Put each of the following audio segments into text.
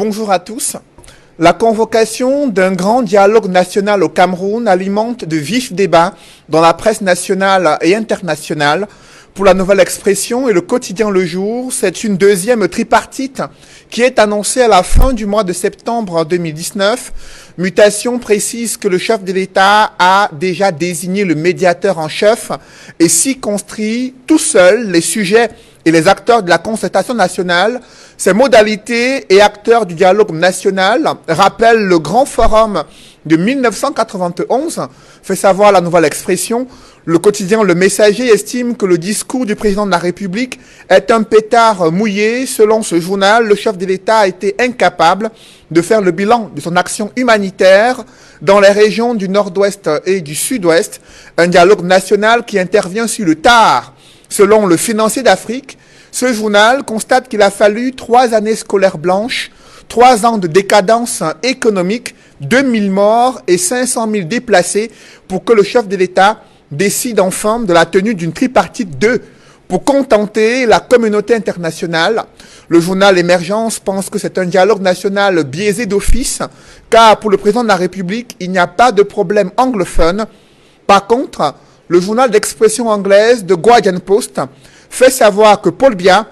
Bonjour à tous. La convocation d'un grand dialogue national au Cameroun alimente de vifs débats dans la presse nationale et internationale. Pour la Nouvelle Expression et le quotidien Le Jour, c'est une deuxième tripartite qui est annoncée à la fin du mois de septembre 2019. Mutation précise que le chef de l'État a déjà désigné le médiateur en chef et circonscrit tout seul les sujets et les acteurs de la concertation nationale. Ces modalités et acteurs du dialogue national rappellent le grand forum de 1991, fait savoir la Nouvelle Expression. Le quotidien Le Messager estime que le discours du président de la République est un pétard mouillé. Selon ce journal, le chef de l'État a été incapable de faire le bilan de son action humanitaire dans les régions du Nord-Ouest et du Sud-Ouest. Un dialogue national qui intervient sur le tard. Selon le Financier d'Afrique, ce journal constate qu'il a fallu 3 années scolaires blanches, 3 ans de décadence économique, 2000 morts et 500 000 déplacés pour que le chef de l'État décide enfin de la tenue d'une tripartite 2 pour contenter la communauté internationale. Le journal Émergence pense que c'est un dialogue national biaisé d'office, car pour le président de la République, il n'y a pas de problème anglophone. Par contre, le journal d'expression anglaise The Guardian Post fait savoir que Paul Biya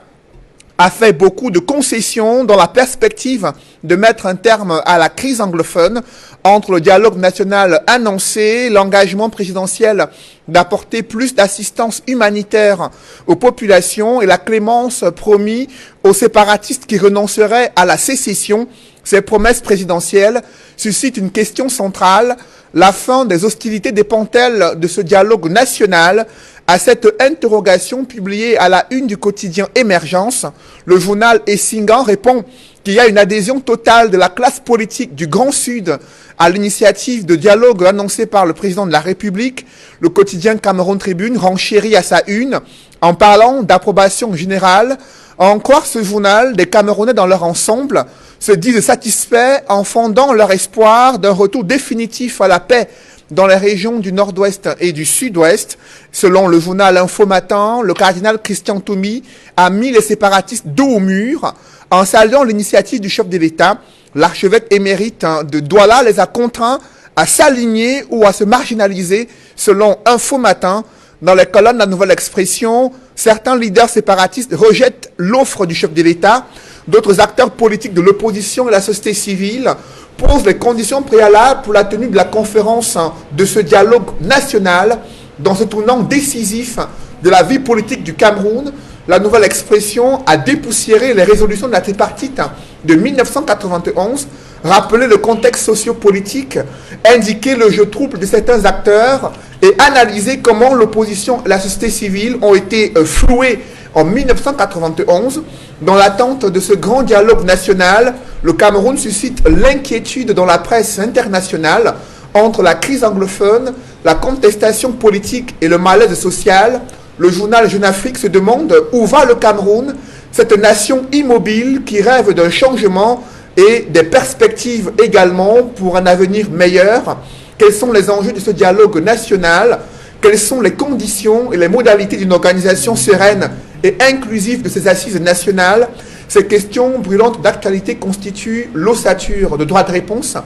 a fait beaucoup de concessions dans la perspective de mettre un terme à la crise anglophone. Entre le dialogue national annoncé, l'engagement présidentiel d'apporter plus d'assistance humanitaire aux populations et la clémence promise aux séparatistes qui renonceraient à la sécession, ces promesses présidentielles suscitent une question centrale. La fin des hostilités dépend-elle de ce dialogue national? À cette interrogation publiée à la une du quotidien Émergence, le journal Essingan répond qu'il y a une adhésion totale de la classe politique du Grand Sud à l'initiative de dialogue annoncée par le président de la République. Le quotidien Cameroun Tribune renchérit à sa une en parlant d'approbation générale. À en croire ce journal, des Camerounais dans leur ensemble se disent satisfaits en fondant leur espoir d'un retour définitif à la paix dans les régions du Nord-Ouest et du Sud-Ouest. Selon le journal Info Matin, le cardinal Christian Toumi a mis les séparatistes dos au mur. En saluant l'initiative du chef de l'État, l'archevêque émérite de Douala les a contraints à s'aligner ou à se marginaliser. Selon Info Matin, dans les colonnes de la Nouvelle Expression, certains leaders séparatistes rejettent l'offre du chef de l'État. D'autres acteurs politiques de l'opposition et la société civile posent les conditions préalables pour la tenue de la conférence de ce dialogue national. Dans ce tournant décisif de la vie politique du Cameroun, la Nouvelle Expression a dépoussiéré les résolutions de la tripartite de 1991, rappelé le contexte sociopolitique, indiqué le jeu trouble de certains acteurs et analysé comment l'opposition et la société civile ont été flouées en 1991. Dans l'attente de ce grand dialogue national, le Cameroun suscite l'inquiétude dans la presse internationale entre la crise anglophone, la contestation politique et le malaise social. Le journal Jeune Afrique se demande où va le Cameroun, cette nation immobile qui rêve d'un changement et des perspectives également pour un avenir meilleur. Quels sont les enjeux de ce dialogue national? Quelles sont les conditions et les modalités d'une organisation sereine et inclusive de ces assises nationales? Ces questions brûlantes d'actualité constituent l'ossature de droit de réponse.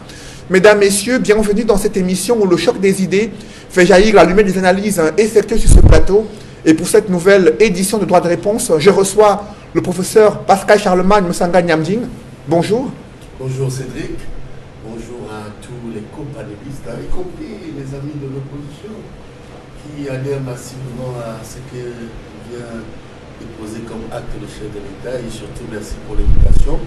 Mesdames, Messieurs, bienvenue dans cette émission où le choc des idées fait jaillir la lumière des analyses effectuées sur ce plateau. Et pour cette nouvelle édition de droit de réponse, je reçois le professeur Pascal Charlemagne Moussanga Niamdine. Bonjour. Bonjour Cédric. Bonjour à tous les co-panélistes, y compris les amis de l'opposition qui adhèrent massivement à ce que vient déposer comme acte le chef de l'État, et surtout merci pour l'invitation.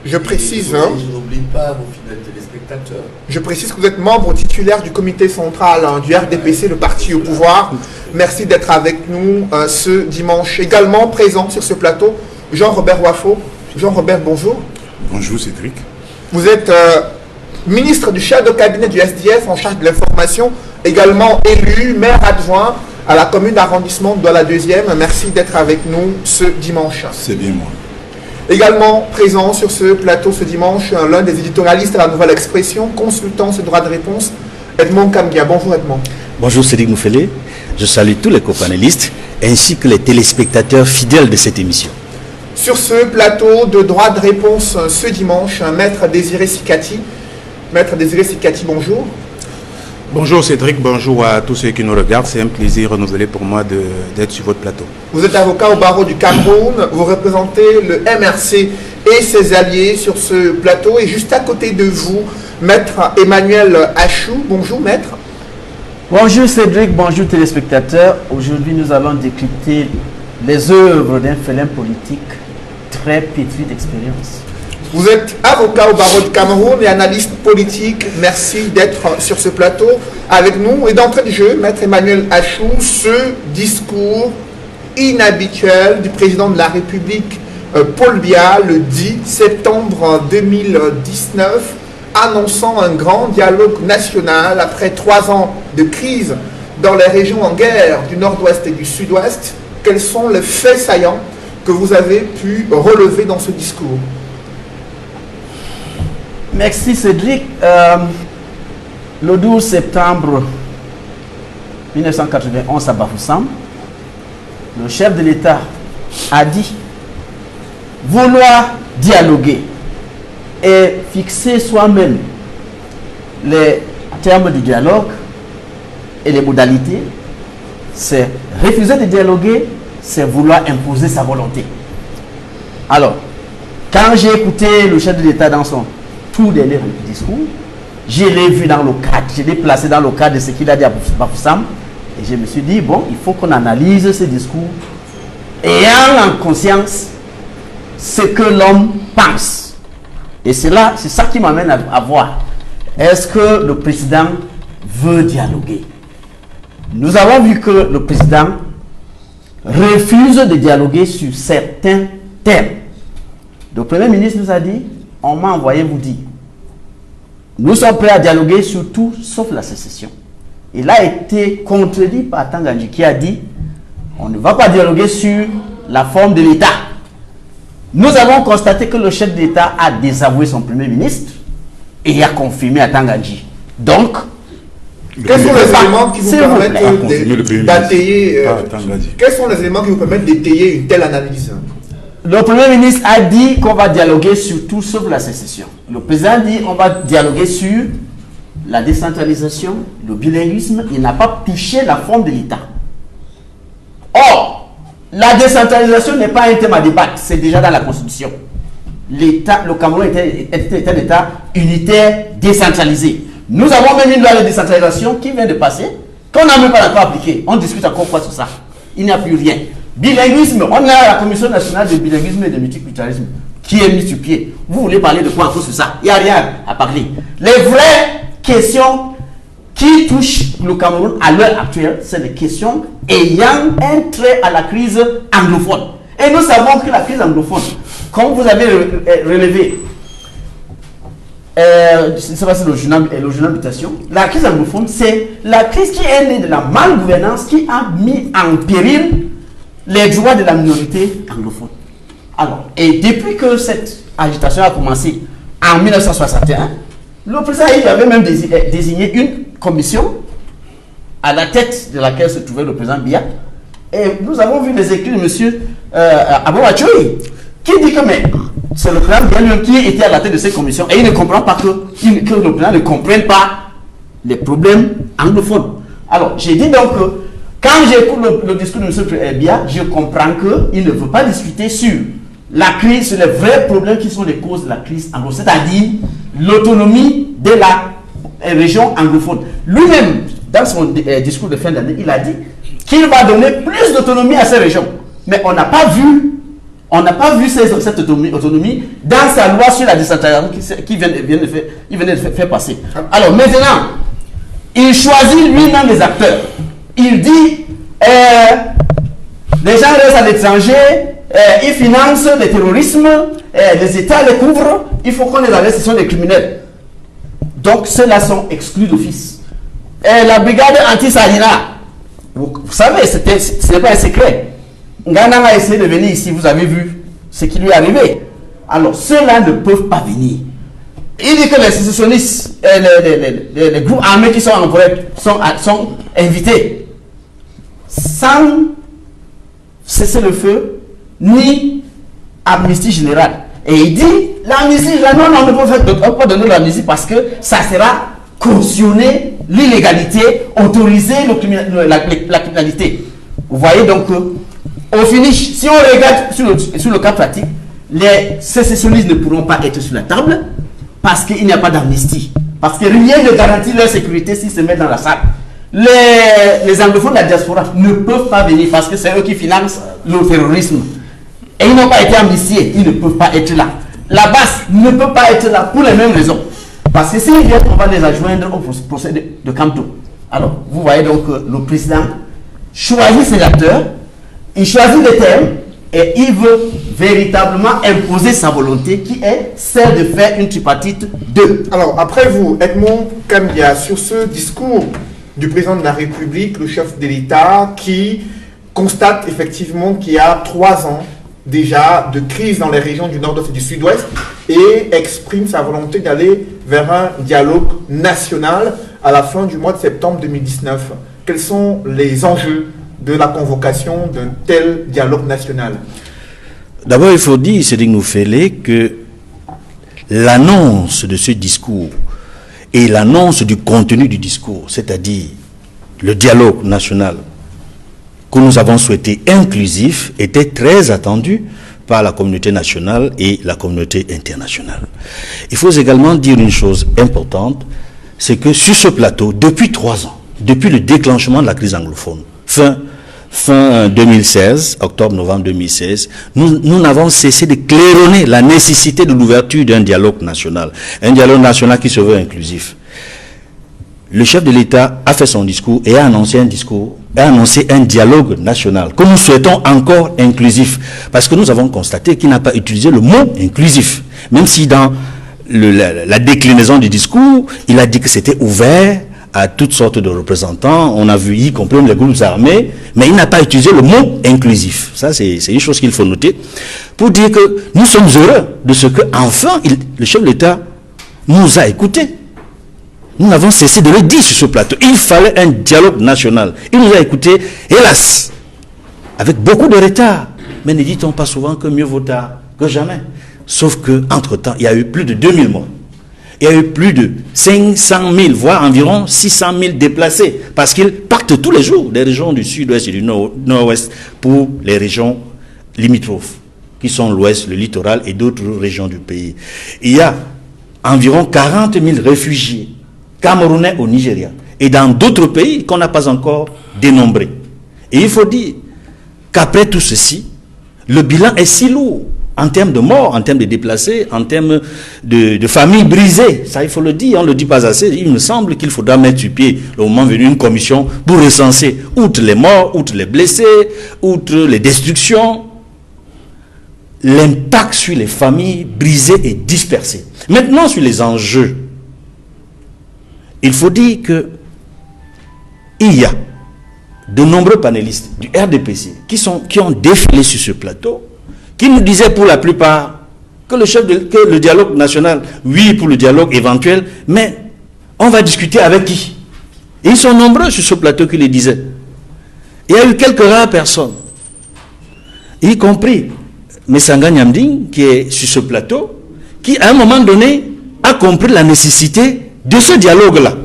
Je précise, je n'oublie pas vos fidèles téléspectateurs. Je précise que vous êtes membre titulaire du comité central du RDPC, le parti au pouvoir. Merci d'être avec nous ce dimanche. Également présent sur ce plateau, Jean-Robert Wafo. Jean-Robert, bonjour. Bonjour Cédric. Vous êtes ministre du chef de cabinet du SDF en charge de l'information, également élu maire adjoint à la commune d'arrondissement de la 2e. Merci d'être avec nous ce dimanche. C'est bien moi. Également présent sur ce plateau ce dimanche, l'un des éditorialistes à la Nouvelle Expression, consultant ce droit de réponse, Edmond Kamgia. Bonjour Edmond. Bonjour Cédric Moufélé. Je salue tous les copanélistes ainsi que les téléspectateurs fidèles de cette émission. Sur ce plateau de droit de réponse ce dimanche, Maître Désiré Sikati. Maître Désiré Sikati, bonjour. Bonjour Cédric, bonjour à tous ceux qui nous regardent. C'est un plaisir renouvelé pour moi d'être sur votre plateau. Vous êtes avocat au barreau du Cameroun, vous représentez le MRC et ses alliés sur ce plateau. Et juste à côté de vous, Maître Emmanuel Achou. Bonjour Maître. Bonjour Cédric, bonjour téléspectateurs. Aujourd'hui nous allons décrypter les œuvres d'un félin politique très pétri d'expérience. Vous êtes avocat au barreau du Cameroun et analyste politique. Merci d'être sur ce plateau avec nous. Et d'entrée de jeu, Maître Emmanuel Achou, ce discours inhabituel du président de la République, Paul Biya, le 10 septembre 2019, annonçant un grand dialogue national après 3 ans de crise dans les régions en guerre du nord-ouest et du sud-ouest. Quels sont les faits saillants que vous avez pu relever dans ce discours? Merci Cédric. Le 12 septembre 1991 à Bafoussam, le chef de l'État a dit vouloir dialoguer et fixer soi-même les termes du dialogue et les modalités. C'est refuser de dialoguer, c'est vouloir imposer sa volonté. Alors, quand j'ai écouté le chef de l'État dans son tout dernier discours, je l'ai vu dans le cadre, je l'ai placé dans le cadre de ce qu'il a dit à Bafoussam, et je me suis dit, bon, il faut qu'on analyse ce discours, ayant en conscience ce que l'homme pense. Et c'est ça qui m'amène à voir, est-ce que le président veut dialoguer? Nous avons vu que le président refuse de dialoguer sur certains thèmes. Le Premier ministre nous a dit, on m'a envoyé vous dire, nous sommes prêts à dialoguer sur tout sauf la sécession. Il a été contredit par Tangandji qui a dit, on ne va pas dialoguer sur la forme de l'État. Nous avons constaté que le chef d'État a désavoué son Premier ministre et a confirmé à Tangandji. Donc, quels sont les éléments qui vous permettent d'étayer quels sont les éléments qui vous permettent d'étayer une telle analyse? Le Premier ministre a dit qu'on va dialoguer sur tout sauf la sécession. Le président dit qu'on va dialoguer sur la décentralisation, le bilinguisme. Il n'a pas touché la forme de l'État. Or, la décentralisation n'est pas un thème à débattre. C'est déjà dans la Constitution. L'État, le Cameroun est un État unitaire décentralisé. Nous avons même une loi de décentralisation qui vient de passer, qu'on n'a même pas encore appliquée. On discute encore quoi sur ça? Il n'y a plus rien. Bilinguisme, on a la Commission nationale de bilinguisme et de multiculturalisme qui est mise sur pied. Vous voulez parler de quoi encore sur ça? Il n'y a rien à parler. Les vraies questions qui touchent le Cameroun à l'heure actuelle, c'est les questions ayant un trait à la crise anglophone. Et nous savons que la crise anglophone, comme vous avez relevé, je ne sais pas si le journal Mutation, la crise anglophone, c'est la crise qui est née de la malgouvernance qui a mis en péril les droits de la minorité anglophone. Alors, et depuis que cette agitation a commencé en 1961, le président il avait même désigné une commission à la tête de laquelle se trouvait le président Biya. Et nous avons vu les écrits de M. Aboua-Tchoui qui dit que c'est le président Biya qui était à la tête de cette commission et il ne comprend pas que le président ne comprenne pas les problèmes anglophones. Alors, j'ai dit donc que quand j'écoute le discours de M. Biya, je comprends qu'il ne veut pas discuter sur la crise, sur les vrais problèmes qui sont les causes de la crise anglophone, c'est-à-dire l'autonomie de la région anglophone. Lui-même, dans son discours de fin d'année, il a dit qu'il va donner plus d'autonomie à ces régions. Mais on n'a pas vu cette autonomie dans sa loi sur la décentralisation qu'il venait de faire passer. Alors maintenant, il choisit lui-même les acteurs. Il dit, les gens restent à l'étranger, ils financent le terrorisme, les États les couvrent, il faut qu'on les arrête, ce sont des criminels. Donc ceux-là sont exclus d'office. La brigade anti-Salina, vous savez, ce n'est pas un secret. Ngana a essayé de venir ici, vous avez vu ce qui lui est arrivé. Alors ceux-là ne peuvent pas venir. Il dit que les sécessionnistes, les groupes armés qui sont en Corée sont invités. Sans cesser le feu, ni amnistie générale. Et il dit, l'amnistie générale, non, on ne peut pas donner l'amnistie parce que ça sera cautionner l'illégalité, autoriser la criminalité. Vous voyez donc, au finish, si on regarde sur le cas pratique, les sécessionnistes ne pourront pas être sur la table parce qu'il n'y a pas d'amnistie. Parce que rien ne garantit leur sécurité s'ils se mettent dans la salle. Les anglophones de la diaspora ne peuvent pas venir parce que c'est eux qui financent le terrorisme. Et ils n'ont pas été amnistiés, ils ne peuvent pas être là. La base ne peut pas être là pour les mêmes raisons. Parce que s'ils viennent, on va les adjoindre au procès de Camto. Alors, vous voyez donc le président choisit ses acteurs, il choisit des thèmes et il veut véritablement imposer sa volonté qui est celle de faire une tripartite 2. Alors, après vous, Edmond Kambia, sur ce discours du président de la République, le chef de l'État, qui constate effectivement qu'il y a 3 ans déjà de crise dans les régions du nord-est et du sud-ouest et exprime sa volonté d'aller vers un dialogue national à la fin du mois de septembre 2019. Quels sont les enjeux de la convocation d'un tel dialogue national? D'abord, il faut dire, Cédric Noufélé, que l'annonce de ce discours et l'annonce du contenu du discours, c'est-à-dire le dialogue national que nous avons souhaité inclusif, était très attendu par la communauté nationale et la communauté internationale. Il faut également dire une chose importante, c'est que sur ce plateau, depuis 3 ans, depuis le déclenchement de la crise anglophone, fin 2016, octobre-novembre 2016, nous n'avons cessé de claironner la nécessité de l'ouverture d'un dialogue national qui se veut inclusif. Le chef de l'État a fait son discours et a annoncé un dialogue national que nous souhaitons encore inclusif, parce que nous avons constaté qu'il n'a pas utilisé le mot inclusif, même si dans la déclinaison du discours, il a dit que c'était ouvert à toutes sortes de représentants, on a vu y compris les groupes armés, mais il n'a pas utilisé le mot inclusif. Ça, c'est une chose qu'il faut noter, pour dire que nous sommes heureux de ce que, enfin, le chef de l'État nous a écoutés. Nous n'avons cessé de le dire sur ce plateau. Il fallait un dialogue national. Il nous a écoutés, hélas, avec beaucoup de retard. Mais ne dit-on pas souvent que mieux vaut tard que jamais? Sauf qu'entre-temps, il y a eu plus de 2000 morts. Il y a eu plus de 500 000, voire environ 600 000 déplacés, parce qu'ils partent tous les jours des régions du sud-ouest et du nord-ouest pour les régions limitrophes, qui sont l'ouest, le littoral et d'autres régions du pays. Il y a environ 40 000 réfugiés camerounais au Nigeria et dans d'autres pays qu'on n'a pas encore dénombrés. Et il faut dire qu'après tout ceci, le bilan est si lourd en termes de morts, en termes de déplacés, en termes de familles brisées. Ça, il faut le dire, on ne le dit pas assez. Il me semble qu'il faudra mettre sur pied, le moment venu, une commission pour recenser, outre les morts, outre les blessés, outre les destructions, l'impact sur les familles brisées et dispersées. Maintenant, sur les enjeux, il faut dire que il y a de nombreux panélistes du RDPC qui ont défilé sur ce plateau, qui nous disaient pour la plupart que le dialogue national, oui pour le dialogue éventuel, mais on va discuter avec qui? Et ils sont nombreux sur ce plateau qui le disaient. Il y a eu quelques rares personnes, y compris Messanga Nyamding, qui est sur ce plateau, qui à un moment donné a compris la nécessité de ce dialogue-là.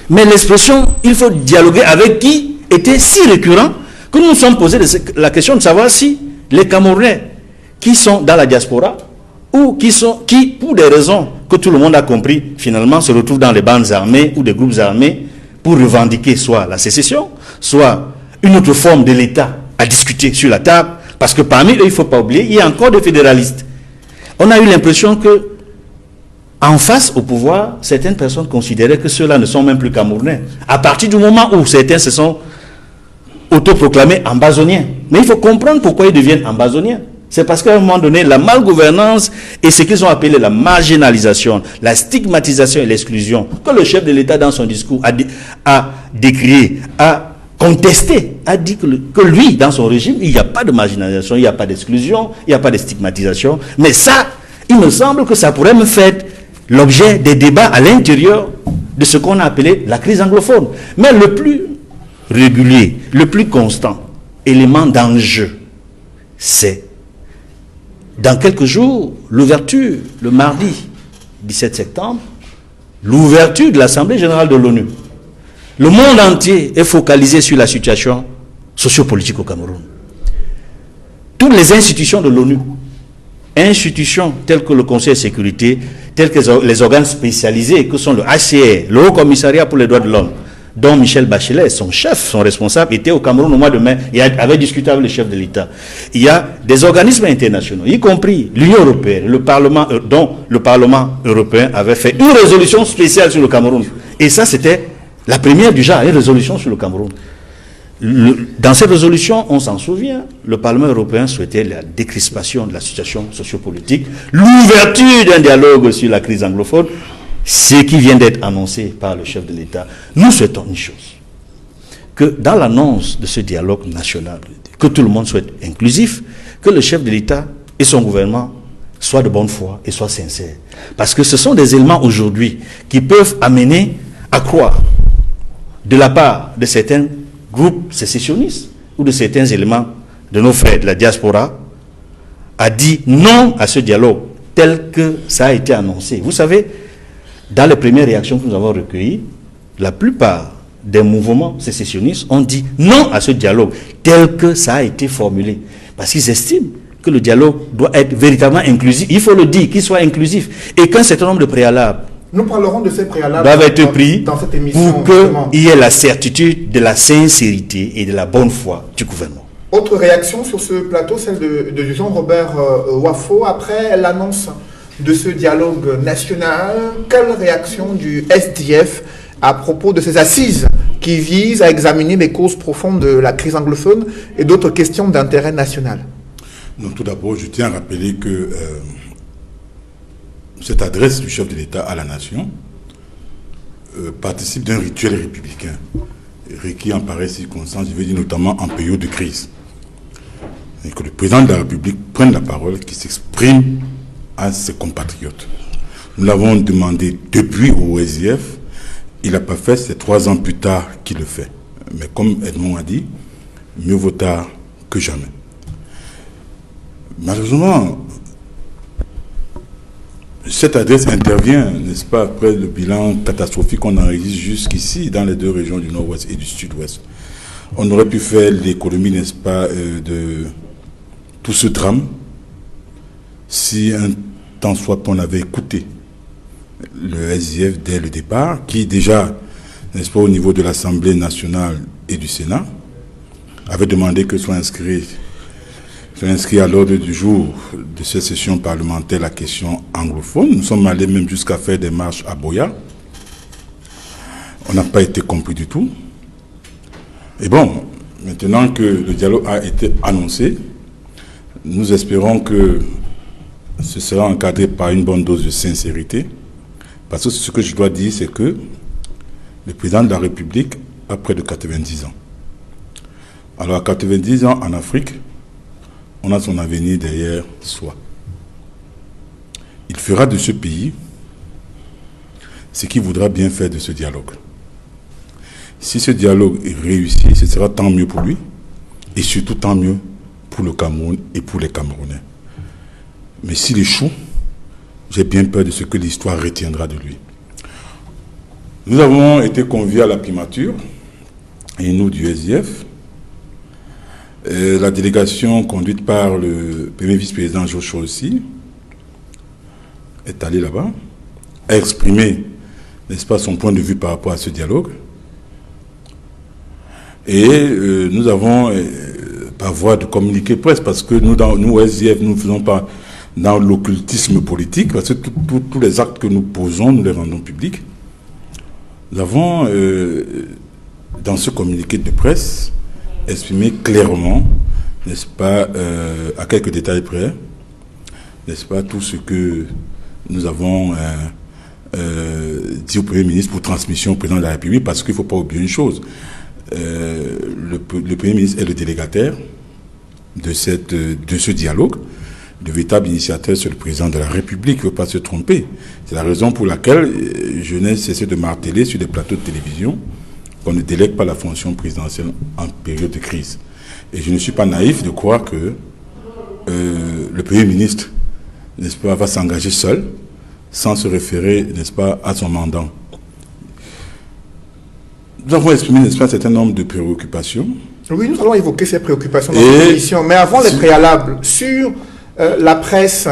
Mais l'expression « il faut dialoguer avec qui » était si récurrent que nous nous sommes posé la question de savoir si les Camerounais qui sont dans la diaspora ou qui, pour des raisons que tout le monde a compris, finalement se retrouvent dans les bandes armées ou des groupes armés pour revendiquer soit la sécession, soit une autre forme de l'État à discuter sur la table, parce que parmi eux, il ne faut pas oublier, il y a encore des fédéralistes. On a eu l'impression que en face au pouvoir, certaines personnes considéraient que ceux-là ne sont même plus Camerounais. À partir du moment où certains se sont autoproclamés ambazoniens. Mais il faut comprendre pourquoi ils deviennent ambazoniens. C'est parce qu'à un moment donné, la malgouvernance et ce qu'ils ont appelé la marginalisation, la stigmatisation et l'exclusion, que le chef de l'État dans son discours a décrié, a contesté, a dit que lui, dans son régime, il n'y a pas de marginalisation, il n'y a pas d'exclusion, il n'y a pas de stigmatisation. Mais ça, il me semble que ça pourrait me faire l'objet des débats à l'intérieur de ce qu'on a appelé la crise anglophone. Mais le plus régulier, le plus constant élément d'enjeu, c'est dans quelques jours, l'ouverture, le mardi 17 septembre, l'ouverture de l'Assemblée générale de l'ONU. Le monde entier est focalisé sur la situation sociopolitique au Cameroun. Toutes les institutions de l'ONU, institutions telles que le Conseil de sécurité, telles que les organes spécialisés que sont le HCR, le Haut Commissariat pour les droits de l'homme, dont Michel Bachelet, son chef, son responsable, était au Cameroun au mois de mai et avait discuté avec le chef de l'État. Il y a des organismes internationaux, y compris l'Union européenne, le Parlement, dont le Parlement européen avait fait une résolution spéciale sur le Cameroun. Et ça, c'était la première du genre, une résolution sur le Cameroun. Dans cette résolution, on s'en souvient, le Parlement européen souhaitait la décrispation de la situation sociopolitique, l'ouverture d'un dialogue sur la crise anglophone, ce qui vient d'être annoncé par le chef de l'État. Nous souhaitons une chose, que dans l'annonce de ce dialogue national, que tout le monde soit inclusif, que le chef de l'État et son gouvernement soient de bonne foi et soient sincères. Parce que ce sont des éléments aujourd'hui qui peuvent amener à croire, de la part de certains groupes sécessionnistes ou de certains éléments de nos frères de la diaspora, a dit non à ce dialogue tel que ça a été annoncé. Vous savez, dans les premières réactions que nous avons recueillies, la plupart des mouvements sécessionnistes ont dit non à ce dialogue tel que ça a été formulé. Parce qu'ils estiment que le dialogue doit être véritablement inclusif. Il faut le dire, qu'il soit inclusif. Et qu'un certain nombre de préalables Nous parlerons de ces préalables doivent être pris dans cette émission, pour qu'il y ait la certitude de la sincérité et de la bonne foi du gouvernement. Autre réaction sur ce plateau, celle de Jean-Robert Wafo, après l'annonce de ce dialogue national. Quelle réaction du SDF à propos de ces assises qui visent à examiner les causes profondes de la crise anglophone et d'autres questions d'intérêt national? Donc, tout d'abord, je tiens à rappeler que cette adresse du chef de l'État à la nation participe d'un rituel républicain requis en pareille circonstance, je veux dire notamment en période de crise. Et que le président de la République prenne la parole, qui s'exprime à ses compatriotes. Nous l'avons demandé depuis au SDF, il n'a pas fait, c'est 3 ans plus tard qu'il le fait. Mais comme Edmond a dit, mieux vaut tard que jamais. Malheureusement, cette adresse intervient, n'est-ce pas, après le bilan catastrophique qu'on enregistre jusqu'ici dans les 2 régions du Nord-Ouest et du Sud-Ouest. On aurait pu faire l'économie, n'est-ce pas, de tout ce drame si un tant soit qu'on avait écouté le SDF dès le départ, qui déjà, n'est-ce pas, au niveau de l'Assemblée nationale et du Sénat, avait demandé que soit inscrit à l'ordre du jour de cette session parlementaire la question anglophone. Nous sommes allés même jusqu'à faire des marches à Boya. On n'a pas été compris du tout. Et bon, maintenant que le dialogue a été annoncé, nous espérons que ce sera encadré par une bonne dose de sincérité. Parce que ce que je dois dire, c'est que le président de la République a près de 90 ans. Alors à 90 ans en Afrique, on a son avenir derrière soi. Il fera de ce pays ce qu'il voudra bien faire de ce dialogue. Si ce dialogue est réussi, ce sera tant mieux pour lui et surtout tant mieux pour le Cameroun et pour les Camerounais. Mais s'il échoue, j'ai bien peur de ce que l'histoire retiendra de lui. Nous avons été conviés à la primature, et nous du SDF. La délégation conduite par le premier vice-président Joshua aussi est allée là-bas, a exprimé, n'est-ce pas, son point de vue par rapport à ce dialogue. Et nous avons, par voie de communiqué presse, parce que nous SDF, nous ne faisons pas dans l'occultisme politique, parce que tous les actes que nous posons, nous les rendons publics. Nous avons, dans ce communiqué de presse, exprimé clairement, n'est-ce pas, à quelques détails près, n'est-ce pas, tout ce que nous avons dit au Premier ministre pour transmission au Président de la République, parce qu'il ne faut pas oublier une chose. Le Premier ministre est le délégataire de ce dialogue. Le véritable initiateur, c'est le Président de la République, il ne faut pas se tromper. C'est la raison pour laquelle je n'ai cessé de marteler sur des plateaux de télévision qu'on ne délègue pas la fonction présidentielle en période de crise. Et je ne suis pas naïf de croire que le Premier ministre, n'est-ce pas, va s'engager seul, sans se référer, n'est-ce pas, à son mandant. Nous avons exprimé, n'est-ce pas, un certain nombre de préoccupations. Oui, nous allons évoquer ces préoccupations dans cette émission. Mais avant les préalables, sur la presse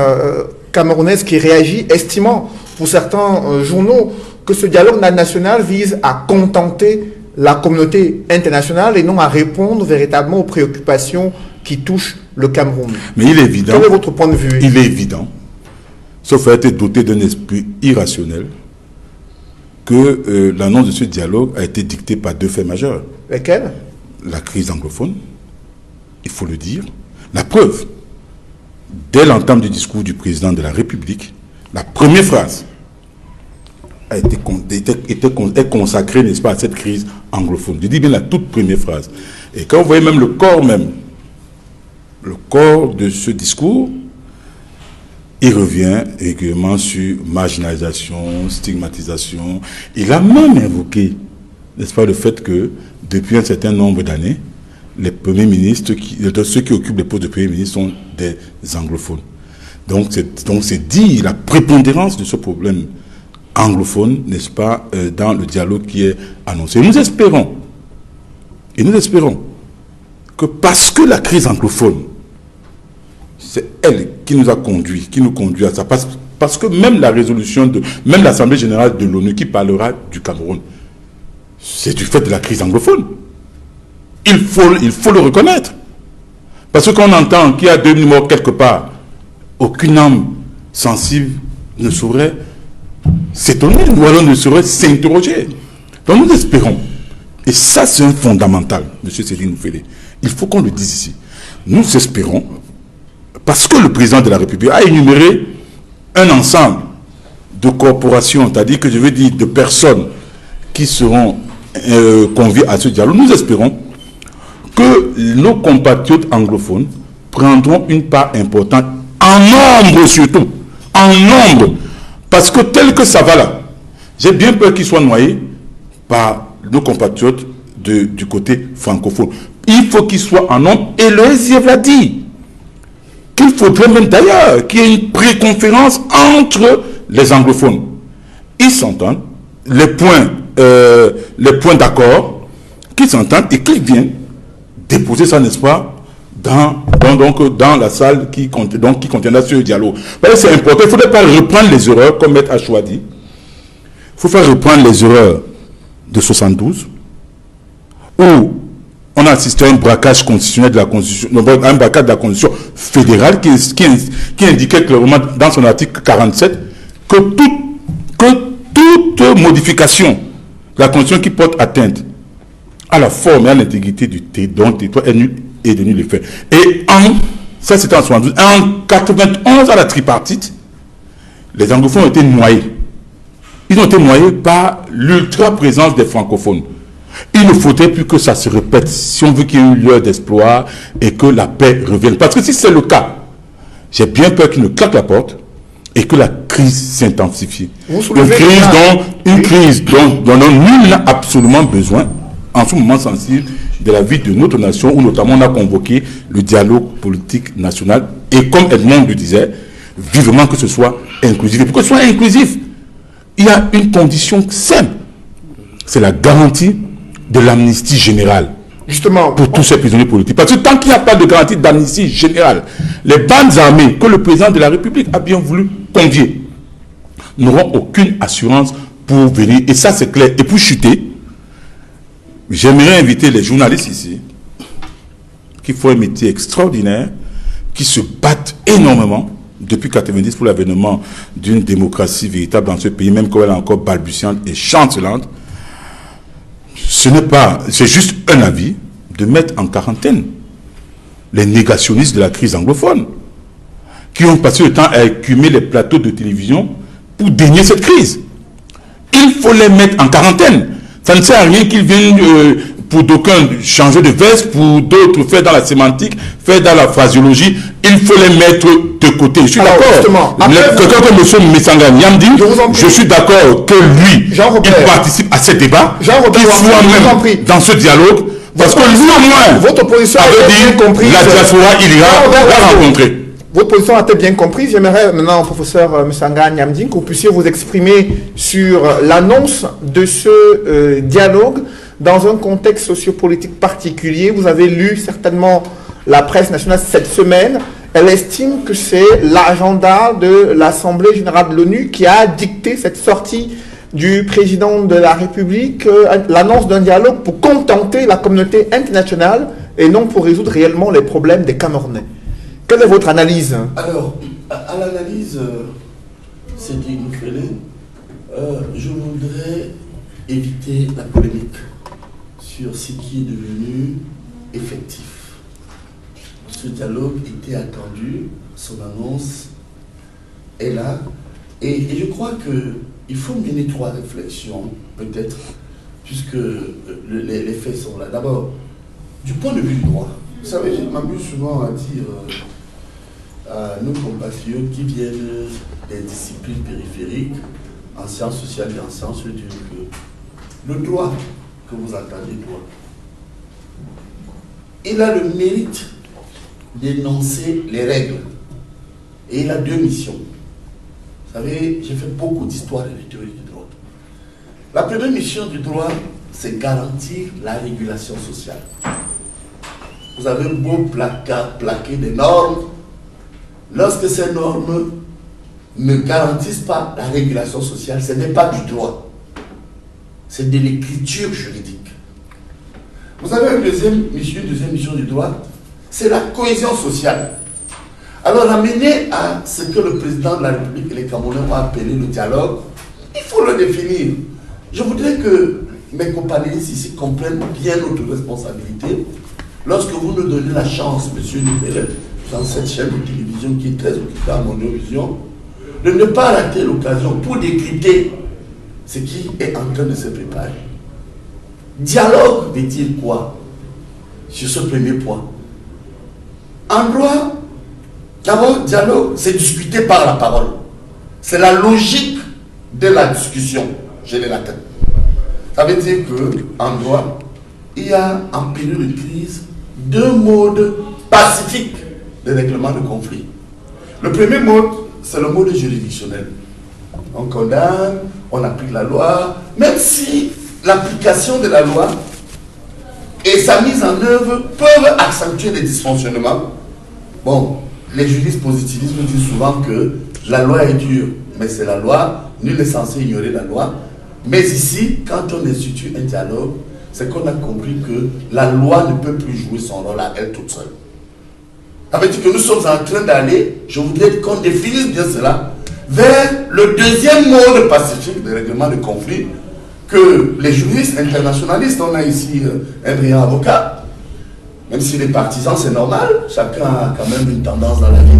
camerounaise qui réagit, estimant pour certains journaux que ce dialogue national vise à contenter la communauté internationale et non à répondre véritablement aux préoccupations qui touchent le Cameroun. Mais il est évident. Quel est votre point de vue? Il est évident, sauf à être doté d'un esprit irrationnel, que l'annonce de ce dialogue a été dictée par deux faits majeurs. Lesquels? La crise anglophone, il faut le dire. La preuve, dès l'entame du discours du président de la République, la première phrase est consacrée, n'est-ce pas, à cette crise anglophone. Je dis bien la toute première phrase. Et quand vous voyez même le corps de ce discours, il revient également sur marginalisation, stigmatisation. Il a même invoqué, n'est-ce pas, le fait que depuis un certain nombre d'années, les premiers ministres, ceux qui occupent les postes de premiers ministres sont des anglophones. Donc c'est dit la prépondérance de ce problème anglophone, n'est-ce pas, dans le dialogue qui est annoncé. Nous espérons que parce que la crise anglophone, c'est elle qui nous conduit à ça. Parce que même la résolution même l'Assemblée générale de l'ONU qui parlera du Cameroun, c'est du fait de la crise anglophone. Il faut le reconnaître. Parce que quand on entend qu'il y a 2000 morts quelque part, aucune âme sensible ne saurait s'étonner, ou alors ne saurait s'interroger. Donc nous espérons, et ça c'est un fondamental, M. Céline Oufélé, il faut qu'on le dise ici. Nous espérons, parce que le président de la République a énuméré un ensemble de corporations, c'est-à-dire que je veux dire de personnes qui seront conviées à ce dialogue, nous espérons que nos compatriotes anglophones prendront une part importante, en nombre surtout, en nombre, parce que tel que ça va là, j'ai bien peur qu'ils soient noyés par nos compatriotes du côté francophone. Il faut qu'ils soient en nombre, et le SIF l'a dit, qu'il faudrait même d'ailleurs qu'il y ait une préconférence entre les anglophones. Ils s'entendent, les points d'accord, qu'ils s'entendent et qu'ils viennent déposer ça, n'est-ce pas, dans la salle qui contiendra ce dialogue. C'est important, il ne faudrait pas reprendre les erreurs, comme M. Achoua dit. Il faut faire reprendre les erreurs de 72, où on a assisté à un braquage constitutionnel de la Constitution, un braquage de la Constitution fédérale qui indiquait clairement dans son article 47 que toute modification de la Constitution qui porte atteinte à la forme et à l'intégrité du territoire est nulle et de nul effet. Et ça c'était en 72, en 91 à la tripartite, les anglophones ont été noyés. Ils ont été noyés par l'ultra-présence des francophones. Il ne faudrait plus que ça se répète si on veut qu'il y ait eu lieu d'espoir et que la paix revienne. Parce que si c'est le cas, j'ai bien peur qu'il ne claque la porte et que la crise s'intensifie. Une crise dont nul n'a absolument besoin en ce moment sensible de la vie de notre nation, où notamment on a convoqué le dialogue politique national. Et comme Edmond le disait, vivement que ce soit inclusif. Et pour que ce soit inclusif, il y a une condition simple. C'est la garantie de l'amnistie générale. Justement, pour tous ces prisonniers politiques. Parce que tant qu'il n'y a pas de garantie d'amnistie générale, les bandes armées que le président de la République a bien voulu convier n'auront aucune assurance pour venir. Et ça, c'est clair. Et pour chuter, j'aimerais inviter les journalistes ici, qui font un métier extraordinaire, qui se battent énormément depuis 1990 pour l'avènement d'une démocratie véritable dans ce pays, même quand elle est encore balbutiante et chancelante. C'est juste un avis de mettre en quarantaine les négationnistes de la crise anglophone, qui ont passé le temps à écumer les plateaux de télévision pour dénier cette crise. Il faut les mettre en quarantaine. Ça ne sert à rien qu'ils viennent, pour d'aucuns, changer de veste, pour d'autres faire dans la sémantique, faire dans la phraséologie. Il faut les mettre de côté. Je suis d'accord. Quelqu'un comme M. Messanga Nyamdi, je suis d'accord que lui, il participe à ce débat, qu'il soit même dans ce dialogue. Parce que nous, au moins, votre position avait a été dit bien comprise. la diaspora, il ira la rencontrer. Votre position a été bien comprise. J'aimerais maintenant, professeur Msanga Nyamding, que vous puissiez vous exprimer sur l'annonce de ce dialogue dans un contexte sociopolitique particulier. Vous avez lu certainement la presse nationale cette semaine. Elle estime que c'est l'agenda de l'Assemblée générale de l'ONU qui a dicté cette sortie du président de la République, l'annonce d'un dialogue pour contenter la communauté internationale et non pour résoudre réellement les problèmes des Camerounais. Quelle est votre analyse? Alors, à l'analyse, c'est dit Moukhele, je voudrais éviter la polémique sur ce qui est devenu effectif. Ce dialogue était attendu, son annonce est là, et je crois qu'il faut mener 3 réflexions, peut-être, puisque les faits sont là. D'abord, du point de vue du droit, vous savez, je m'amuse souvent à dire à nos compatriotes qui viennent des disciplines périphériques, en sciences sociales et en sciences dures, que le droit que vous entendez, droit, il a le mérite d'énoncer les règles. Et il a 2 missions. Vous savez, j'ai fait beaucoup d'histoires et de théorie du droit. La première mission du droit, c'est garantir la régulation sociale. Vous avez beau plaquer des normes, lorsque ces normes ne garantissent pas la régulation sociale, ce n'est pas du droit. C'est de l'écriture juridique. Vous avez une deuxième mission du droit, c'est la cohésion sociale. Alors, amener à ce que le président de la République et les Camerounais ont appelé le dialogue, il faut le définir. Je voudrais que mes compagnonnistes ici comprennent bien notre responsabilité. Lorsque vous nous donnez la chance, monsieur Nupele, dans cette chaîne de télévision qui est très occupée à Monovision, de ne pas rater l'occasion pour décrypter ce qui est en train de se préparer. Dialogue veut dire quoi sur ce premier point? En droit, d'abord, dialogue, c'est discuter par la parole. C'est la logique de la discussion générateur. Ça veut dire qu'en droit, il y a en période de crise 2 modes pacifiques de règlement de conflit. Le premier mode, c'est le mode juridictionnel. On condamne, on applique la loi, même si l'application de la loi et sa mise en œuvre peuvent accentuer les dysfonctionnements. Bon, les juristes positivistes nous disent souvent que la loi est dure, mais c'est la loi, nul n'est censé ignorer la loi. Mais ici, quand on institue un dialogue, c'est qu'on a compris que la loi ne peut plus jouer son rôle à elle toute seule. Ça veut dire que nous sommes en train d'aller, je voudrais qu'on définisse bien cela, vers le deuxième mode pacifique de règlement de conflit que les juristes internationalistes, on a ici un brillant avocat, même si les partisans c'est normal, chacun a quand même une tendance dans la vie.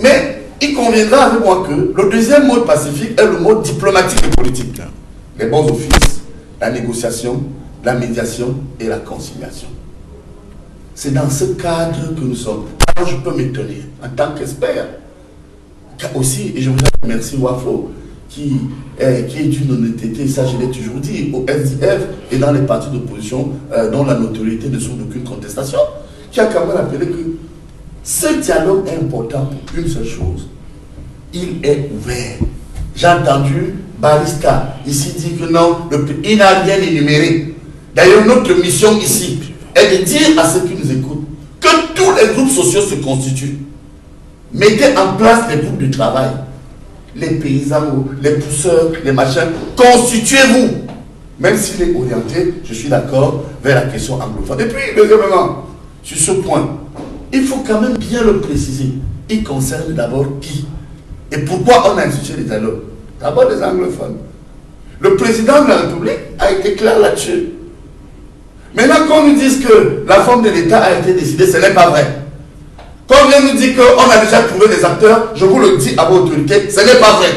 Mais il conviendra avec moi que le deuxième mode pacifique est le mode diplomatique et politique. Les bons offices, la négociation, la médiation et la conciliation. C'est dans ce cadre que nous sommes. Alors je peux m'étonner en tant qu'expert. Aussi, et je voudrais remercier Wafo qui est d'une honnêteté, ça je l'ai toujours dit, au SDF et dans les partis d'opposition dont la notoriété ne souffre d'aucune contestation, qui a quand même rappelé que ce dialogue est important pour une seule chose. Il est ouvert. J'ai entendu Barista ici dire que non, il n'a rien énuméré. D'ailleurs, notre mission ici est de dire à ceux qui nous écoutent que tous les groupes sociaux se constituent. Mettez en place les groupes de travail. Les paysans, les pousseurs, les machins, constituez-vous. Même s'il est orienté, je suis d'accord, vers la question anglophone. Et puis, deuxièmement, sur ce point, il faut quand même bien le préciser. Il concerne d'abord qui? Et pourquoi on a institué les dialogues? D'abord les anglophones. Le président de la République a été clair là-dessus. Maintenant, qu'on nous dise que la forme de l'État a été décidée, ce n'est pas vrai. Quand on vient nous dire qu'on a déjà trouvé des acteurs, je vous le dis à votre autorité, ce n'est pas vrai.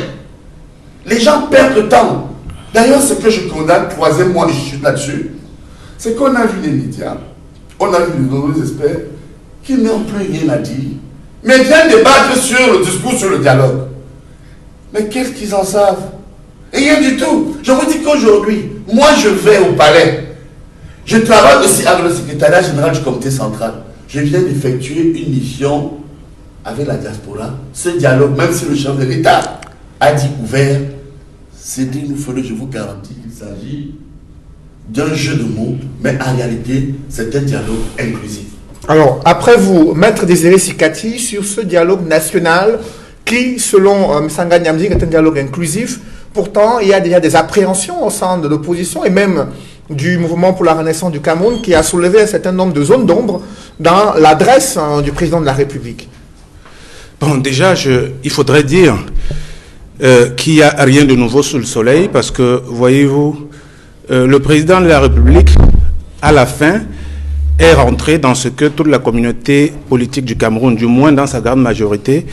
Les gens perdent le temps. D'ailleurs, ce que je condamne, troisième mois, je suis là-dessus, c'est qu'on a vu les médias, on a vu de nombreux experts qui n'ont plus rien à dire, mais viennent débattre sur le discours, sur le dialogue. Mais qu'est-ce qu'ils en savent? Rien du tout. Je vous dis qu'aujourd'hui, moi je vais au palais. Je travaille aussi avec le secrétariat général du comité central. Je viens d'effectuer une mission avec la diaspora. Ce dialogue, même si le chef de l'État a dit ouvert, c'est dit nous ferons, je vous garantis qu'il s'agit d'un jeu de mots, mais en réalité, c'est un dialogue inclusif. Alors, après vous, Maître Désiré Sikati, sur ce dialogue national qui, selon Msanga Nyamdi, est un dialogue inclusif, pourtant, il y a déjà des appréhensions au sein de l'opposition et même du mouvement pour la renaissance du Cameroun qui a soulevé un certain nombre de zones d'ombre dans l'adresse du président de la République. Bon, déjà, il faudrait dire qu'il n'y a rien de nouveau sous le soleil parce que, voyez-vous, le président de la République, à la fin, est rentré dans ce que toute la communauté politique du Cameroun, du moins dans sa grande majorité,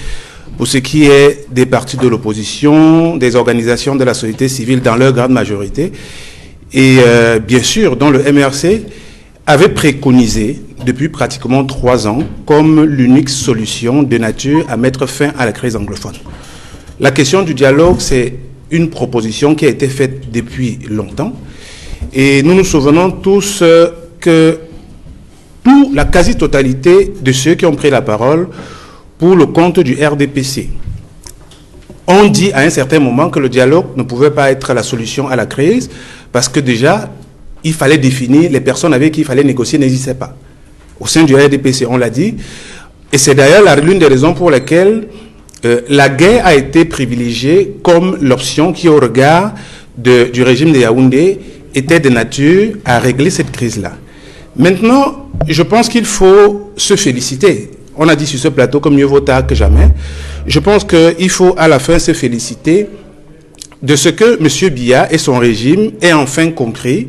pour ce qui est des partis de l'opposition, des organisations de la société civile dans leur grande majorité, et bien sûr, dont le MRC avait préconisé depuis pratiquement 3 ans comme l'unique solution de nature à mettre fin à la crise anglophone. La question du dialogue, c'est une proposition qui a été faite depuis longtemps, et nous nous souvenons tous que la quasi-totalité de ceux qui ont pris la parole pour le compte du RDPC ont dit à un certain moment que le dialogue ne pouvait pas être la solution à la crise parce que déjà, il fallait définir les personnes avec qui il fallait négocier n'existaient pas. Au sein du RDPC, on l'a dit. Et c'est d'ailleurs l'une des raisons pour lesquelles la guerre a été privilégiée comme l'option qui, au regard du régime de Yaoundé, était de nature à régler cette crise-là. Maintenant, je pense qu'il faut se féliciter. On a dit sur ce plateau que mieux vaut tard que jamais. Je pense qu'il faut à la fin se féliciter de ce que M. Biya et son régime aient enfin compris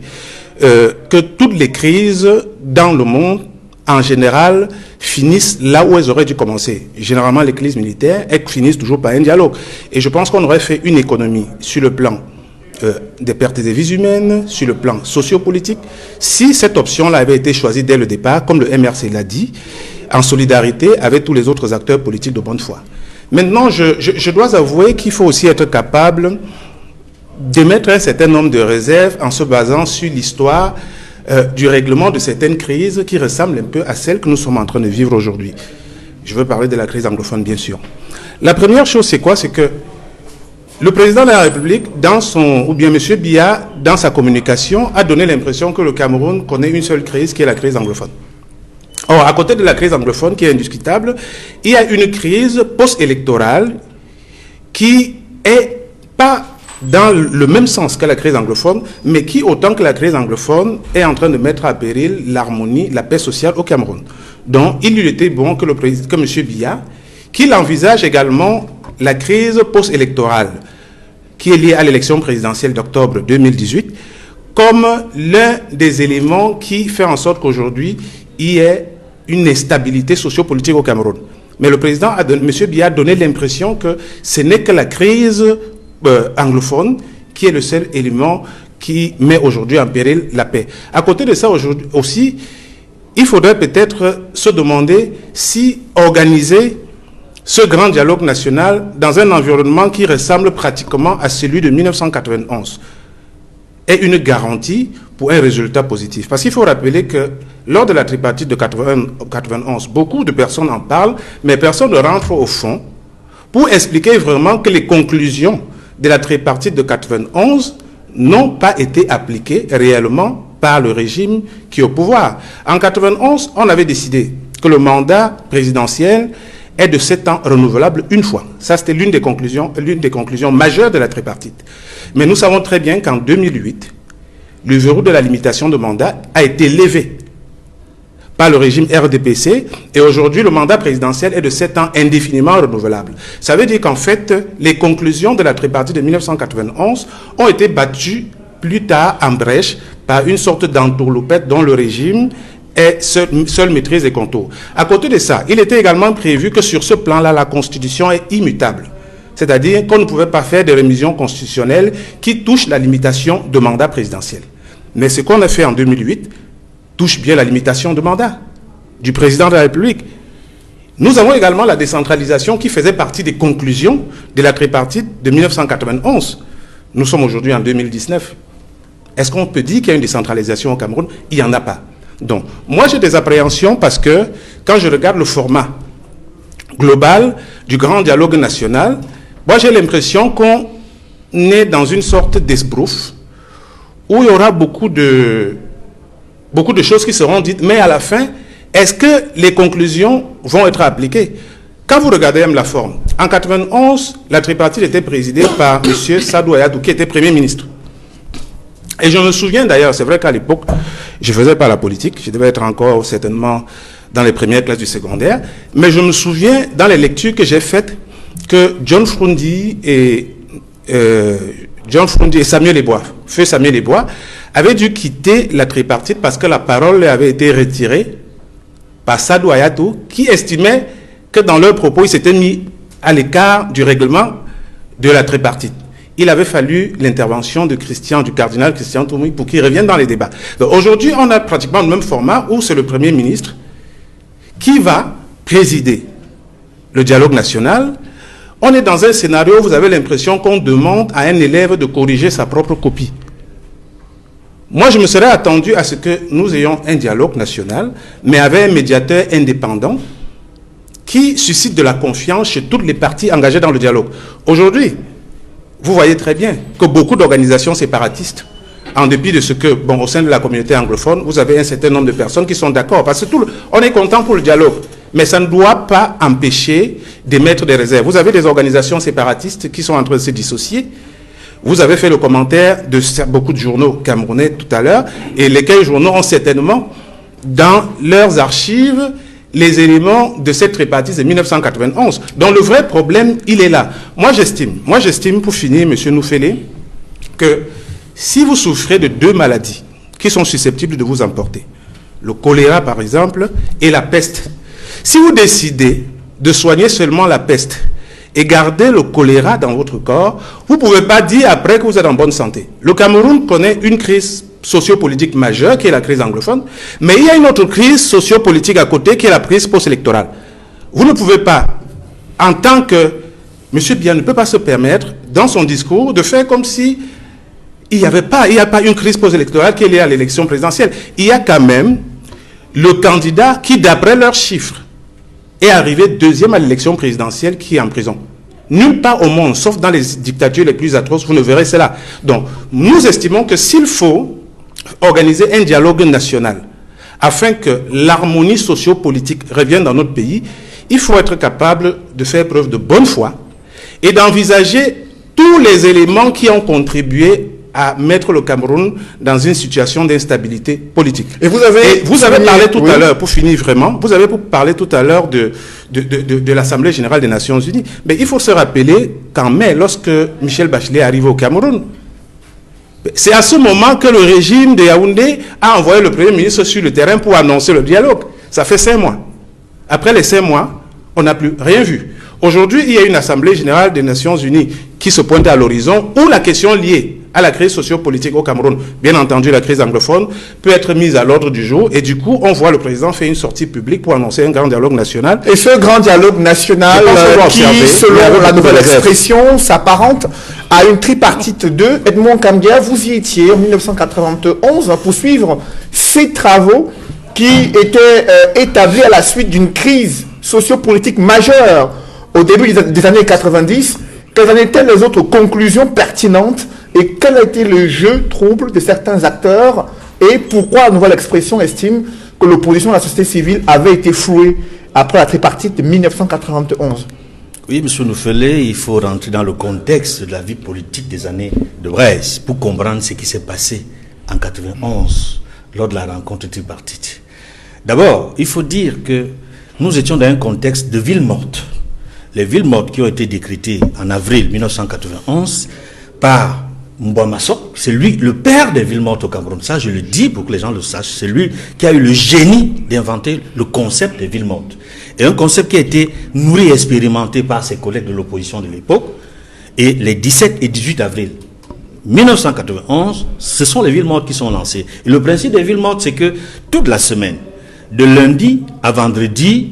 que toutes les crises dans le monde, en général, finissent là où elles auraient dû commencer. Généralement, les crises militaires, elles finissent toujours par un dialogue. Et je pense qu'on aurait fait une économie sur le plan des pertes des vies humaines, sur le plan sociopolitique, si cette option-là avait été choisie dès le départ, comme le MRC l'a dit, en solidarité avec tous les autres acteurs politiques de bonne foi. Maintenant, je dois avouer qu'il faut aussi être capable d'émettre un certain nombre de réserves en se basant sur l'histoire du règlement de certaines crises qui ressemblent un peu à celles que nous sommes en train de vivre aujourd'hui. Je veux parler de la crise anglophone, bien sûr. La première chose, c'est quoi? C'est que le président de la République, ou bien M. Biya, dans sa communication, a donné l'impression que le Cameroun connaît une seule crise, qui est la crise anglophone. Or, à côté de la crise anglophone, qui est indiscutable, il y a une crise post-électorale qui est pas dans le même sens que la crise anglophone, mais qui, autant que la crise anglophone, est en train de mettre à péril l'harmonie, la paix sociale au Cameroun. Donc, il eût été bon que M. Biya, qu'il envisage également la crise post-électorale, qui est liée à l'élection présidentielle d'octobre 2018, comme l'un des éléments qui fait en sorte qu'aujourd'hui, il y ait une instabilité sociopolitique au Cameroun. Mais le président, M. Biya, a donné l'impression que ce n'est que la crise anglophone qui est le seul élément qui met aujourd'hui en péril la paix. À côté de ça, aujourd'hui aussi, il faudrait peut-être se demander si organiser ce grand dialogue national dans un environnement qui ressemble pratiquement à celui de 1991 est une garantie pour un résultat positif. Parce qu'il faut rappeler que lors de la tripartite de 91, beaucoup de personnes en parlent, mais personne ne rentre au fond pour expliquer vraiment que les conclusions de la tripartite de 91 n'ont pas été appliquées réellement par le régime qui est au pouvoir. En 91, on avait décidé que le mandat présidentiel est de 7 ans renouvelable une fois. Ça, c'était l'une des conclusions majeures de la tripartite. Mais nous savons très bien qu'en 2008, le verrou de la limitation de mandat a été levé par le régime RDPC et aujourd'hui, le mandat présidentiel est de 7 ans indéfiniment renouvelable. Ça veut dire qu'en fait, les conclusions de la tripartite de 1991 ont été battues plus tard en brèche par une sorte d'entourloupette dont le régime est seule maîtrise des contours. À côté de ça, il était également prévu que sur ce plan-là, la Constitution est immutable. C'est-à-dire qu'on ne pouvait pas faire des révisions constitutionnelles qui touchent la limitation de mandat présidentiel. Mais ce qu'on a fait en 2008 touche bien la limitation de mandat du président de la République. Nous avons également la décentralisation qui faisait partie des conclusions de la tripartite de 1991. Nous sommes aujourd'hui en 2019. Est-ce qu'on peut dire qu'il y a une décentralisation au Cameroun? Il n'y en a pas. Donc, moi j'ai des appréhensions parce que quand je regarde le format global du grand dialogue national, moi j'ai l'impression qu'on est dans une sorte d'esbrouffe où il y aura beaucoup de choses qui seront dites, mais à la fin, est-ce que les conclusions vont être appliquées? Quand vous regardez même la forme, en 91, la tripartite était présidée par M. Sadou Ayadou, qui était Premier ministre. Et je me souviens d'ailleurs, c'est vrai qu'à l'époque, je ne faisais pas la politique, je devais être encore certainement dans les premières classes du secondaire, mais je me souviens dans les lectures que j'ai faites que John Frundi et Samuel Ebois, feu Samuel Ebois, avaient dû quitter la tripartite parce que la parole avait été retirée par Sadou Ayadou, qui estimait que dans leurs propos, ils s'étaient mis à l'écart du règlement de la tripartite. Il avait fallu l'intervention du cardinal Christian Toumoui pour qu'il revienne dans les débats. Aujourd'hui, on a pratiquement le même format où c'est le Premier ministre qui va présider le dialogue national. On est dans un scénario où vous avez l'impression qu'on demande à un élève de corriger sa propre copie. Moi, je me serais attendu à ce que nous ayons un dialogue national, mais avec un médiateur indépendant qui suscite de la confiance chez toutes les parties engagées dans le dialogue. Aujourd'hui, vous voyez très bien que beaucoup d'organisations séparatistes, en dépit de ce que, au sein de la communauté anglophone, vous avez un certain nombre de personnes qui sont d'accord, parce que on est content pour le dialogue, mais ça ne doit pas empêcher d'émettre des réserves. Vous avez des organisations séparatistes qui sont en train de se dissocier. Vous avez fait le commentaire de beaucoup de journaux camerounais tout à l'heure, et lesquels journaux ont certainement dans leurs archives les éléments de cette tripartite de 1991. Donc le vrai problème, il est là. Moi j'estime, pour finir, M. Noufele, que si vous souffrez de deux maladies qui sont susceptibles de vous emporter, le choléra par exemple, et la peste, si vous décidez de soigner seulement la peste et garder le choléra dans votre corps, vous ne pouvez pas dire après que vous êtes en bonne santé. Le Cameroun connaît une crise sociopolitique majeure qui est la crise anglophone, mais il y a une autre crise sociopolitique à côté qui est la crise post-électorale. Vous ne pouvez pas, en tant que... M. Biya ne peut pas se permettre, dans son discours, de faire comme si il n'y a pas une crise post-électorale qui est liée à l'élection présidentielle. Il y a quand même le candidat qui, d'après leurs chiffres, est arrivé deuxième à l'élection présidentielle qui est en prison. Nulle part au monde, sauf dans les dictatures les plus atroces, vous ne verrez cela. Donc, nous estimons que s'il faut organiser un dialogue national afin que l'harmonie socio-politique revienne dans notre pays, il faut être capable de faire preuve de bonne foi et d'envisager tous les éléments qui ont contribué à mettre le Cameroun dans une situation d'instabilité politique. Et vous avez parlé tout à l'heure, pour finir vraiment, vous avez parlé tout à l'heure de l'Assemblée générale des Nations Unies. Mais il faut se rappeler qu'en mai, lorsque Michel Bachelet est arrivé au Cameroun, c'est à ce moment que le régime de Yaoundé a envoyé le Premier ministre sur le terrain pour annoncer le dialogue. Ça fait 5 mois. Après les 5 mois, on n'a plus rien vu. Aujourd'hui, il y a une Assemblée générale des Nations Unies qui se pointe à l'horizon où la question liée à la crise sociopolitique au Cameroun, bien entendu la crise anglophone, peut être mise à l'ordre du jour. Et du coup, on voit le président faire une sortie publique pour annoncer un grand dialogue national. Et ce grand dialogue national qui, selon la nouvelle expression, s'apparente à une tripartite 2. Edmond Kambia, vous y étiez en 1991 pour suivre ces travaux qui étaient établis à la suite d'une crise sociopolitique majeure au début des années 90. Quelles en étaient les autres conclusions pertinentes et quel a été le jeu trouble de certains acteurs et pourquoi la nouvelle expression estime que l'opposition de la société civile avait été flouée après la tripartite de 1991? Oui, M. Noufele, il faut rentrer dans le contexte de la vie politique des années de Brest pour comprendre ce qui s'est passé en 1991 lors de la rencontre tripartite. D'abord, il faut dire que nous étions dans un contexte de villes mortes. Les villes mortes qui ont été décrétées en avril 1991 par Mbouamassok, c'est lui, le père des villes mortes au Cameroun. Ça, je le dis pour que les gens le sachent. C'est lui qui a eu le génie d'inventer le concept des villes mortes. Et un concept qui a été nourri et expérimenté par ses collègues de l'opposition de l'époque. Et les 17 et 18 avril 1991, ce sont les villes mortes qui sont lancées. Et le principe des villes mortes, c'est que toute la semaine, de lundi à vendredi,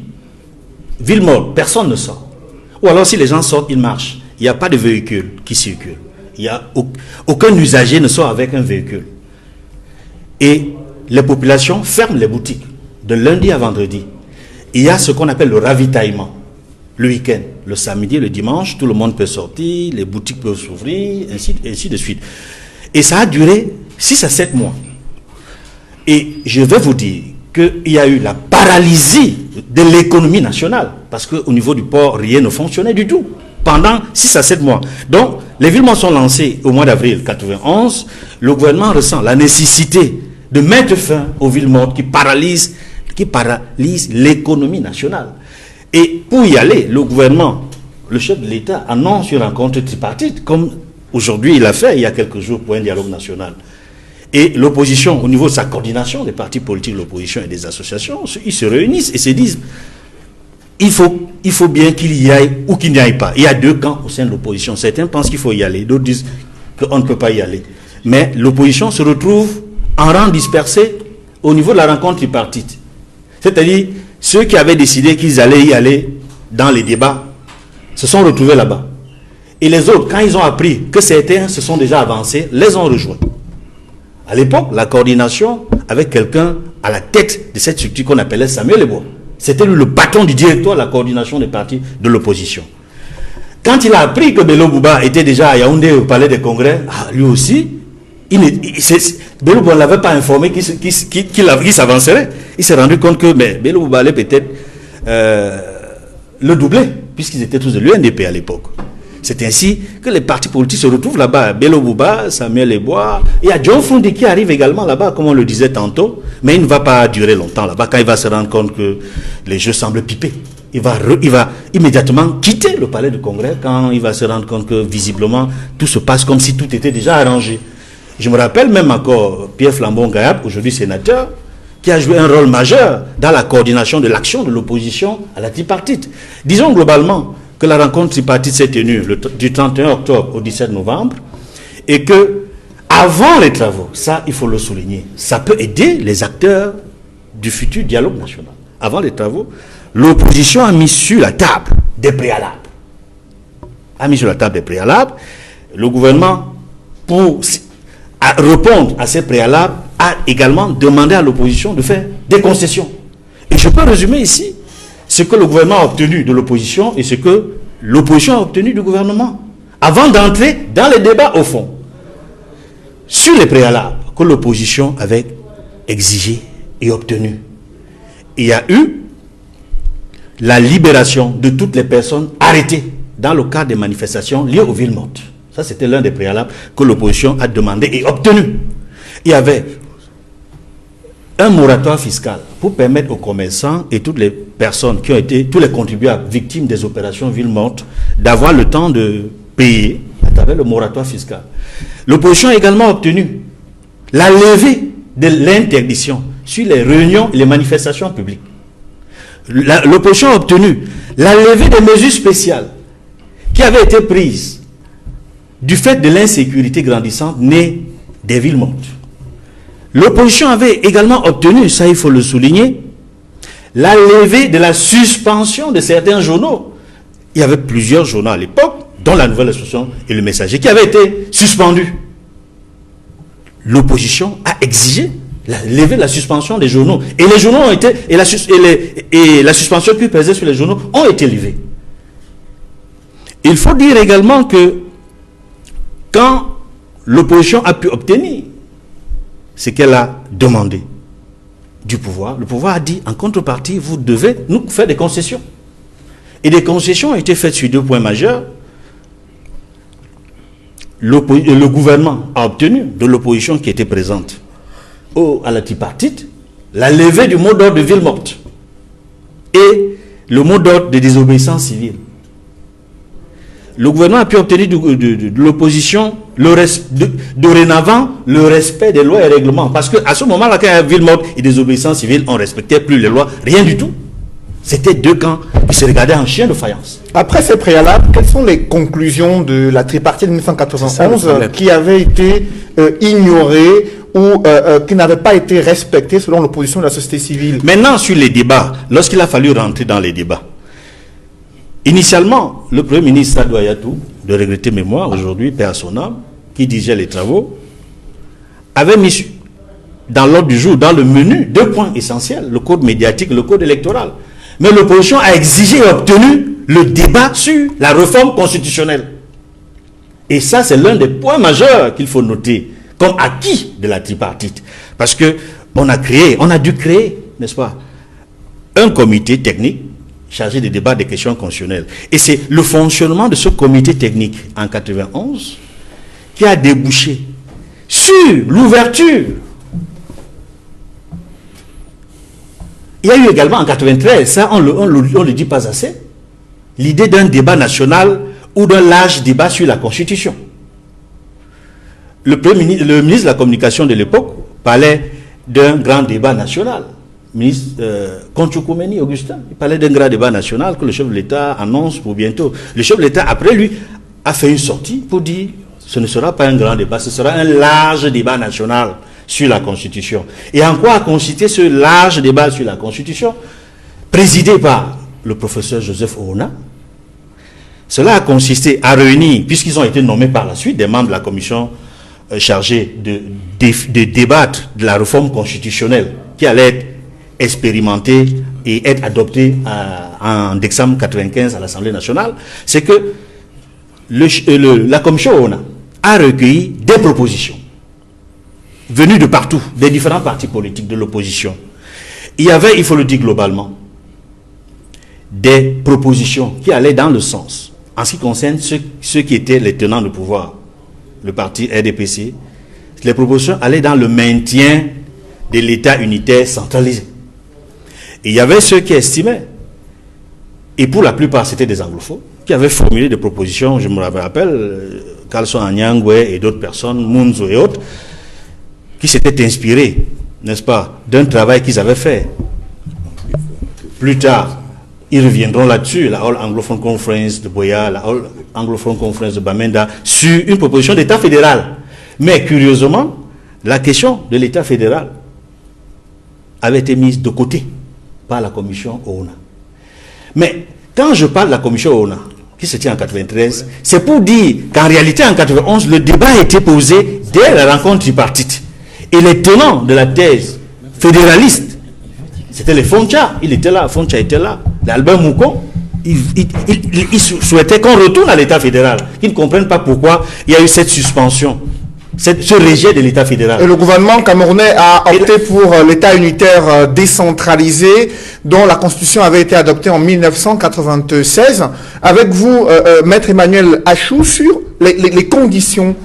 ville morte, personne ne sort. Ou alors si les gens sortent, ils marchent. Il n'y a pas de véhicule qui circule. Il y a aucun usager ne sort avec un véhicule. et les populations ferment les boutiques de lundi à vendredi. Il y a ce qu'on appelle le ravitaillement. Le week-end, le samedi, le dimanche, tout le monde peut sortir, les boutiques peuvent s'ouvrir, ainsi de suite. Et ça a duré 6 à 7 mois. Et je vais vous dire qu'il y a eu la paralysie de l'économie nationale, parce qu'au niveau du port, rien ne fonctionnait du tout, pendant 6 à 7 mois. Donc, les villements sont lancés au mois d'avril 91. Le gouvernement ressent la nécessité de mettre fin aux villements qui paralysent l'économie nationale. Et pour y aller, le gouvernement, le chef de l'État annonce une rencontre tripartite, comme aujourd'hui il a fait il y a quelques jours pour un dialogue national. Et l'opposition, au niveau de sa coordination, des partis politiques de l'opposition et des associations, ils se réunissent et se disent il faut bien qu'il y aille ou qu'il n'y aille pas. Il y a 2 camps au sein de l'opposition. Certains pensent qu'il faut y aller, d'autres disent qu'on ne peut pas y aller. Mais l'opposition se retrouve en rang dispersé au niveau de la rencontre tripartite. C'est-à-dire, ceux qui avaient décidé qu'ils allaient y aller dans les débats se sont retrouvés là-bas. Et les autres, quand ils ont appris que certains se sont déjà avancés, les ont rejoints. À l'époque, la coordination avec quelqu'un à la tête de cette structure qu'on appelait Samuel Lebois. C'était lui le patron du directoire de la coordination des partis de l'opposition. Quand il a appris que Bello Bouba était déjà à Yaoundé au palais des congrès, lui aussi, Bello Bouba ne l'avait pas informé qu'il s'avancerait. Il s'est rendu compte que Bello Bouba allait peut-être le doubler, puisqu'ils étaient tous de l'UNDP à l'époque. C'est ainsi que les partis politiques se retrouvent là-bas. Bello Bouba, Samuel Lebois, il y a John Fundi qui arrive également là-bas, comme on le disait tantôt, mais il ne va pas durer longtemps là-bas quand il va se rendre compte que les jeux semblent piper. Il va immédiatement quitter le palais du congrès quand il va se rendre compte que visiblement tout se passe comme si tout était déjà arrangé. Je me rappelle même encore Pierre Flambon-Gayab, aujourd'hui sénateur, qui a joué un rôle majeur dans la coordination de l'action de l'opposition à la tripartite. Disons globalement que la rencontre tripartite s'est tenue du 31 octobre au 17 novembre et que avant les travaux, ça il faut le souligner, ça peut aider les acteurs du futur dialogue national. Avant les travaux, l'opposition a mis sur la table des préalables. Le gouvernement, pour répondre à ces préalables, a également demandé à l'opposition de faire des concessions. Et je peux résumer ici ce que le gouvernement a obtenu de l'opposition et ce que l'opposition a obtenu du gouvernement, avant d'entrer dans les débats au fond. Sur les préalables que l'opposition avait exigés et obtenus, il y a eu la libération de toutes les personnes arrêtées dans le cadre des manifestations liées aux villes mortes. Ça, c'était l'un des préalables que l'opposition a demandé et obtenu. Il y avait un moratoire fiscal pour permettre aux commerçants et toutes les personnes qui ont été, tous les contribuables victimes des opérations villes mortes, d'avoir le temps de payer à travers le moratoire fiscal. L'opposition a également obtenu la levée de l'interdiction sur les réunions et les manifestations publiques. L'opposition a obtenu la levée des mesures spéciales qui avaient été prises du fait de l'insécurité grandissante née des villes mortes. L'opposition avait également obtenu, ça il faut le souligner, la levée de la suspension de certains journaux. Il y avait plusieurs journaux à l'époque, dont la Nouvelle Expression et le Messager, qui avaient été suspendus. L'opposition a exigé la levée de la suspension des journaux. Et les journaux ont été, et la suspension qui pesait sur les journaux ont été levées. Il faut dire également que quand l'opposition a pu obtenir ce qu'elle a demandé du pouvoir, le pouvoir a dit en contrepartie, vous devez nous faire des concessions. Et des concessions ont été faites sur 2 points majeurs. Le gouvernement a obtenu de l'opposition qui était présente à la tripartite la levée du mot d'ordre de ville morte et le mot d'ordre de désobéissance civile. Le gouvernement a pu obtenir de l'opposition dorénavant le respect des lois et règlements. Parce qu'à ce moment-là, quand il y a ville morte et désobéissance civile, on ne respectait plus les lois, rien du tout. C'était 2 camps qui se regardaient en chien de faïence. Après ces préalables, quelles sont les conclusions de la tripartite de 1991 qui avaient été ignorées ou qui n'avaient pas été respectées selon l'opposition de la société civile? Maintenant, sur les débats, lorsqu'il a fallu rentrer dans les débats, initialement, le Premier ministre Sadou Ayatou, de regretter mémoire, aujourd'hui, paix à son âme, qui dirigeait les travaux, avait mis dans l'ordre du jour, dans le menu, 2 points essentiels, le code médiatique et le code électoral. Mais l'opposition a exigé et obtenu le débat sur la réforme constitutionnelle. Et ça, c'est l'un des points majeurs qu'il faut noter comme acquis de la tripartite. Parce que on a dû créer, n'est-ce pas, un comité technique chargé des débats des questions constitutionnelles. Et c'est le fonctionnement de ce comité technique en 91 qui a débouché sur l'ouverture. Il y a eu également en 93, ça on le dit pas assez, l'idée d'un débat national ou d'un large débat sur la Constitution. Le ministre de la Communication de l'époque parlait d'un grand débat national. Le ministre Conchoukoumeni Augustin, il parlait d'un grand débat national que le chef de l'État annonce pour bientôt. Le chef de l'État, après lui, a fait une sortie pour dire ce ne sera pas un grand débat, ce sera un large débat national sur la Constitution. Et en quoi a consisté ce large débat sur la Constitution, présidé par le professeur Joseph Oona? Cela a consisté à réunir, puisqu'ils ont été nommés par la suite, des membres de la commission chargée de débattre de la réforme constitutionnelle qui allait être expérimentée et être adoptée en décembre 1995 à l'Assemblée nationale. C'est que la commission Oona a recueilli des propositions venues de partout, des différents partis politiques de l'opposition. Il y avait, il faut le dire globalement, des propositions qui allaient dans le sens, en ce qui concerne ceux qui étaient les tenants de pouvoir, le parti RDPC, les propositions allaient dans le maintien de l'État unitaire centralisé. Et il y avait ceux qui estimaient, et pour la plupart c'était des anglophones, qui avaient formulé des propositions, je me rappelle, Carlson Anyangwe et d'autres personnes, Munzo et autres, qui s'étaient inspirés, n'est-ce pas, d'un travail qu'ils avaient fait. Plus tard, ils reviendront là-dessus, la All Anglophone Conference de Boya, la All Anglophone Conference de Bamenda, sur une proposition d'État fédéral. Mais curieusement, la question de l'État fédéral avait été mise de côté par la commission Oona. Mais quand je parle de la commission Oona, qui se tient en 93, c'est pour dire qu'en réalité, en 91, le débat a été posé dès la rencontre tripartite. Et les tenants de la thèse fédéraliste, c'était les Foncha, il était là, Foncha était là, l'Albert Moukon, il souhaitait qu'on retourne à l'État fédéral, qu'ils ne comprennent pas pourquoi il y a eu cette suspension, ce rejet de l'État fédéral. Et le gouvernement camerounais a opté pour l'État unitaire décentralisé, dont la Constitution avait été adoptée en 1996. Avec vous, Maître Emmanuel Achou, sur les conditions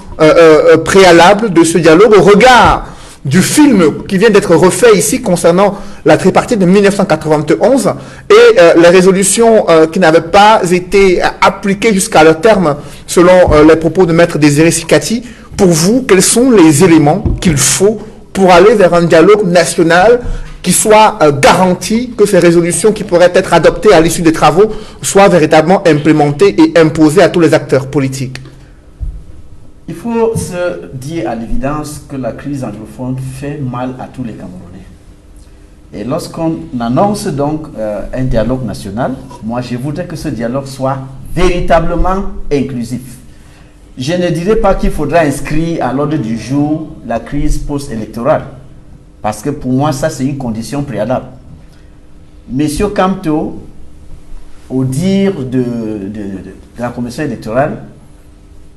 préalables de ce dialogue au regard du film qui vient d'être refait ici concernant la tripartite de 1991 et les résolutions qui n'avaient pas été appliquées jusqu'à leur terme selon les propos de Maître Désiré Sikati. Pour vous, quels sont les éléments qu'il faut pour aller vers un dialogue national qui soit garanti que ces résolutions qui pourraient être adoptées à l'issue des travaux soient véritablement implémentées et imposées à tous les acteurs politiques? Il faut se dire à l'évidence que la crise anglophone fait mal à tous les Camerounais. Et lorsqu'on annonce donc un dialogue national, moi je voudrais que ce dialogue soit véritablement inclusif. Je ne dirais pas qu'il faudra inscrire à l'ordre du jour la crise post-électorale, parce que pour moi ça c'est une condition préalable. Monsieur Kamto, au dire de la commission électorale,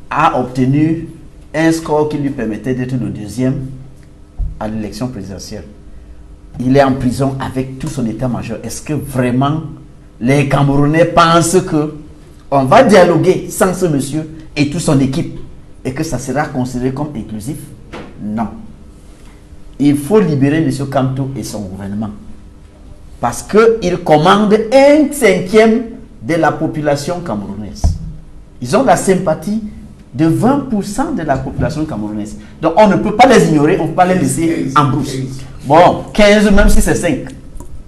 a obtenu un score qui lui permettait d'être le deuxième à l'élection présidentielle. Il est en prison avec tout son état-major. Est-ce que vraiment les Camerounais pensent que on va dialoguer sans ce monsieur et toute son équipe et que ça sera considéré comme inclusif? Non. Il faut libérer M. Kamto et son gouvernement parce qu'il commande 1/5 de la population camerounaise. Ils ont la sympathie de 20% de la population camerounaise. Donc on ne peut pas les ignorer, on ne peut pas les laisser en brousse. Bon, 15 même si c'est 5.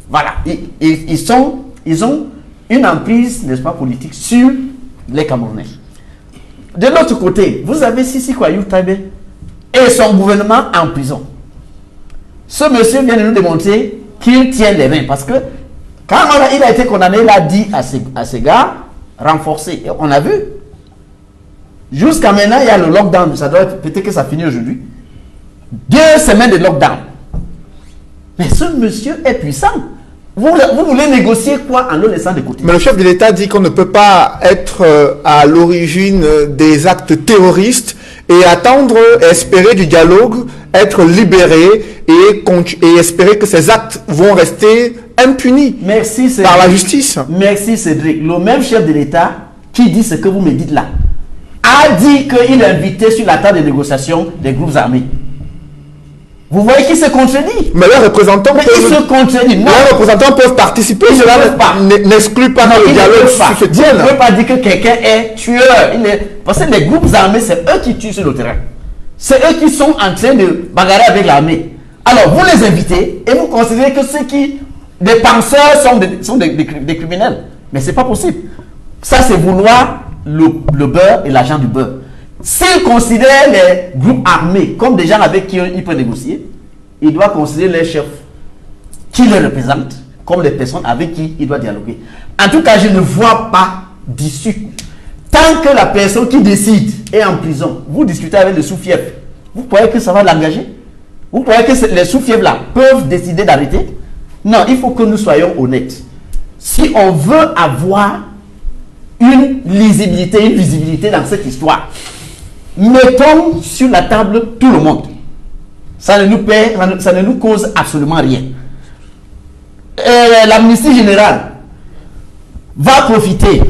Voilà. Ils ont une emprise, n'est-ce pas, politique sur les Camerounais. De l'autre côté, vous avez Sissi Kwayou Taibé et son gouvernement en prison. Ce monsieur vient de nous démontrer qu'il tient les mains parce que quand il a été condamné, il a dit à ses gars, renforcés. Et on a vu. Jusqu'à maintenant, il y a le lockdown. Ça doit être, peut-être que ça finit aujourd'hui. 2 semaines de lockdown. Mais ce monsieur est puissant. Vous voulez négocier quoi en le laissant de côté? Mais le chef de l'État dit qu'on ne peut pas être à l'origine des actes terroristes et attendre, espérer du dialogue, être libéré et espérer que ces actes vont rester impunis par la justice. Merci Cédric. Le même chef de l'État qui dit ce que vous me dites là a dit qu'il invitait sur la table de négociation des groupes armés. Vous voyez qu'il se contredit. Mais leurs représentants peuvent participer. Cela n'exclut pas le dialogue qui se tienne. Vous ne pouvez pas dire que quelqu'un est tueur. Parce que les groupes armés, c'est eux qui tuent sur le terrain. C'est eux qui sont en train de bagarrer avec l'armée. Alors, vous les invitez et vous considérez que des penseurs sont des criminels. Mais ce n'est pas possible. Ça, c'est vouloir le beurre et l'argent du beurre. S'il considère les groupes armés comme des gens avec qui il peut négocier, il doit considérer les chefs qui les représentent comme les personnes avec qui il doit dialoguer. En tout cas, je ne vois pas d'issue. Tant que la personne qui décide est en prison, vous discutez avec le sous-fief, vous croyez que ça va l'engager? Vous croyez que les sous-fiefs là peuvent décider d'arrêter? Non, il faut que nous soyons honnêtes. Si on veut avoir une lisibilité, une visibilité dans cette histoire, mettons sur la table tout le monde. Ça ne nous cause absolument rien. L'amnistie générale va profiter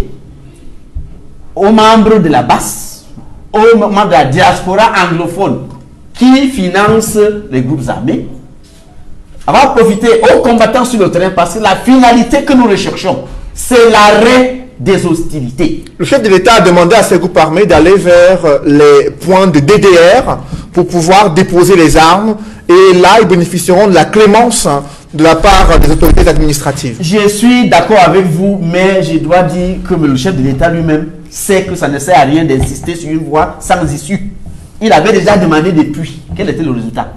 aux membres de la base, aux membres de la diaspora anglophone qui financent les groupes armés. Elle va profiter aux combattants sur le terrain parce que la finalité que nous recherchons, c'est l'arrêt des hostilités. Le chef de l'État a demandé à ces groupes armés d'aller vers les points de DDR pour pouvoir déposer les armes et là, ils bénéficieront de la clémence de la part des autorités administratives. Je suis d'accord avec vous, mais je dois dire que le chef de l'État lui-même sait que ça ne sert à rien d'insister sur une voie sans issue. Il avait déjà demandé depuis. Quel était le résultat?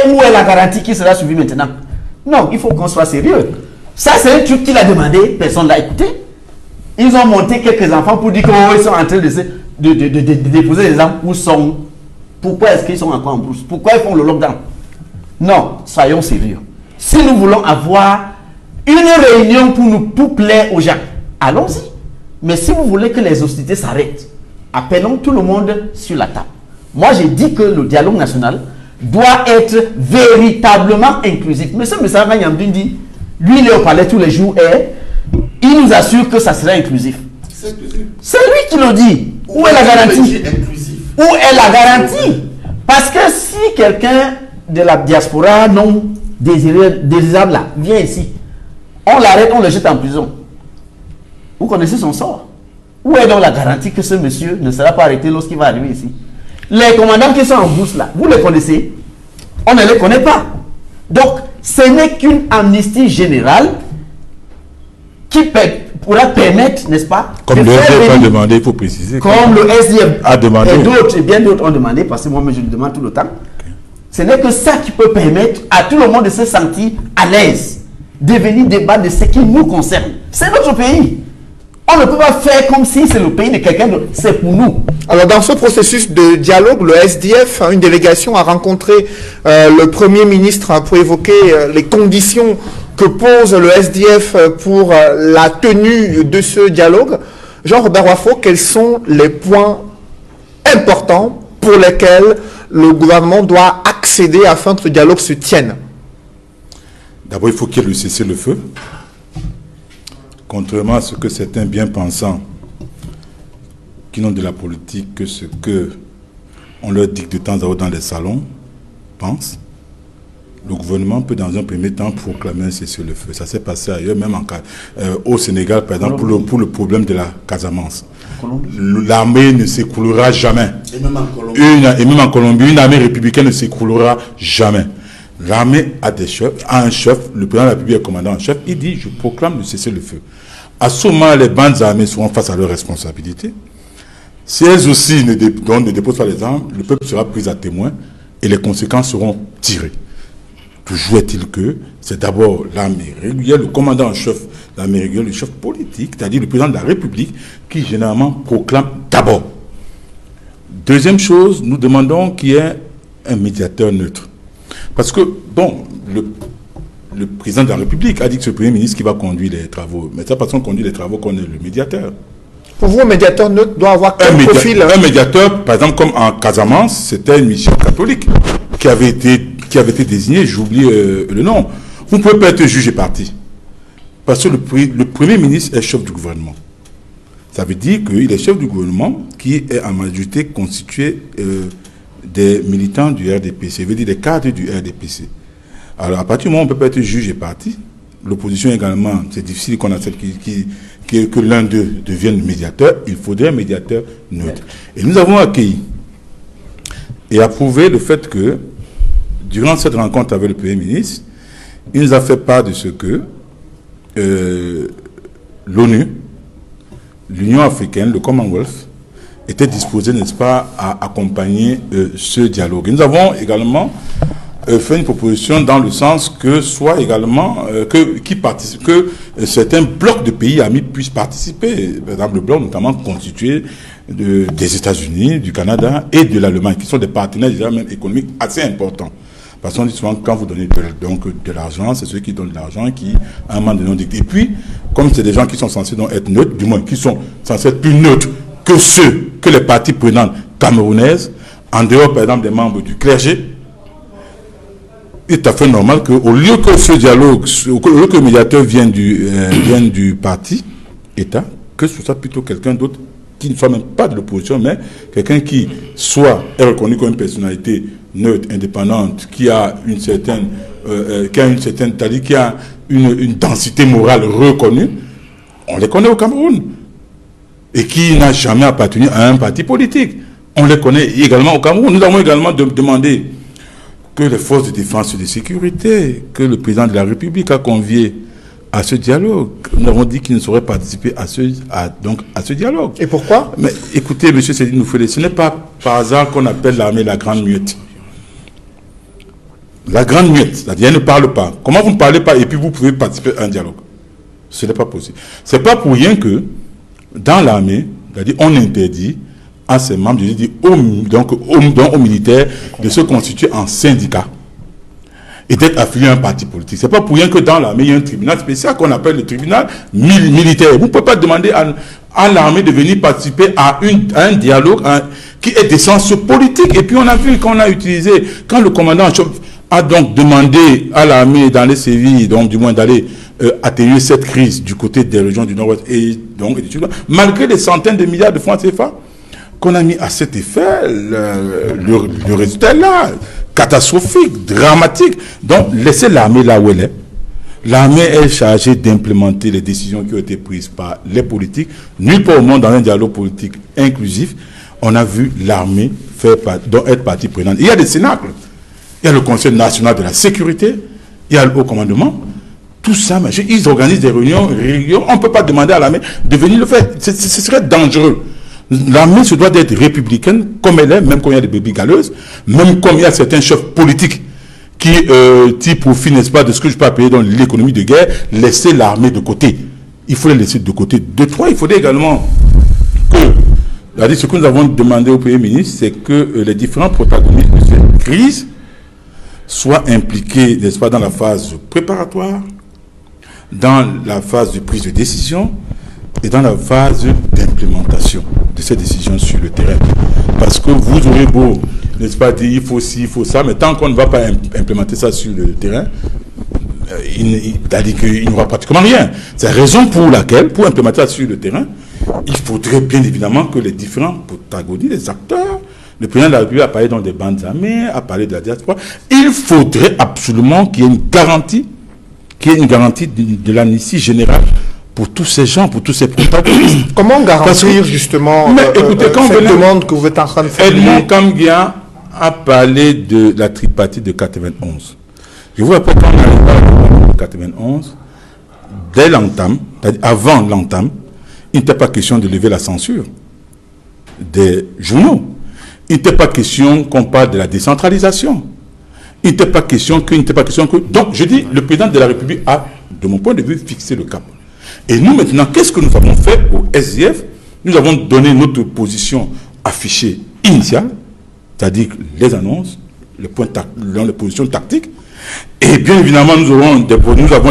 Où est la garantie qui sera suivie maintenant? Non, il faut qu'on soit sérieux. Ça, c'est un truc qu'il a demandé, personne ne l'a écouté. Ils ont monté quelques enfants pour dire qu'ils sont en train de déposer les armes. Où sont? Pourquoi est-ce qu'ils sont encore en brousse? Pourquoi ils font le lockdown? Non, soyons sérieux. Si nous voulons avoir une réunion pour plaire aux gens, allons-y. Mais si vous voulez que les hostilités s'arrêtent, appelons tout le monde sur la table. Moi, j'ai dit que le dialogue national doit être véritablement inclusif. Mais ce Messara Nyambin dit, lui, il est au palais tous les jours et il nous assure que ça sera inclusif. C'est lui qui le dit. Où est la garantie? Où est la garantie? Parce que si quelqu'un de la diaspora non désirable là vient ici, on l'arrête, on le jette en prison. Vous connaissez son sort. Où est donc la garantie que ce monsieur ne sera pas arrêté lorsqu'il va arriver ici? Les commandants qui sont en bourse là, vous les connaissez? On ne les connaît pas. Donc, ce n'est qu'une amnistie générale qui pourra permettre, n'est-ce pas? Comme le SDF a demandé, il faut préciser. Comme le SDF a demandé. Et bien d'autres ont demandé, parce que moi-même je le demande tout le temps. Okay. Ce n'est que ça qui peut permettre à tout le monde de se sentir à l'aise, de venir débattre de ce qui nous concerne. C'est notre pays. On ne peut pas faire comme si c'est le pays de quelqu'un d'autre. C'est pour nous. Alors, dans ce processus de dialogue, le SDF, une délégation a rencontré le Premier ministre pour évoquer les conditions que pose le SDF pour la tenue de ce dialogue. Jean-Robert Wafo, quels sont les points importants pour lesquels le gouvernement doit accéder afin que ce dialogue se tienne? D'abord, il faut qu'il y ait le cessez-le-feu. Contrairement à ce que certains bien-pensants qui n'ont de la politique que ce que on leur dit de temps à autre dans les salons pensent, le gouvernement peut dans un premier temps proclamer un cessez-le-feu. Ça s'est passé ailleurs, même au Sénégal, par exemple, pour le problème de la Casamance. L'armée ne s'écroulera jamais. Et même en Colombie. Et même en Colombie, une armée républicaine ne s'écroulera jamais. L'armée a des chefs, a un chef, le président de la République est commandant en chef, il dit, je proclame le cessez-le-feu. À ce moment, les bandes armées seront face à leurs responsabilités. Si elles aussi ne déposent pas les armes, le peuple sera pris à témoin et les conséquences seront tirées. Toujours est-il que c'est d'abord l'armée régulière, le commandant en chef de l'armée régulière, le chef politique, c'est-à-dire le président de la République, qui généralement proclame d'abord. Deuxième chose, nous demandons qu'il y ait un médiateur neutre. Parce que, bon, le président de la République a dit que c'est le Premier ministre qui va conduire les travaux. Mais ça, parce qu'on conduit les travaux, qu'on est le médiateur. Pour vous, un médiateur neutre doit avoir quel profil? Un médiateur, par exemple, comme en Casamance, c'était une mission catholique qui avait été désignée, j'oublie le nom. Vous ne pouvez pas être juge et parti. Parce que le Premier ministre est chef du gouvernement. Ça veut dire qu'il est chef du gouvernement qui est en majorité constitué des militants du RDPC, ça veut dire des cadres du RDPC. Alors, à partir du moment où on ne peut pas être juge et parti, l'opposition également, c'est difficile qu'on accepte que l'un d'eux devienne médiateur, il faudrait un médiateur neutre. Et nous avons accueilli et approuvé le fait que, durant cette rencontre avec le Premier ministre, il nous a fait part de ce que l'ONU, l'Union africaine, le Commonwealth, était disposé, n'est-ce pas, à accompagner ce dialogue. Et nous avons également fait une proposition dans le sens que soit également que certains blocs de pays amis puissent participer. Par exemple, le bloc notamment constitué des États-Unis, du Canada et de l'Allemagne, qui sont des partenaires déjà même économiques assez importants. Parce qu'on dit souvent que quand vous donnez de l'argent, c'est ceux qui donnent de l'argent qui, à un moment donné, dictent. Et puis, comme c'est des gens qui sont censés donc être neutres, du moins qui sont censés être plus neutres que les parties prenantes camerounaises, en dehors, par exemple, des membres du clergé, il est tout à fait normal qu'au lieu que ce dialogue, au lieu que le médiateur vienne du parti, État, que ce soit plutôt quelqu'un d'autre qui ne soit même pas de l'opposition, mais quelqu'un qui soit est reconnu comme une personnalité neutre, indépendante, qui a une certaine densité morale reconnue. On les connaît au Cameroun. Et qui n'a jamais appartenu à un parti politique. On les connaît également au Cameroun. Nous avons également demandé que les forces de défense et de sécurité, que le président de la République a convié à ce dialogue. Nous avons dit qu'il ne saurait participer à ce dialogue. Et pourquoi? Mais écoutez, M. Seydi Noufélé, ce n'est pas par hasard qu'on appelle l'armée la grande muette. La grande muette, c'est-à-dire elle ne parle pas. Comment vous ne parlez pas et puis vous pouvez participer à un dialogue? Ce n'est pas possible. Ce n'est pas pour rien que dans l'armée, c'est-à-dire on interdit à ses membres, je dis aux militaires, de se constituer en syndicat et d'être affiliés à un parti politique. Ce n'est pas pour rien que dans l'armée, il y a un tribunal spécial qu'on appelle le tribunal militaire. Vous ne pouvez pas demander à l'armée de venir participer à un dialogue qui est d'essence politique. Et puis on a vu qu'on a utilisé, quand le commandant en chef a donc demandé à l'armée dans les sévices, donc du moins d'aller atténuer cette crise du côté des régions du Nord-Ouest et donc malgré les centaines de milliards de francs CFA qu'on a mis à cet effet, le résultat est là, catastrophique, dramatique. Donc laissez l'armée là où elle est. L'armée est chargée d'implémenter les décisions qui ont été prises par les politiques. Nulle part au monde dans un dialogue politique inclusif, on a vu l'armée être partie prenante. Il y a des cénacles. Il y a le Conseil national de la sécurité, il y a le haut commandement. Tout ça, ils organisent des réunions. On ne peut pas demander à l'armée de venir le faire. Ce serait dangereux. L'armée se doit d'être républicaine, comme elle est, même quand il y a des bébés galeuses, même comme il y a certains chefs politiques qui tirent profit, n'est-ce pas, de ce que je peux appeler dans l'économie de guerre, laisser l'armée de côté. Il faut les laisser de côté. De trois, il faudrait également que, ce que nous avons demandé au Premier ministre, c'est que les différents protagonistes de cette crise soient impliqués, n'est-ce pas, dans la phase préparatoire, dans la phase de prise de décision et dans la phase d'implémentation de ces décisions sur le terrain. Parce que vous aurez beau, n'est-ce pas, dire il faut ci, il faut ça, mais tant qu'on ne va pas implémenter ça sur le terrain, c'est-à-dire qu'il n'y aura pratiquement rien. C'est la raison pour laquelle, pour implémenter ça sur le terrain, il faudrait bien évidemment que les différents protagonistes, les acteurs, le président de la République a parlé dans des bandes armées, a parlé de la diaspora, il faudrait absolument qu'il y ait une garantie de l'amnistie générale pour tous ces gens, pour tous ces protagonistes. Comment garantir justement cette demande que vous êtes en train de faire? Edmond Kamgia a parlé de la tripartite de 91. Je vous rappelle quand on arrive à 91, dès l'entame, c'est-à-dire avant l'entame, il n'était pas question de lever la censure des journaux. Il n'était pas question qu'on parle de la décentralisation. Il n'était pas question que... Donc, je dis, le président de la République a, de mon point de vue, fixé le cap. Et nous, maintenant, qu'est-ce que nous avons fait au SDF? Nous avons donné notre position affichée initiale, c'est-à-dire les annonces, les positions tactiques, et Et bien évidemment, nous avons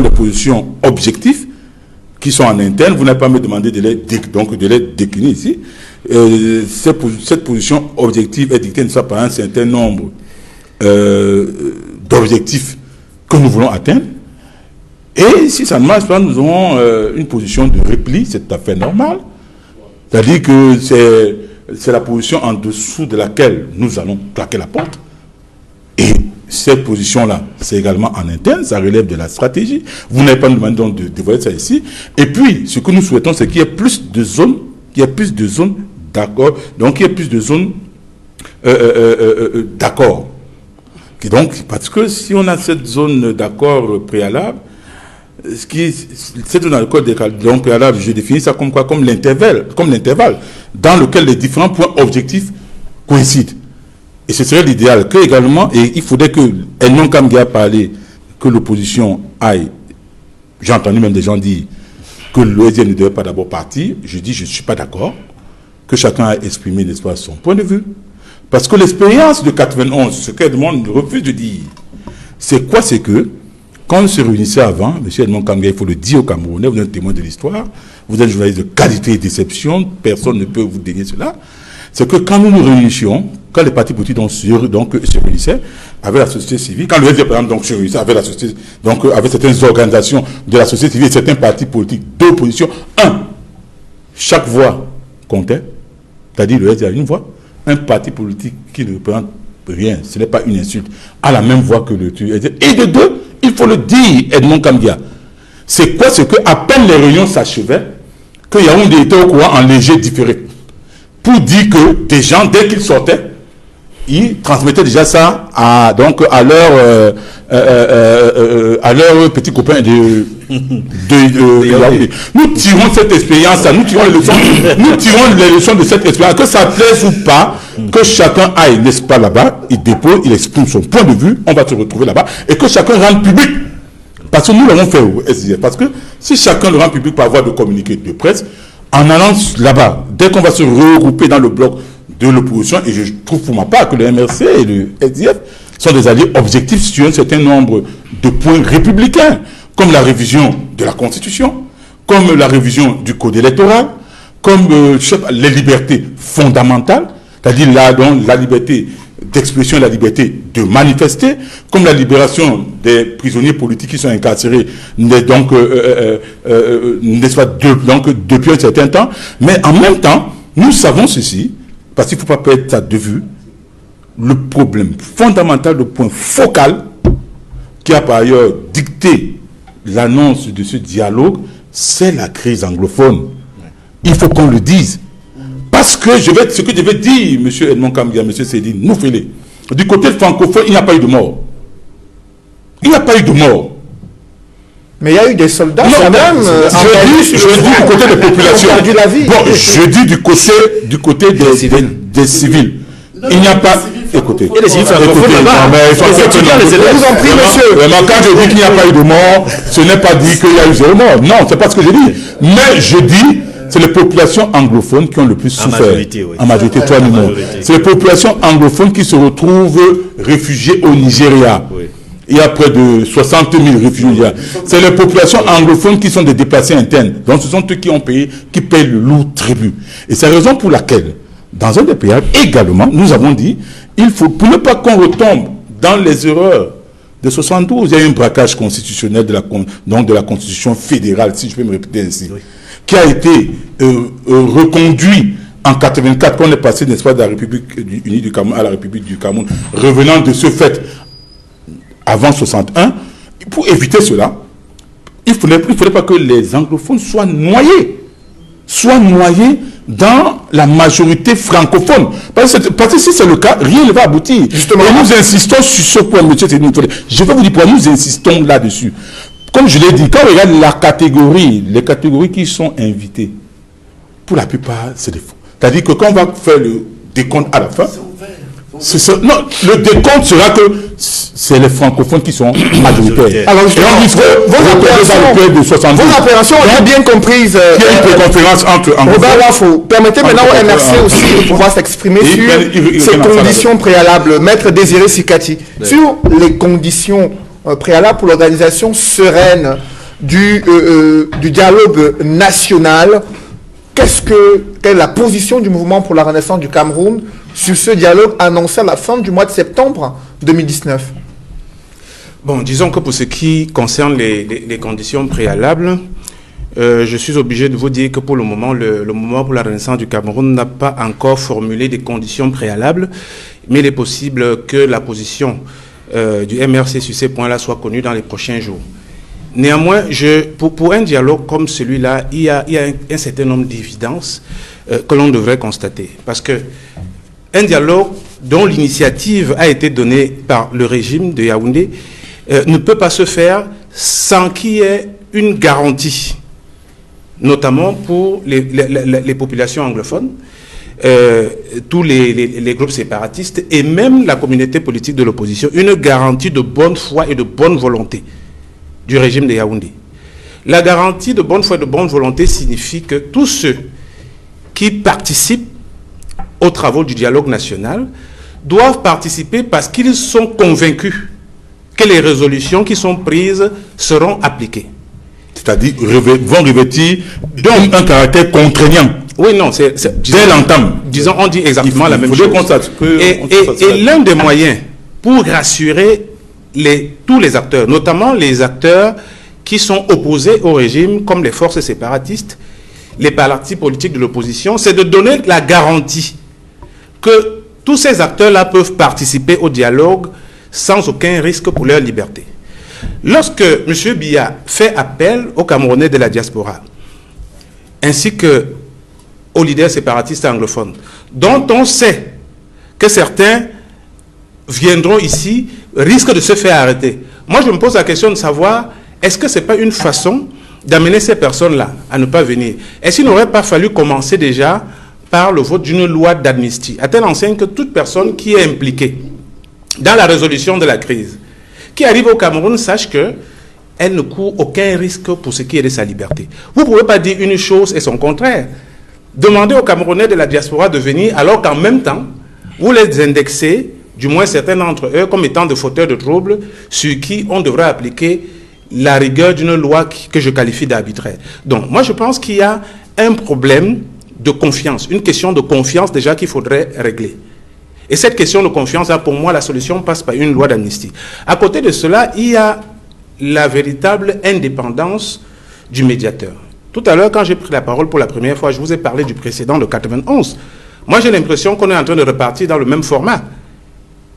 des positions objectives qui sont en interne. Vous n'avez pas me demandé de les décliner ici. Cette position objective est dictée par un certain nombre d'objectifs que nous voulons atteindre. Et si ça ne marche pas, nous aurons une position de repli, c'est tout à fait normal. C'est-à-dire que c'est la position en dessous de laquelle nous allons claquer la porte. Et cette position-là, c'est également en interne, ça relève de la stratégie. Vous n'avez pas demandé donc de dévoiler ça ici. Et puis, ce que nous souhaitons, c'est qu'il y ait plus de zones, d'accord, donc il y ait plus de zones d'accord. Et donc, parce que si on a cette zone d'accord préalable, cette zone d'accord préalable, je définis ça comme quoi? Comme l'intervalle dans lequel les différents points objectifs coïncident. Et ce serait l'idéal que également, et il faudrait que Edmond Kamgia a parlé, que l'opposition aille. J'ai entendu même des gens dire que l'OSDN ne devait pas d'abord partir. Je dis, je ne suis pas d'accord. Que chacun a exprimé, n'est-ce pas, son point de vue. Parce que l'expérience de 91, ce qu'Edmond refuse de dire, c'est quoi? C'est que, quand on se réunissait avant, M. Edmond Kamgia, il faut le dire aux Camerounais, vous êtes un témoin de l'histoire, vous êtes journaliste de qualité et d'exception, personne ne peut vous dénier cela. C'est que quand nous nous réunissions, quand les partis politiques se réunissaient avec la société civile, quand le FDP, par exemple, se réunissait avec la société, avec certaines organisations de la société civile et certains partis politiques d'opposition, chaque voix comptait, c'est-à-dire le FDP a une voix, un parti politique qui ne représente rien, ce n'est pas une insulte, a la même voix que le FDP. Et de deux, il faut le dire, Edmond Kamgia, c'est quoi? C'est que à peine les réunions s'achevaient, que Yaoundé était au courant en léger différé. Pour dire que des gens, dès qu'ils sortaient, ils transmettaient déjà ça à leurs petits copains de Yaoundé. Nous tirons cette expérience, nous tirons les leçons de cette expérience, que ça plaise ou pas, que chacun aille, n'est-ce pas, là-bas, il dépose, il exprime son point de vue, on va se retrouver là-bas, et que chacun rende public. Parce que nous l'avons fait au SDF. Parce que si chacun le rend public par voie de communiqué de presse, en allant là-bas, dès qu'on va se regrouper dans le bloc de l'opposition, et je trouve pour ma part que le MRC et le SDF sont des alliés objectifs sur un certain nombre de points républicains, comme la révision de la Constitution, comme la révision du Code électoral, comme les libertés fondamentales, c'est-à-dire la liberté d'expression et la liberté de manifester, comme la libération des prisonniers politiques qui sont incarcérés, depuis un certain temps. Mais en même temps, nous savons ceci, parce qu'il ne faut pas perdre ça de vue, le problème fondamental, le point focal, qui a par ailleurs dicté l'annonce de ce dialogue, c'est la crise anglophone. Il faut qu'on le dise. Parce que ce que je vais dire, M. Edmond Kamgia, M. Sédine, nous fêlez. Du côté francophone, il n'y a pas eu de mort. Il n'y a pas eu de mort. Mais il y a eu des soldats quand même. Je dis du côté des populations. Bon, je dis du côté des civils. Il n'y a pas. Écoutez. Et les civils francophones là-bas. Je vous en prie, monsieur. Quand je dis qu'il n'y a pas eu de mort, ce n'est pas dit qu'il y a eu zéro mort. Non, c'est pas ce que je dis. Mais je dis. C'est les populations anglophones qui ont le plus souffert. En majorité, toi, nous. C'est les populations anglophones qui se retrouvent réfugiées au Nigeria. Oui. Il y a près de 60 000 réfugiés. C'est les populations anglophones qui sont des déplacés internes. Donc, ce sont eux qui payent le lourd tribut. Et c'est la raison pour laquelle, dans un des pays également, nous avons dit, il faut, pour ne pas qu'on retombe dans les erreurs de 72, il y a eu un braquage constitutionnel de la Constitution fédérale, si je peux me répéter ainsi. Oui. Qui a été reconduit en 84, quand on est passé, n'est-ce pas, de la République unie du Cameroun à la République du Cameroun, revenant de ce fait avant 61, pour éviter cela, il ne faudrait pas que les anglophones soient noyés dans la majorité francophone. Parce que si c'est le cas, rien ne va aboutir. Justement. Et nous insistons sur ce point, monsieur Sédine. Je vais vous dire pourquoi nous insistons là-dessus. Comme je l'ai dit, quand on regarde les catégories qui sont invitées, pour la plupart, c'est des faux. C'est-à-dire que quand on va faire le décompte à la fin, le décompte sera que c'est les francophones qui sont majoritaires. Alors, vos appréhensions ont été bien comprises. Il y a une préconférence entre Robert Wafo, permettez maintenant au MRC aussi de pouvoir s'exprimer sur ces conditions préalables. Maître Désiré Sikati, sur les conditions préalable pour l'organisation sereine du dialogue national. Quelle est la position du mouvement pour la renaissance du Cameroun sur ce dialogue annoncé à la fin du mois de septembre 2019? Bon, disons que pour ce qui concerne les conditions préalables, je suis obligé de vous dire que pour le moment, le mouvement pour la renaissance du Cameroun n'a pas encore formulé des conditions préalables, mais il est possible que la position du MRC sur ces points-là soit connue dans les prochains jours. Néanmoins, pour un dialogue comme celui-là, il y a un certain nombre d'évidences que l'on devrait constater. Parce que un dialogue dont l'initiative a été donnée par le régime de Yaoundé ne peut pas se faire sans qu'il y ait une garantie, notamment pour les populations anglophones, tous les groupes séparatistes et même la communauté politique de l'opposition, une garantie de bonne foi et de bonne volonté du régime de Yaoundé. La garantie de bonne foi et de bonne volonté signifie que tous ceux qui participent aux travaux du dialogue national doivent participer parce qu'ils sont convaincus que les résolutions qui sont prises seront appliquées. C'est-à-dire vont revêtir donc un caractère contraignant. Oui, non, dès l'entame. Disons, on dit exactement la même chose. Et l'un des moyens pour rassurer tous les acteurs, notamment les acteurs qui sont opposés au régime, comme les forces séparatistes, les partis politiques de l'opposition, c'est de donner la garantie que tous ces acteurs-là peuvent participer au dialogue sans aucun risque pour leur liberté. Lorsque M. Biya fait appel aux Camerounais de la diaspora, ainsi qu'aux leaders séparatistes anglophones, dont on sait que certains viendront ici, risquent de se faire arrêter. Moi, je me pose la question de savoir, est-ce que ce n'est pas une façon d'amener ces personnes-là à ne pas venir? Est-ce qu'il n'aurait pas fallu commencer déjà par le vote d'une loi d'amnistie, à telle enseigne que toute personne qui est impliquée dans la résolution de la crise, qui arrive au Cameroun, sache qu'elle ne court aucun risque pour ce qui est de sa liberté. Vous ne pouvez pas dire une chose et son contraire. Demandez aux Camerounais de la diaspora de venir, alors qu'en même temps, vous les indexez, du moins certains d'entre eux, comme étant des fauteurs de troubles, sur qui on devrait appliquer la rigueur d'une loi que je qualifie d'arbitraire. Donc, moi, je pense qu'il y a un problème de confiance, une question de confiance déjà qu'il faudrait régler. Et cette question de confiance, là, pour moi, la solution passe par une loi d'amnistie. À côté de cela, il y a la véritable indépendance du médiateur. Tout à l'heure, quand j'ai pris la parole pour la première fois, je vous ai parlé du précédent de 91. Moi, j'ai l'impression qu'on est en train de repartir dans le même format.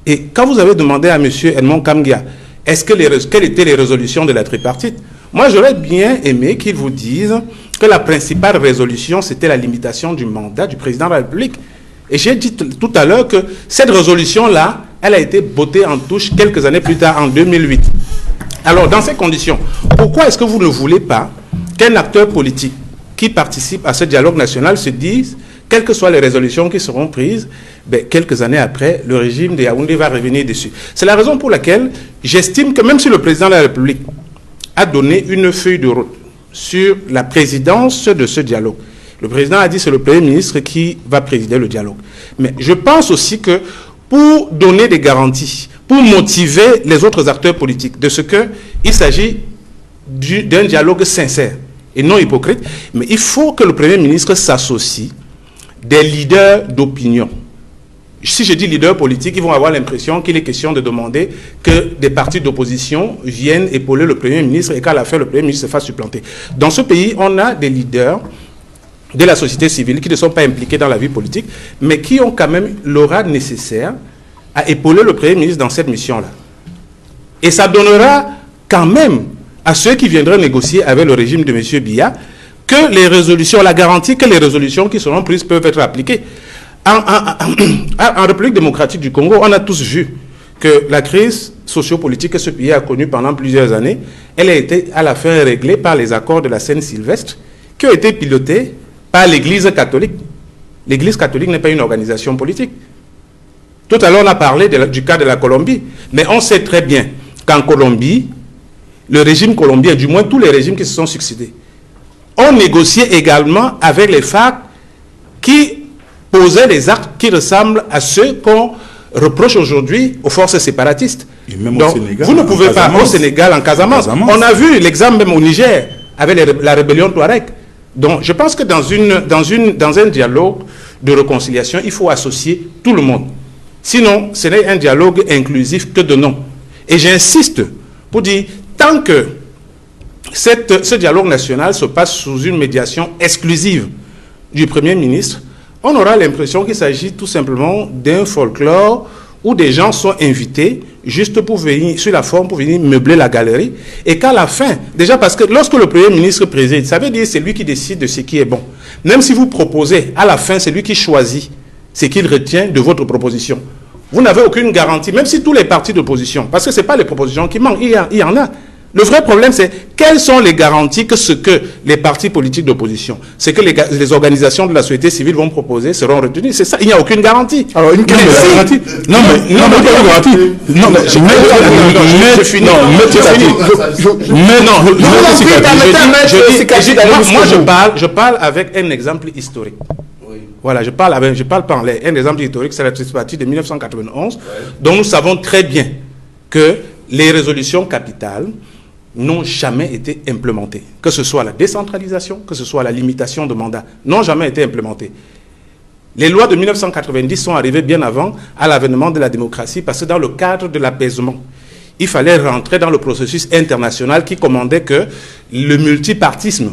Et quand vous avez demandé à M. Edmond Kamgia, quelles étaient les résolutions de la tripartite, moi, j'aurais bien aimé qu'il vous dise que la principale résolution, c'était la limitation du mandat du président de la République. Et j'ai dit tout à l'heure que cette résolution-là, elle a été bottée en touche quelques années plus tard, en 2008. Alors, dans ces conditions, pourquoi est-ce que vous ne voulez pas qu'un acteur politique qui participe à ce dialogue national se dise, quelles que soient les résolutions qui seront prises, quelques années après, le régime de Yaoundé va revenir dessus. C'est la raison pour laquelle j'estime que même si le président de la République a donné une feuille de route sur la présidence de ce dialogue, le président a dit que c'est le Premier ministre qui va présider le dialogue. Mais je pense aussi que pour donner des garanties, pour motiver les autres acteurs politiques de ce qu'il s'agit d'un dialogue sincère et non hypocrite, mais il faut que le Premier ministre s'associe des leaders d'opinion. Si je dis leaders politiques, ils vont avoir l'impression qu'il est question de demander que des partis d'opposition viennent épauler le Premier ministre et qu'à la fin, le Premier ministre se fasse supplanter. Dans ce pays, on a des leaders de la société civile qui ne sont pas impliqués dans la vie politique, mais qui ont quand même l'aura nécessaire à épauler le Premier ministre dans cette mission-là. Et ça donnera quand même à ceux qui viendraient négocier avec le régime de M. Biya que les résolutions, la garantie que les résolutions qui seront prises peuvent être appliquées. En République démocratique du Congo, on a tous vu que la crise sociopolitique que ce pays a connue pendant plusieurs années, elle a été à la fin réglée par les accords de la Seine-Sylvestre qui ont été pilotés par l'Église catholique. L'Église catholique n'est pas une organisation politique. Tout à l'heure, on a parlé du cas de la Colombie, mais on sait très bien qu'en Colombie, le régime colombien, du moins tous les régimes qui se sont succédés, ont négocié également avec les FARC qui posaient des actes qui ressemblent à ceux qu'on reproche aujourd'hui aux forces séparatistes. Et même Donc, au Sénégal, vous ne pouvez pas, au Sénégal, en Casamance. On a vu l'exemple même au Niger, avec la rébellion Touareg. Donc, je pense que dans un dialogue de réconciliation, il faut associer tout le monde. Sinon, ce n'est un dialogue inclusif que de nom. Et j'insiste pour dire, tant que ce dialogue national se passe sous une médiation exclusive du Premier ministre, on aura l'impression qu'il s'agit tout simplement d'un folklore où des gens sont invités juste pour venir, sur la forme, pour venir meubler la galerie, et qu'à la fin, déjà parce que lorsque le Premier ministre préside, ça veut dire c'est lui qui décide de ce qui est bon. Même si vous proposez, à la fin, c'est lui qui choisit ce qu'il retient de votre proposition. Vous n'avez aucune garantie, même si tous les partis d'opposition, parce que ce n'est pas les propositions qui manquent, il y en a. Le vrai problème, c'est quelles sont les garanties que ce que les partis politiques d'opposition, ce que les organisations de la société civile vont proposer seront retenues. C'est ça, il n'y a aucune garantie. Alors, une question. Non, mais je parle avec un exemple historique. Voilà, je parle pas en l'air. Un exemple historique, c'est la tripartie de 1991, dont nous savons très bien que les résolutions capitales n'ont jamais été implémentées. Que ce soit la décentralisation, que ce soit la limitation de mandats, n'ont jamais été implémentées. Les lois de 1990 sont arrivées bien avant à l'avènement de la démocratie, parce que dans le cadre de l'apaisement, il fallait rentrer dans le processus international qui commandait que le multipartisme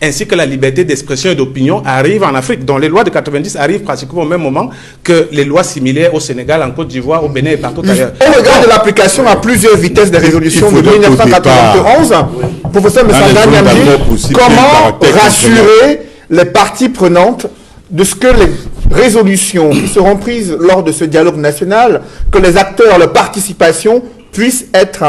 ainsi que la liberté d'expression et d'opinion arrivent en Afrique. Donc les lois de 90 arrivent pratiquement au même moment que les lois similaires au Sénégal, en Côte d'Ivoire, au Bénin et partout ailleurs. Au regard de l'application à plusieurs vitesses des résolutions de 1991, professeur Messanda Niamdi, comment rassurer les parties prenantes de ce que les résolutions qui seront prises lors de ce dialogue national, que les acteurs, leur participation puissent être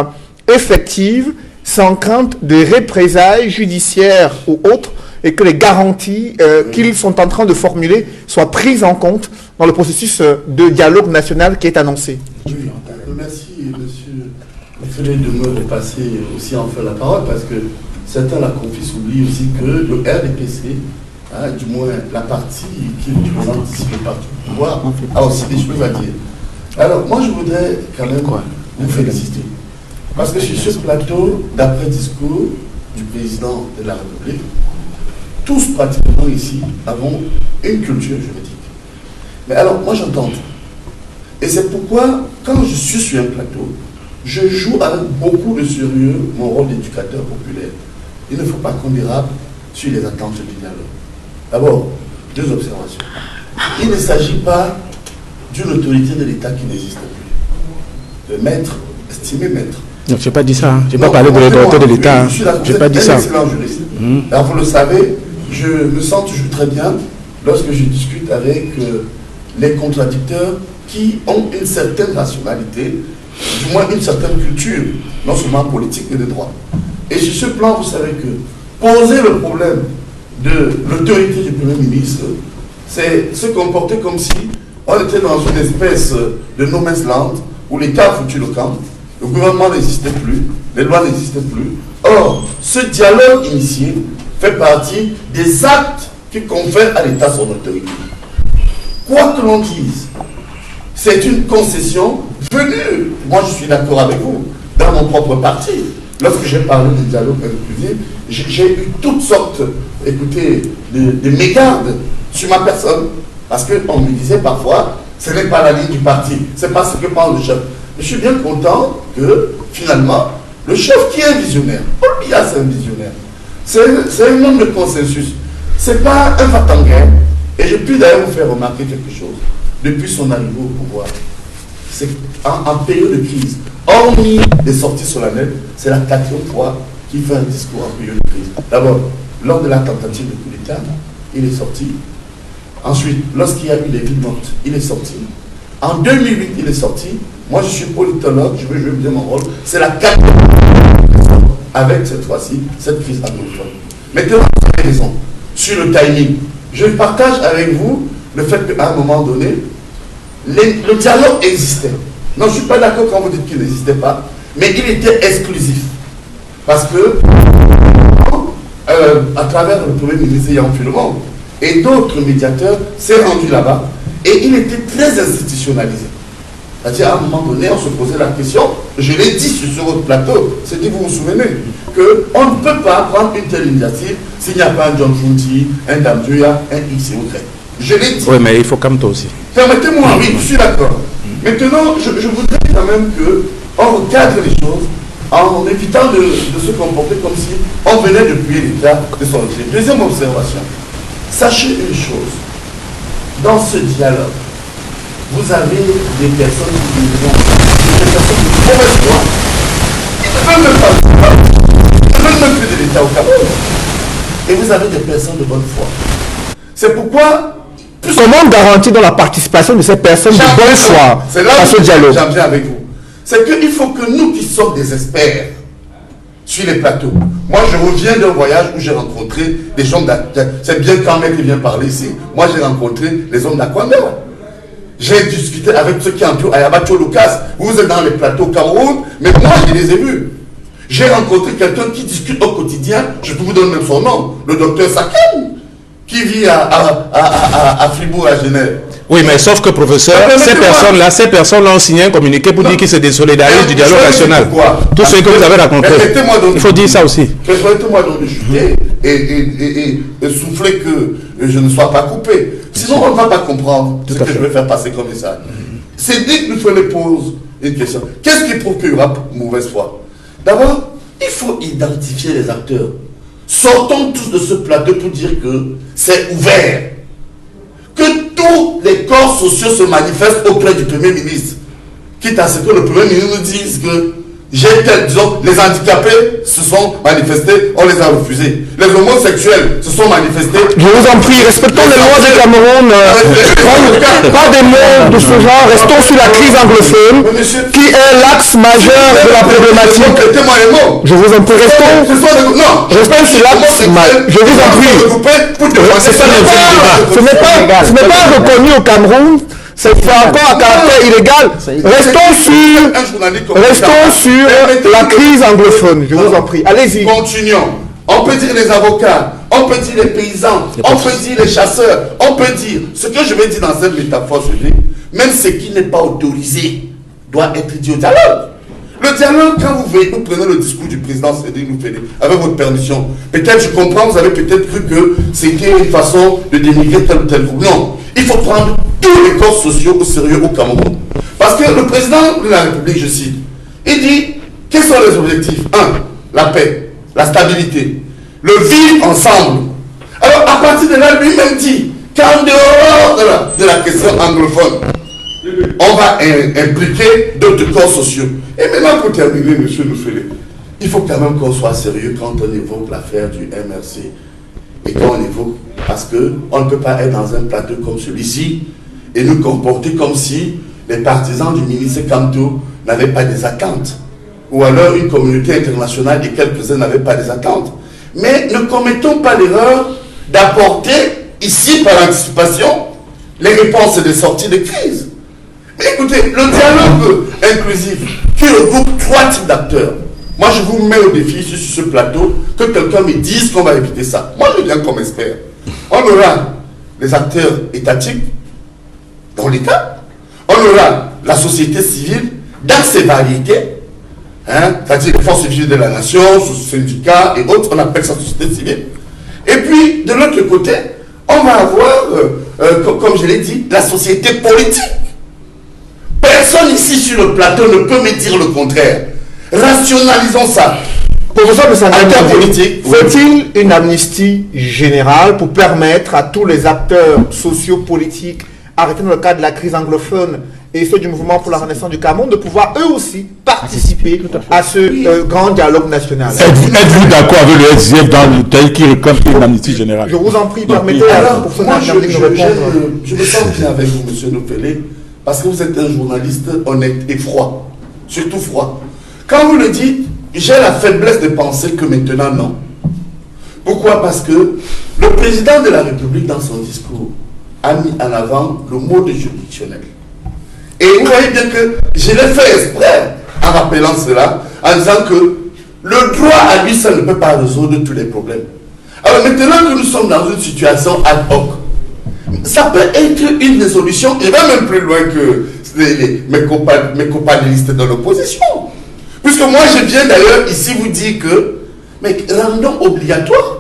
effectives sans crainte de représailles judiciaires ou autres, et que les garanties qu'ils sont en train de formuler soient prises en compte dans le processus de dialogue national qui est annoncé. Oui, merci, monsieur. Il fallait de me repasser aussi en fait la parole, parce que certains la confient oublient aussi que le RDPC, du moins la partie qui représente ici le parti du pouvoir, a aussi des choses à dire. Alors, moi, je voudrais quand même vous féliciter. Parce que sur ce plateau, d'après discours du président de la République, tous pratiquement ici avons une culture juridique. Mais alors, moi j'entends tout. Et c'est pourquoi, quand je suis sur un plateau, je joue avec beaucoup de sérieux mon rôle d'éducateur populaire. Il ne faut pas qu'on dérape sur les attentes du dialogue. D'abord, deux observations. Il ne s'agit pas d'une autorité de l'État qui n'existe plus. De maître, estimé maître. Non, je n'ai pas dit ça. Je n'ai pas parlé de l'autorité de l'État. Je n'ai pas dit ça. Excellent juriste. Alors, vous le savez, je me sens toujours très bien lorsque je discute avec les contradicteurs qui ont une certaine rationalité, du moins une certaine culture, non seulement politique, mais de droit. Et sur ce plan, vous savez que poser le problème de l'autorité du Premier ministre, c'est se comporter comme si on était dans une espèce de no man's land où l'État a foutu le camp. Le gouvernement n'existait plus, les lois n'existaient plus. Or, ce dialogue initié fait partie des actes qui confèrent à l'État son autorité. Quoi que l'on dise, c'est une concession venue, moi je suis d'accord avec vous, dans mon propre parti. Lorsque j'ai parlé du dialogue inclusif, j'ai eu toutes sortes, écoutez, de mégardes sur ma personne. Parce qu'on me disait parfois, ce n'est pas la ligne du parti, c'est pas ce que parle le chef. Je suis bien content que, finalement, le chef qui est un visionnaire, Paul Biya c'est un visionnaire, c'est un homme de consensus, c'est pas un va-t-en-guerre. Et je puis d'ailleurs vous faire remarquer quelque chose. Depuis son arrivée au pouvoir, c'est en période de crise, hormis des sorties solennelles, c'est la 4e fois qu'il fait un discours en période de crise. D'abord, lors de la tentative de coup d'État, il est sorti. Ensuite, lorsqu'il y a eu les villes mortes, il est sorti. En 2008, il est sorti. Moi, je suis politologue, je veux jouer bien mon rôle. C'est la 4e avec cette fois-ci, cette crise anglophone. Maintenant, vous avez raison sur le timing. Je partage avec vous le fait qu'à un moment donné, le dialogue existait. Non, je ne suis pas d'accord quand vous dites qu'il n'existait pas, mais il était exclusif. Parce que, à travers le Premier ministre Yann Filomon et d'autres médiateurs, s'est rendu là-bas et il était très institutionnalisé. C'est-à-dire, à un moment donné, on se posait la question, je l'ai dit sur votre plateau, c'est dit, vous vous souvenez, qu'on ne peut pas prendre une telle initiative s'il n'y a pas un John Funti, un Damduya, un X ou Y. Je l'ai dit. Oui, mais il faut calmer toi aussi. Permettez-moi, oui, je suis d'accord. Maintenant, je voudrais quand même qu'on recadre les choses en évitant de se comporter comme si on venait de puer l'État de son régime. Deuxième observation. Sachez une chose. Dans ce dialogue, vous avez des personnes qui des personnes de mauvaise foi. Ils ne veulent même pas ils ne veulent même plus de l'État au Cameroun. Et vous avez des personnes de bonne foi. C'est pourquoi... Comment garantir dans la participation de ces personnes de bonne foi à ce dialogue? J'en viens avec vous. C'est qu'il faut que nous qui sommes des experts sur les plateaux. Moi, je reviens d'un voyage où j'ai rencontré des gens c'est bien quand même qui vient parler ici. Moi, j'ai rencontré les hommes d'Akwanda. J'ai discuté avec ceux qui entourent Ayabacho Lucas. Vous êtes dans les plateaux au Cameroun, mais moi, je les ai vus. J'ai rencontré quelqu'un qui discute au quotidien, je peux vous donner même son nom, le docteur Sakem, qui vit à Fribourg, à Genève. Oui, mais sauf que, professeur, ces personnes-là ont signé un communiqué pour dire qu'ils se désolidarisent du dialogue national. Tout ce que vous avez raconté. Il faut dire ça aussi. Permettez-moi donc de chuter et souffler que je ne sois pas coupé. Sinon, on ne va pas comprendre ce que je vais faire passer comme message. C'est dit que nous faisons pose une question. Qu'est-ce qui prouve qu'il y aura mauvaise foi? D'abord, il faut identifier les acteurs. Sortons tous de ce plateau pour dire que c'est ouvert. Que tous les corps sociaux se manifestent auprès du Premier ministre. Quitte à ce que le Premier ministre nous dise que disons, les handicapés se sont manifestés, on les a refusés. Les homosexuels se sont manifestés. Je vous en prie, respectons les lois du Cameroun. Pas des mots de ce genre. Restons sur la crise anglophone, qui est l'axe majeur de la problématique. Je vous en prie, restons sur l'axe majeur. Je vous en prie. Ce n'est pas reconnu au Cameroun. C'est encore un caractère illégal. Restons sur la crise anglophone. Je vous en prie. Allez-y. Continuons. On peut dire les avocats, on peut dire les paysans, on peut dire les chasseurs, on peut dire ce que je vais dire dans cette métaphore, même ce qui n'est pas autorisé doit être dit au dialogue. Le dialogue, quand vous prenez le discours du président Cédric Noufélé, avec votre permission, peut-être je comprends, vous avez peut-être cru que c'était une façon de dénigrer tel ou tel groupe. Non, il faut prendre tous les corps sociaux au sérieux au Cameroun. Parce que le président de la République, je cite, il dit, quels sont les objectifs? 1. La paix, la stabilité, le vivre ensemble. Alors, à partir de là, lui-même dit qu'en dehors de la question anglophone, on va impliquer d'autres corps sociaux. Et maintenant, pour terminer, M. Noufélé, il faut quand même qu'on soit sérieux quand on évoque l'affaire du MRC. Et quand on évoque, parce qu'on ne peut pas être dans un plateau comme celui-ci et nous comporter comme si les partisans du ministre Kamto n'avaient pas des attentes. Ou alors une communauté internationale et quelques-uns n'avaient pas des attentes. Mais ne commettons pas l'erreur d'apporter ici, par anticipation, les réponses des sorties de crise. Mais écoutez, le dialogue inclusif qui regroupe 3 types d'acteurs. Moi, je vous mets au défi sur ce plateau que quelqu'un me dise qu'on va éviter ça. Moi, je viens comme expert. On aura les acteurs étatiques dans l'État. On aura la société civile dans ses variétés. C'est-à-dire les forces vives de la nation, syndicats et autres, on appelle ça société civile. Et puis, de l'autre côté, on va avoir, comme je l'ai dit, la société politique. Personne ici sur le plateau ne peut me dire le contraire. Rationalisons ça. Professeur de Acteurs politiques. Faut-il une amnistie générale pour permettre à tous les acteurs sociaux-politiques arrêtés dans le cadre de la crise anglophone et ceux du mouvement pour la renaissance du Cameroun de pouvoir eux aussi participer à ce grand dialogue national? Êtes-vous d'accord avec le SGF dans le tel qui réclame une amnistie générale? Je vous en prie, permettez à la personne de répondre. Je me sens bien avec vous, M. Noufélé, parce que vous êtes un journaliste honnête et froid. Surtout froid. Quand vous le dites, j'ai la faiblesse de penser que maintenant, non. Pourquoi? Parce que le président de la République, dans son discours, a mis en avant le mode juridictionnel. Et vous voyez bien que je l'ai fait exprès en rappelant cela, en disant que le droit à lui seul ne peut pas résoudre tous les problèmes. Alors maintenant que nous sommes dans une situation ad hoc, ça peut être une résolution, et va même plus loin que mes copanélistes de l'opposition. Puisque moi, je viens d'ailleurs ici vous dire que, mais rendons obligatoire,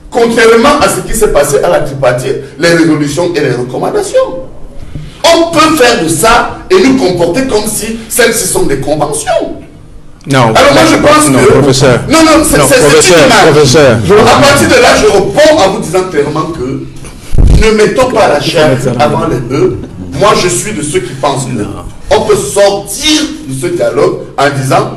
contrairement à ce qui s'est passé à la tripartite, les résolutions et les recommandations. On peut faire de ça et nous comporter comme si celles-ci sont des conventions. Non. Alors moi je pense non, que... Professeur. Non, c'est une image. Professeur. À partir de là, je réponds en vous disant clairement que ne mettons pas la chair avant les bœufs. Moi je suis de ceux qui pensent que on peut sortir de ce dialogue en disant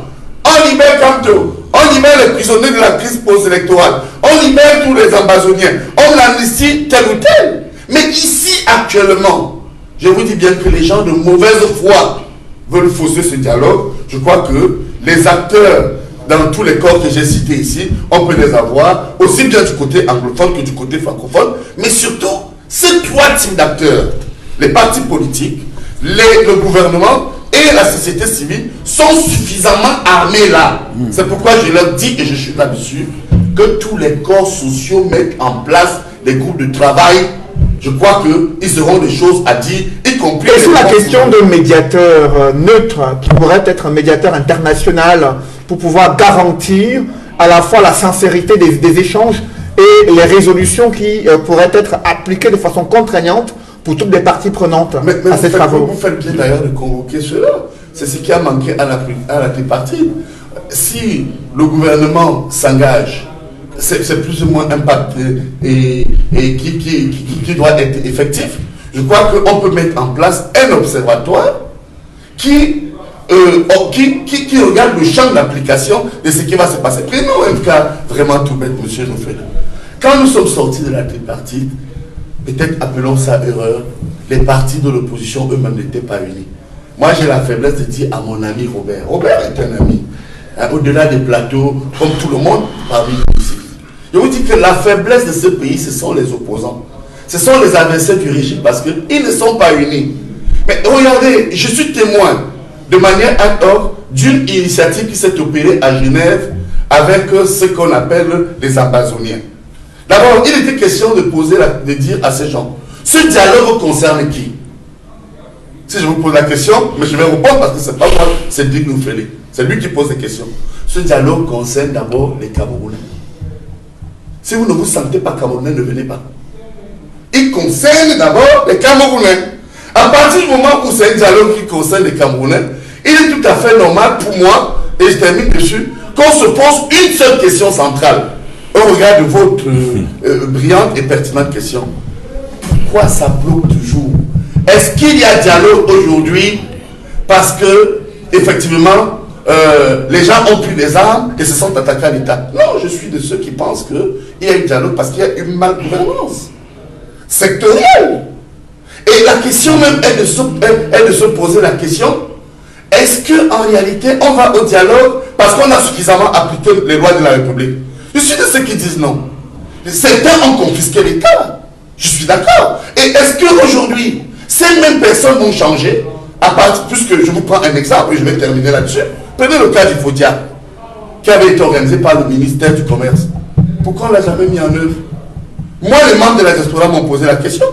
on libère Camto, on libère les prisonniers de la crise post-électorale, on libère tous les ambazoniens, on amnistie tel ou tel. Mais ici actuellement, je vous dis bien que les gens de mauvaise foi veulent fausser ce dialogue. Je crois que les acteurs dans tous les corps que j'ai cités ici, on peut les avoir aussi bien du côté anglophone que du côté francophone. Mais surtout, ces trois types d'acteurs, les partis politiques, le gouvernement et la société civile sont suffisamment armés là. C'est pourquoi je leur dis, et je suis là-dessus, que tous les corps sociaux mettent en place des groupes de travail. Je crois qu'ils auront des choses à dire, y compris... Et sur la question de médiateur neutre, qui pourrait être un médiateur international pour pouvoir garantir à la fois la sincérité des échanges et les résolutions qui pourraient être appliquées de façon contraignante pour toutes les parties prenantes à ces travaux. Vous faites bien d'ailleurs de convoquer cela. C'est ce qui a manqué à la tripartite. Si le gouvernement s'engage, c'est plus ou moins impacté et qui doit être effectif. Je crois qu'on peut mettre en place un observatoire qui regarde le champ d'application de ce qui va se passer. Prenons un cas vraiment tout bête, monsieur Nofela. Quand nous sommes sortis de la tripartite, peut-être appelons ça erreur, les partis de l'opposition eux-mêmes n'étaient pas unis. Moi, j'ai la faiblesse de dire à mon ami Robert. Robert est un ami. Hein, au-delà des plateaux, comme tout le monde, parmi nous ici. Je vous dis que la faiblesse de ce pays, ce sont les opposants. Ce sont les adversaires du régime parce qu'ils ne sont pas unis. Mais regardez, je suis témoin de manière ad hoc d'une initiative qui s'est opérée à Genève avec ce qu'on appelle les ambazoniens. D'abord, il était question de dire à ces gens, ce dialogue concerne qui? Si je vous pose la question, mais je vais répondre parce que c'est pas moi, c'est Dick Noufélé. C'est lui qui pose des questions. Ce dialogue concerne d'abord les Camerounais. Si vous ne vous sentez pas Camerounais, ne venez pas. Il concerne d'abord les Camerounais. À partir du moment où c'est un dialogue qui concerne les Camerounais, il est tout à fait normal pour moi, et je termine dessus, qu'on se pose une seule question centrale. Au regard de votre brillante et pertinente question. Pourquoi ça bloque toujours? Est-ce qu'il y a dialogue aujourd'hui parce que, effectivement, les gens ont pris des armes et se sont attaqués à l'État? Non, je suis de ceux qui pensent qu'il y a un dialogue parce qu'il y a une malgouvernance sectorielle. Et la question même est de se poser la question, est-ce qu'en réalité, on va au dialogue parce qu'on a suffisamment appliqué les lois de la République? Je suis de ceux qui disent non. Certains ont confisqué l'État. Je suis d'accord. Et est-ce qu'aujourd'hui, ces mêmes personnes vont changer puisque je vous prends un exemple et je vais terminer là-dessus. Prenez le cas du FODIA, qui avait été organisé par le ministère du Commerce. Pourquoi on ne l'a jamais mis en œuvre? Moi, les membres de la diaspora m'ont posé la question.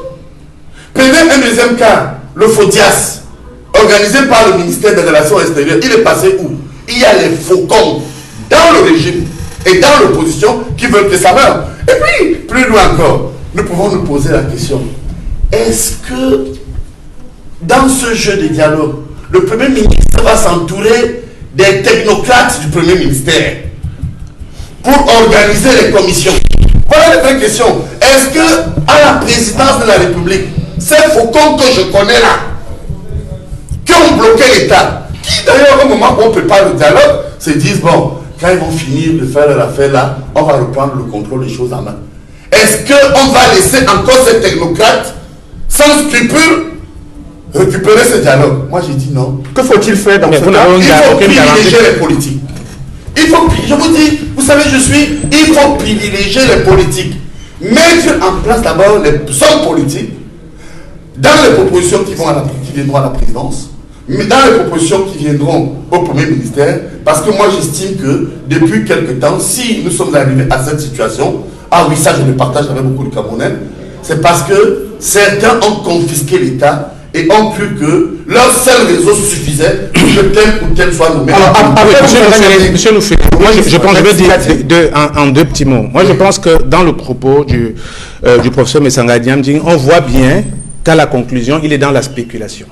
Prenez un deuxième cas, le FODIAS, organisé par le ministère des Relations extérieures. Il est passé où? Il y a les faucons dans le régime et dans l'opposition qui veulent que ça meure. Et puis, plus loin encore, nous pouvons nous poser la question. Est-ce que dans ce jeu de dialogue, le Premier ministre va s'entourer des technocrates du Premier ministère pour organiser les commissions? Voilà la vraie question. Est-ce que à la présidence de la République, ces faucons que je connais là, qui ont bloqué l'État, qui d'ailleurs au moment où on prépare le dialogue, se disent, bon, quand ils vont finir de faire leur affaire là, on va reprendre le contrôle des choses en main. Est-ce qu'on va laisser encore ces technocrates sans scrupule récupérer ce dialogue? Moi j'ai dit non. Que faut-il faire dans ce cas? Il faut privilégier les politiques. Je vous dis, vous savez, il faut privilégier les politiques. Mettre en place d'abord les hommes politiques dans les propositions qui viendront à la présidence, mais dans les propositions qui viendront au Premier ministère, parce que moi j'estime que depuis quelque temps, si nous sommes arrivés à cette situation, ah oui, ça je le partage avec beaucoup de Camerounais, c'est parce que certains ont confisqué l'État et ont cru que leur seul réseau suffisait pour que tel ou tel soit nommé. Monsieur Loufé, moi je pense, je vais dire en deux petits mots. Moi je pense que dans le propos du professeur Messanga Niamding, on voit bien qu'à la conclusion, il est dans la spéculation.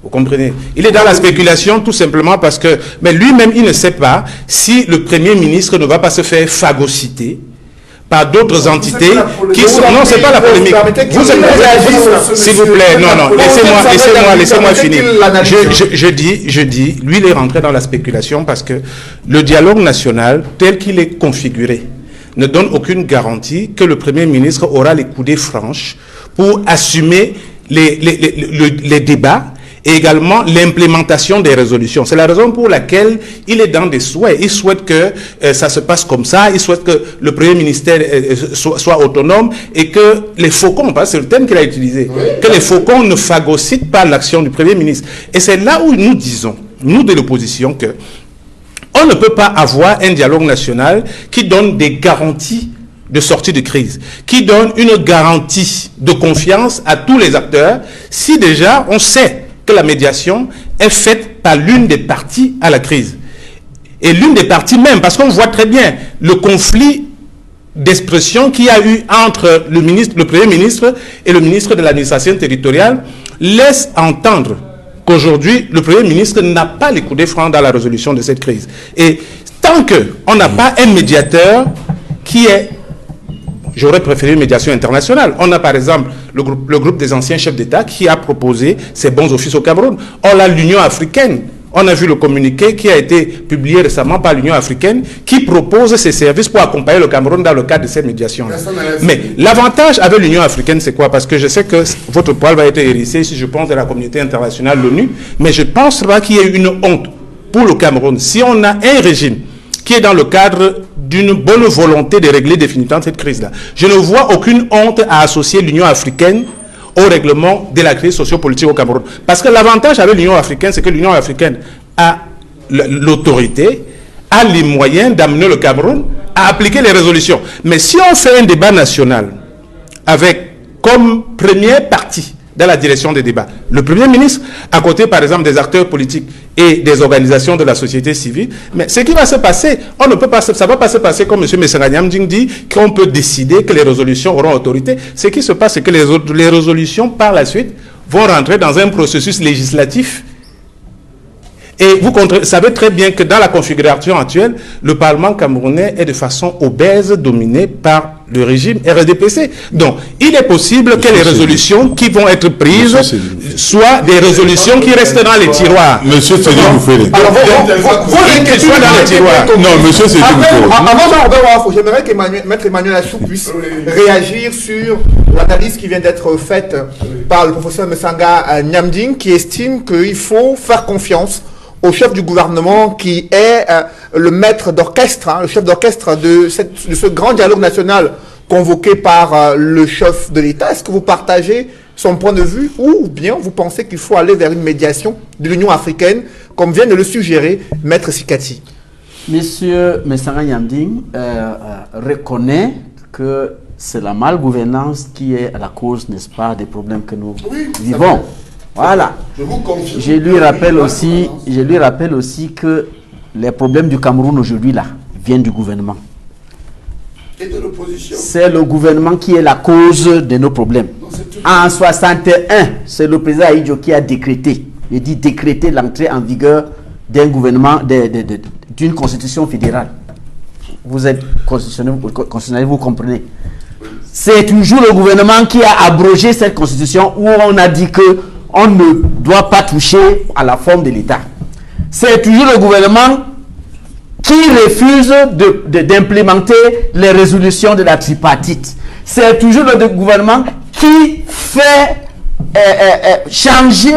Vous comprenez? Il est dans la spéculation tout simplement parce que, mais lui-même, il ne sait pas si le Premier ministre ne va pas se faire phagocyter par d'autres entités qui sont... Non, c'est pas la polémique. S'il vous plaît, non, laissez-moi finir. Je dis, lui, il est rentré dans la spéculation parce que le dialogue national, tel qu'il est configuré, ne donne aucune garantie que le Premier ministre aura les coudées franches pour assumer les débats et également l'implémentation des résolutions. C'est la raison pour laquelle il est dans des souhaits. Il souhaite que ça se passe comme ça, il souhaite que le Premier ministère soit autonome et que les faucons, parce que c'est le terme qu'il a utilisé, que les faucons ne phagocytent pas l'action du Premier ministre. Et c'est là où nous disons, nous de l'opposition, que on ne peut pas avoir un dialogue national qui donne des garanties de sortie de crise, qui donne une garantie de confiance à tous les acteurs, si déjà on sait que la médiation est faite par l'une des parties à la crise. Et l'une des parties même, parce qu'on voit très bien le conflit d'expression qu'il y a eu entre le Premier ministre et le ministre de l'administration territoriale, laisse entendre qu'aujourd'hui, le Premier ministre n'a pas les coudées francs dans la résolution de cette crise. Et tant qu'on n'a pas un médiateur qui est... J'aurais préféré une médiation internationale. On a par exemple le groupe des anciens chefs d'État qui a proposé ses bons offices au Cameroun. On a l'Union africaine. On a vu le communiqué qui a été publié récemment par l'Union africaine qui propose ses services pour accompagner le Cameroun dans le cadre de cette médiation. Mais l'avantage avec l'Union africaine, c'est quoi? Parce que je sais que votre poil va être hérissé si je pense de la communauté internationale, l'ONU, mais je ne pense pas qu'il y ait une honte pour le Cameroun. Si on a un régime qui est dans le cadre d'une bonne volonté de régler définitivement cette crise-là, je ne vois aucune honte à associer l'Union africaine au règlement de la crise sociopolitique au Cameroun. Parce que l'avantage avec l'Union africaine, c'est que l'Union africaine a l'autorité, a les moyens d'amener le Cameroun à appliquer les résolutions. Mais si on fait un débat national avec comme première partie dans la direction des débats le Premier ministre, à côté par exemple des acteurs politiques et des organisations de la société civile, mais ce qui va se passer, on ne peut pas, ça ne va pas se passer comme M. Messanga Niamding dit, qu'on peut décider que les résolutions auront autorité. Ce qui se passe, c'est que les résolutions, par la suite, vont rentrer dans un processus législatif. Et vous savez très bien que dans la configuration actuelle, le Parlement camerounais est de façon obèse dominé par le régime RDPC. Donc, il est possible que les résolutions qui vont être prises soient des résolutions qui restent dans les tiroirs. Monsieur Cédric Moufélé. Alors, qu'elles soient dans les tiroirs. Non, monsieur Cédric Moufélé. J'aimerais que Maître Emmanuel Assou puisse réagir sur l'analyse qui vient d'être faite par le professeur Messanga Niamding, qui estime qu'il faut faire confiance au chef du gouvernement qui est le maître d'orchestre, le chef d'orchestre de ce grand dialogue national convoqué par le chef de l'État. Est-ce que vous partagez son point de vue ou bien vous pensez qu'il faut aller vers une médiation de l'Union africaine, comme vient de le suggérer Maître Sikati? Monsieur Messanga Niamding reconnaît que c'est la malgouvernance qui est à la cause, n'est-ce pas, des problèmes que nous vivons. Voilà. Je lui rappelle aussi que les problèmes du Cameroun aujourd'hui là viennent du gouvernement. Et de l'opposition. C'est le gouvernement qui est la cause de nos problèmes. En 61, c'est le président Ahidjo qui a décrété, il dit décréter l'entrée en vigueur d'un gouvernement, d'une constitution fédérale. Vous êtes constitutionnel, vous comprenez. C'est toujours le gouvernement qui a abrogé cette constitution où on a dit que on ne doit pas toucher à la forme de l'État. C'est toujours le gouvernement qui refuse d'implémenter les résolutions de la tripartite. C'est toujours le gouvernement qui fait changer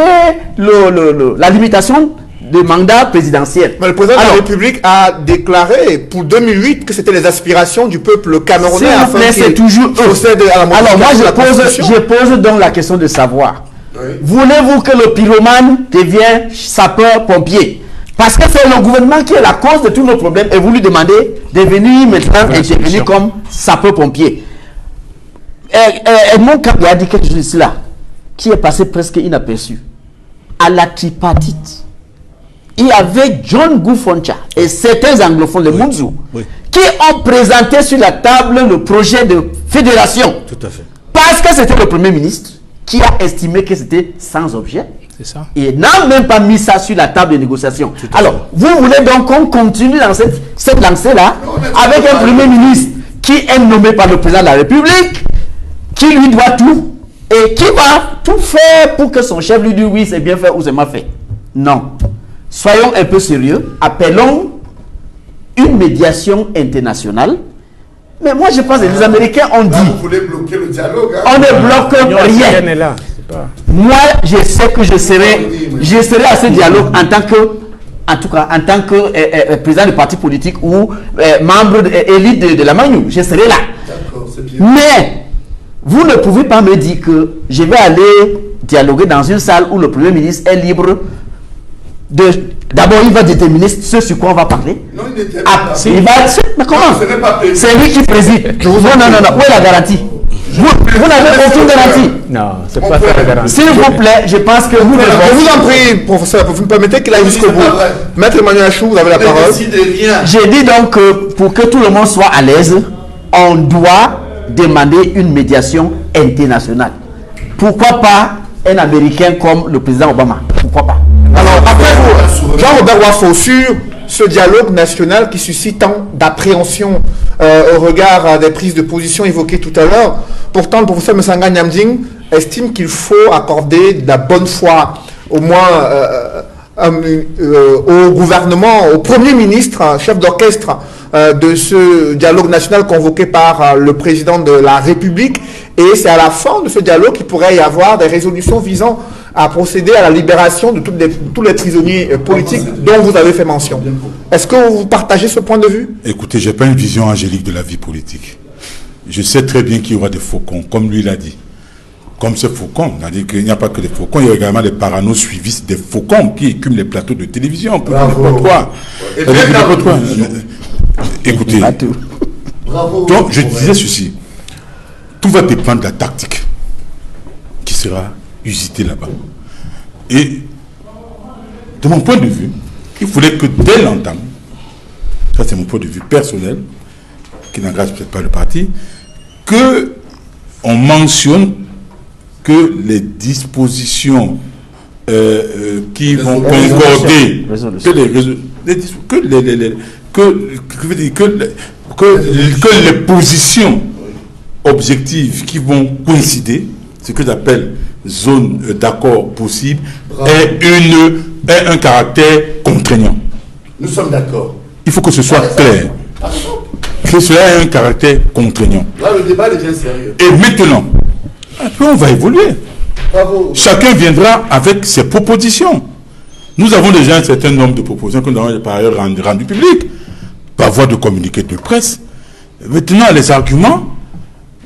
la limitation du mandat présidentiel. Mais le président de la République a déclaré pour 2008 que c'était les aspirations du peuple camerounais. C'est toujours eux. Alors moi je pose donc la question de savoir. Oui. Voulez-vous que le pyromane devienne sapeur-pompier? Parce que c'est le gouvernement qui est la cause de tous nos problèmes et vous lui demandez de venir maintenant intervenir comme sapeur-pompier. Edmond Cap a dit quelque chose ici là, qui est passé presque inaperçu. À la tripartite, il y avait John Goufoncha et certains anglophones, les Mounzou, qui ont présenté sur la table le projet de fédération. Tout à fait. Parce que c'était le Premier ministre qui a estimé que c'était sans objet. C'est ça. Et n'a même pas mis ça sur la table de négociation. Alors, vous voulez donc qu'on continue dans cette lancée-là avec un Premier ministre qui est nommé par le président de la République, qui lui doit tout, et qui va tout faire pour que son chef lui dise oui, c'est bien fait ou c'est mal fait. Non. Soyons un peu sérieux. Appelons une médiation internationale. Mais moi, je pense que les Américains ont dit... Vous voulez bloquer le dialogue, hein? On ne bloque rien. Est là. C'est pas... Moi, je sais que je serai à ce dialogue en tant que président du parti politique ou membre élite de la Magnou. Je serai là. C'est bien. Mais vous ne pouvez pas me dire que je vais aller dialoguer dans une salle où le Premier ministre est libre de... D'abord, il va déterminer ce sur quoi on va parler. Non, il n'était Ah, pas. il va... Mais comment? Non, ce n'est pas prévu. C'est lui qui préside. Non. Où est la garantie? Vous n'avez aucune garantie. Non, c'est pas ça la garantie. S'il vous plaît, je pense que vous devez... Je vous en prie, professeur, vous me permettez qu'il aille jusqu'au bout. Maître Emmanuel Achou, vous avez la Ne parole. décidez rien. J'ai dit donc que pour que tout le monde soit à l'aise, on doit demander une médiation internationale. Pourquoi pas un Américain comme le président Obama? Pourquoi pas? Alors, après vous, Jean-Robert Wafo, sur ce dialogue national qui suscite tant d'appréhension au regard des prises de position évoquées tout à l'heure, pourtant le professeur Msanga Nyamding estime qu'il faut accorder de la bonne foi, au moins au gouvernement, au Premier ministre, chef d'orchestre de ce dialogue national convoqué par le président de la République. Et c'est à la fin de ce dialogue qu'il pourrait y avoir des résolutions visant à procéder à la libération de tous les prisonniers politiques dont vous avez fait mention. Est-ce que vous partagez ce point de vue? Écoutez, je n'ai pas une vision angélique de la vie politique. Je sais très bien qu'il y aura des faucons, comme lui l'a dit. Comme ce faucon, c'est-à-dire qu'il n'y a pas que des faucons, il y a également des parano suivistes, des faucons qui écument les plateaux de télévision pour n'importe quoi. Et C'est-à-dire que bien, n'importe quoi. Écoutez, Bravo. donc je disais ceci, tout va dépendre de la tactique qui sera usitée là-bas. Et de mon point de vue, il faudrait que dès l'entame, ça c'est mon point de vue personnel, qui n'engage peut-être pas le parti, que on mentionne que les dispositions qui vont concorder, que les positions objectives qui vont coïncider, ce que j'appelle zone d'accord possible, est un caractère contraignant. Nous sommes d'accord. Il faut que ce soit clair. Que cela ait un caractère contraignant. Là, le débat devient sérieux. Et maintenant, après on va évoluer. Bravo. Chacun viendra avec ses propositions. Nous avons déjà un certain nombre de propositions que nous avons par ailleurs rendues publiques, par voie de communiqué de presse. Maintenant, les arguments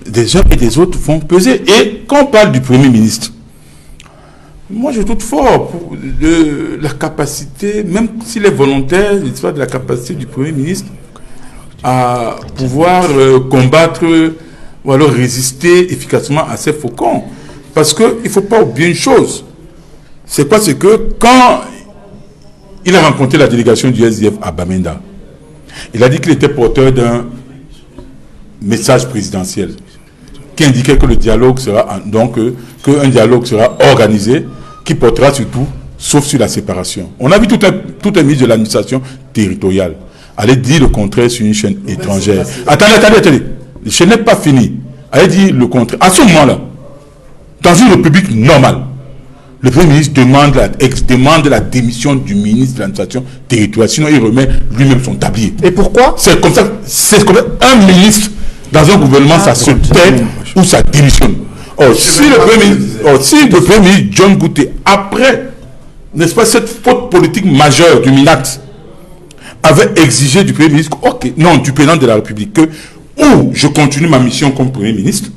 des uns et des autres vont peser. Et quand on parle du Premier ministre, moi je doute fort pour la capacité, même s'il est volontaire, l'histoire de la capacité du Premier ministre à pouvoir combattre ou alors résister efficacement à ces faucons. Parce qu'il ne faut pas oublier une chose. C'est quoi? C'est que quand il a rencontré la délégation du SDF à Bamenda, il a dit qu'il était porteur d'un message présidentiel qui indiquait que le dialogue sera qu'un dialogue sera organisé qui portera sur tout, sauf sur la séparation. On a vu tout un ministre de l'administration territoriale aller dire le contraire sur une chaîne étrangère. Attendez. Je n'ai pas fini. Aller dire le contraire. À ce moment-là, dans une république normale, le Premier ministre demande la démission du ministre de l'administration territoriale. Sinon, il remet lui-même son tablier. Et pourquoi? C'est comme ça. Un ministre dans un gouvernement, ça se tait ou ça démissionne. Or, si le Premier ministre John Gouté, après, n'est-ce pas, cette faute politique majeure du MINAT, avait exigé du Premier ministre, du président de la République, que ou je continue ma mission comme Premier ministre,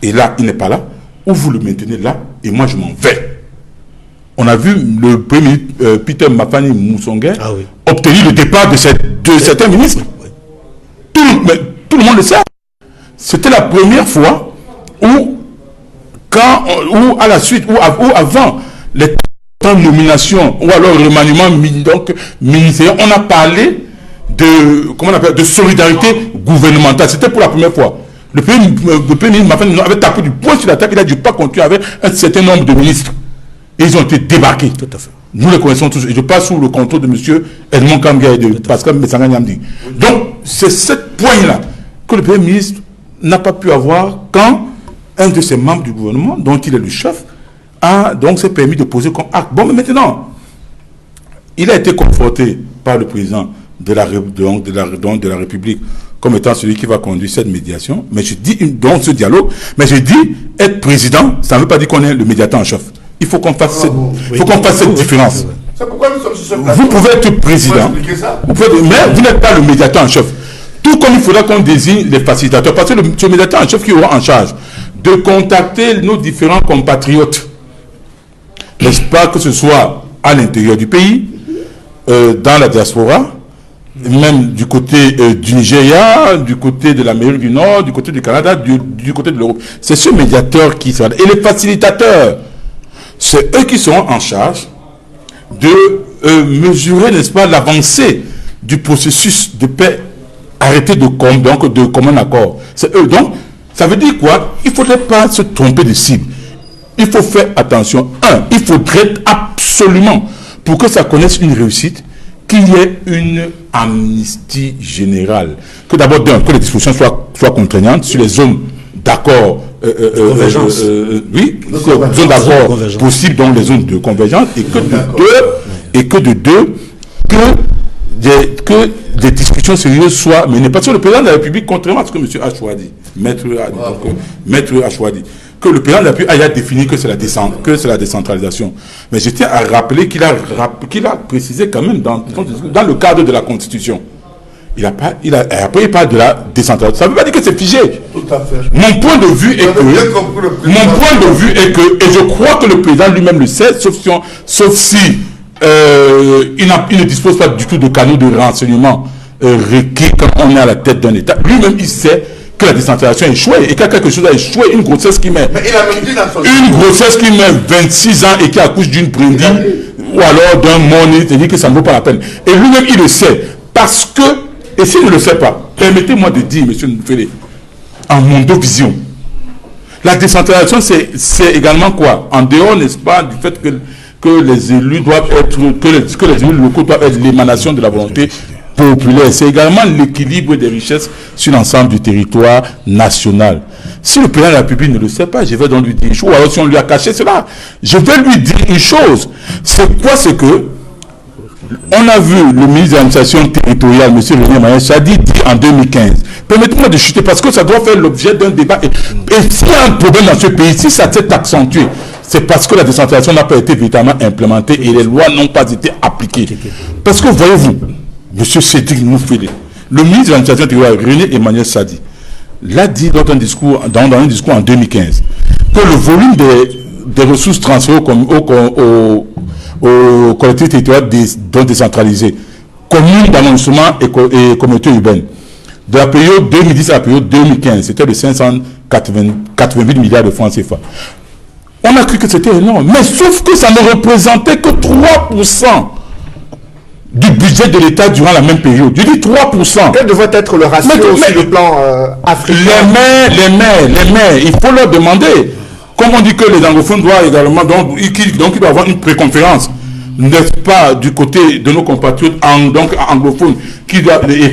et là, il n'est pas là, ou vous le maintenez là, et moi, je m'en vais. On a vu le Premier ministre Peter Mapani Moussonguin obtenir le départ de certains ministres. Tout le monde le sait. C'était la première fois ou ou à la suite, ou avant les nominations, ou alors le remaniement donc, ministériel, on a parlé de, comment on appelle, de solidarité gouvernementale. C'était pour la première fois. Le Premier ministre avait tapé du poing sur la table, il a dit pas continuer avec un certain nombre de ministres. Et ils ont été débarqués. Tout à fait. Nous les connaissons tous. Et je passe sous le contrôle de M. Edmond Kamga et de Pascal Messanga Nyamdi. Donc, c'est ce point-là que le Premier ministre n'a pas pu avoir quand un de ses membres du gouvernement, dont il est le chef, a donc s'est permis de poser comme acte. Bon, mais maintenant, il a été conforté par le président de la République comme étant celui qui va conduire cette médiation. Mais je dis, donc ce dialogue, mais je dis, être président, ça ne veut pas dire qu'on est le médiateur en chef. Il faut qu'on fasse cette différence. C'est pourquoi nous sommes sur ce plateau. Vous pouvez être président, mais vous n'êtes pas le médiateur en chef. Tout comme il faudra qu'on désigne les facilitateurs, parce que ce médiateur en chef qui aura en charge de contacter nos différents compatriotes, n'est-ce pas, que ce soit à l'intérieur du pays, dans la diaspora, même du côté du Nigeria, du côté de l'Amérique du Nord, du côté du Canada, du côté de l'Europe. C'est ce médiateur qui sera. Et les facilitateurs, c'est eux qui seront en charge de mesurer, n'est-ce pas, l'avancée du processus de paix arrêté de commun accord. C'est eux. Donc, ça veut dire quoi? Il ne faudrait pas se tromper de cible. Il faut faire attention. Il faudrait absolument, pour que ça connaisse une réussite, qu'il y ait une amnistie générale. Que d'abord, que les dispositions soient contraignantes sur les zones d'accord, oui, zones d'accord possibles dans les zones de convergence, et que de deux, que des discussions sérieuses soient menées. Parce que le président de la République, contrairement à ce que M. Achouadi, maître Achouadi, que le président de la République a défini que c'est la décentralisation. Mais je tiens à rappeler qu'il a précisé quand même dans le cadre de la Constitution. Après, il parle de la décentralisation. Ça ne veut pas dire que c'est figé. Tout à fait. Mon point de vue est que, et je crois que le président lui-même le sait, sauf si il ne dispose pas du tout de canaux de renseignement requis quand on est à la tête d'un État. Lui-même, il sait que la décentralisation a échoué et qu'il y a quelque chose à échouer, une grossesse qui met. Mais il a dit dans son une grossesse qui met 26 ans et qui accouche d'une brindille ou alors d'un moni, c'est-à-dire que ça ne vaut pas la peine. Et lui-même, il le sait. Parce que, et s'il ne le sait pas, permettez-moi de dire, M. Ndoufele, en mondovision, la décentralisation, c'est également quoi? En dehors, n'est-ce pas, du fait que les élus doivent être, que les élus locaux doivent être l'émanation de la volonté populaire. C'est également l'équilibre des richesses sur l'ensemble du territoire national. Si le président de la République ne le sait pas, je vais donc lui dire, ou alors si on lui a caché cela, je vais lui dire une chose. C'est quoi? C'est que on a vu le ministre de l'administration territoriale, M. René Mayel Chadi, dit en 2015. Permettez-moi de chuter parce que ça doit faire l'objet d'un débat. Et s'il y a un problème dans ce pays, si ça s'est accentué, c'est parce que la décentralisation n'a pas été véritablement implémentée et les lois n'ont pas été appliquées. Parce que voyez-vous, M. Cédric Ndoufele, le ministre de l'administration territoriale, René Emmanuel Chadi, l'a dit dans un discours en 2015, que le volume des ressources transférées aux collectivités territoriales décentralisées, communes d'arrondissement et communautés urbaines, de la période 2010 à la période 2015, c'était de 588 milliards de francs CFA. On a cru que c'était énorme, mais sauf que ça ne représentait que 3% du budget de l'État durant la même période. Je dis 3%. Quel devrait être le ratio sur le plan africain? Les maires, il faut leur demander. Comme on dit que les anglophones doivent également, donc il doit y avoir une préconférence, n'est-ce pas, du côté de nos compatriotes anglophones qui doivent venir.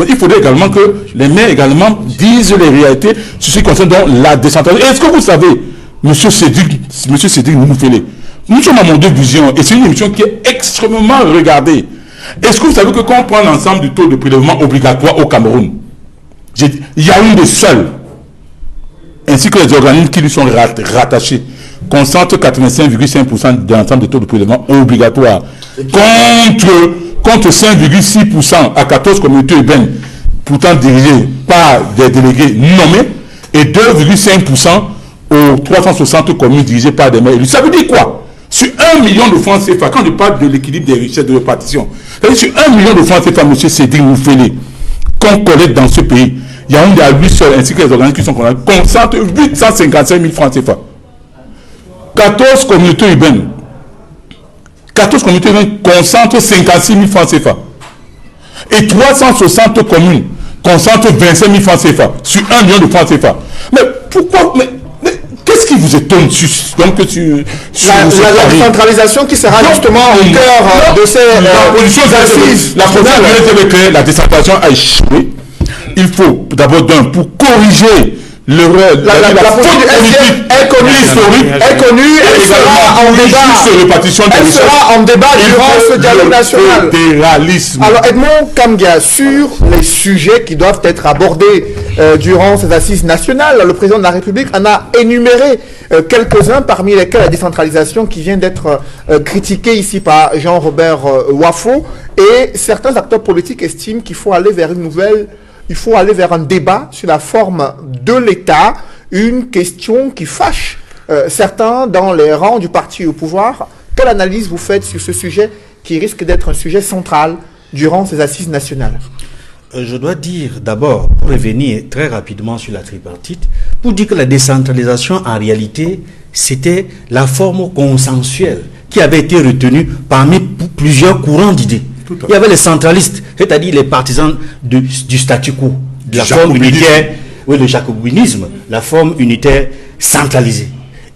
Il faudrait également que les maires également disent les réalités sur ce qui concerne donc la décentralisation. Est-ce que vous savez, Monsieur Cédric Ndoufele, nous sommes à Monde Vision et c'est une émission qui est extrêmement regardée. Est-ce que vous savez que quand on prend l'ensemble du taux de prélèvement obligatoire au Cameroun, il y a une des seules, ainsi que les organismes qui lui sont rattachés, concentrent 85,5% de l'ensemble des taux de prélèvement obligatoire contre 5,6% à 14 communautés urbaines, pourtant dirigées par des délégués nommés, et 2,5% aux 360 communes dirigées par des maires élus. Ça veut dire quoi? Sur 1 million de francs CFA, quand je parle de l'équilibre des richesses de répartition, c'est-à-dire sur 1 million de francs CFA, M. Cédric Ndoufele, qu'on collecte dans ce pays, Yaoundé à lui seul, ainsi que les organismes qui sont condamnés, concentrent 855 000 francs CFA. 14 communautés urbaines. 14 communautés urbaines concentrent 56 000 francs CFA. Et 360 communes concentrent 25 000 francs CFA sur 1 million de francs CFA. Mais pourquoi qu'est-ce qui vous étonne la décentralisation qui sera justement au cœur de ces assises. La première, la décentralisation a échoué. Il faut d'abord pour corriger la politique est connue, elle sera en débat durant ce dialogue national. Alors Edmond Kamgia, sur les sujets qui doivent être abordés durant ces assises nationales, le président de la République en a énuméré quelques-uns, parmi lesquels la décentralisation qui vient d'être critiquée ici par Jean-Robert Wafo, et certains acteurs politiques estiment qu'il faut aller vers un débat sur la forme de l'État, une question qui fâche certains dans les rangs du parti au pouvoir. Quelle analyse vous faites sur ce sujet qui risque d'être un sujet central durant ces assises nationales? Je dois dire d'abord, pour revenir très rapidement sur la tripartite, pour dire que la décentralisation, en réalité, c'était la forme consensuelle qui avait été retenue parmi plusieurs courants d'idées. Il y avait les centralistes, c'est-à-dire les partisans du statu quo, de la forme unitaire, le jacobinisme, la forme unitaire centralisée.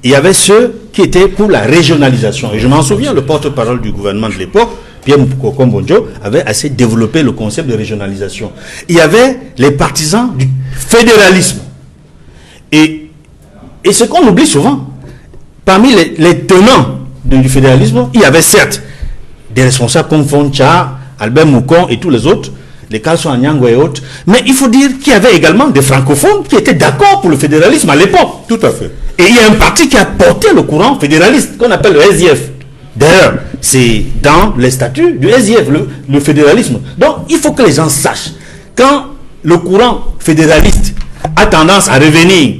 Il y avait ceux qui étaient pour la régionalisation. Et je m'en souviens, le porte-parole du gouvernement de l'époque, Pierre Moukokombonjo, avait assez développé le concept de régionalisation. Il y avait les partisans du fédéralisme. Et ce qu'on oublie souvent, parmi les tenants du fédéralisme, il y avait certes des responsables comme Foncha, Albert Moukon et tous les autres, les Carlson Anyango et autres, mais il faut dire qu'il y avait également des francophones qui étaient d'accord pour le fédéralisme à l'époque. Tout à fait. Et il y a un parti qui a porté le courant fédéraliste, qu'on appelle le SDF. D'ailleurs, c'est dans les statuts du SDF, le fédéralisme. Donc, il faut que les gens sachent, quand le courant fédéraliste a tendance à revenir,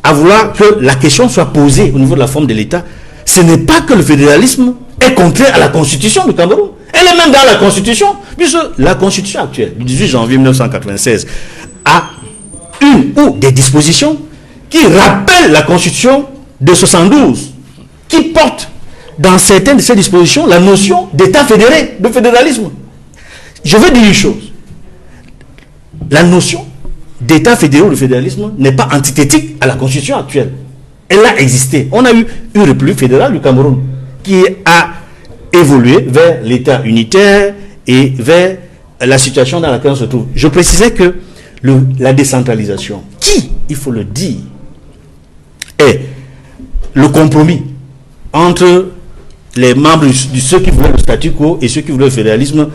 à vouloir que la question soit posée au niveau de la forme de l'État, ce n'est pas que le fédéralisme est contraire à la Constitution du Cameroun. Elle est même dans la Constitution, puisque la Constitution actuelle, du 18 janvier 1996, a une ou des dispositions qui rappellent la Constitution de 72, qui porte dans certaines de ces dispositions la notion d'État fédéré, de fédéralisme. Je veux dire une chose. La notion d'État fédéré ou de fédéralisme n'est pas antithétique à la Constitution actuelle. Elle a existé. On a eu une République fédérale du Cameroun qui a évolué vers l'État unitaire et vers la situation dans laquelle on se trouve. Je précisais que la décentralisation, qui, il faut le dire, est le compromis entre les membres de ceux qui voulaient le statu quo et ceux qui voulaient le fédéralisme,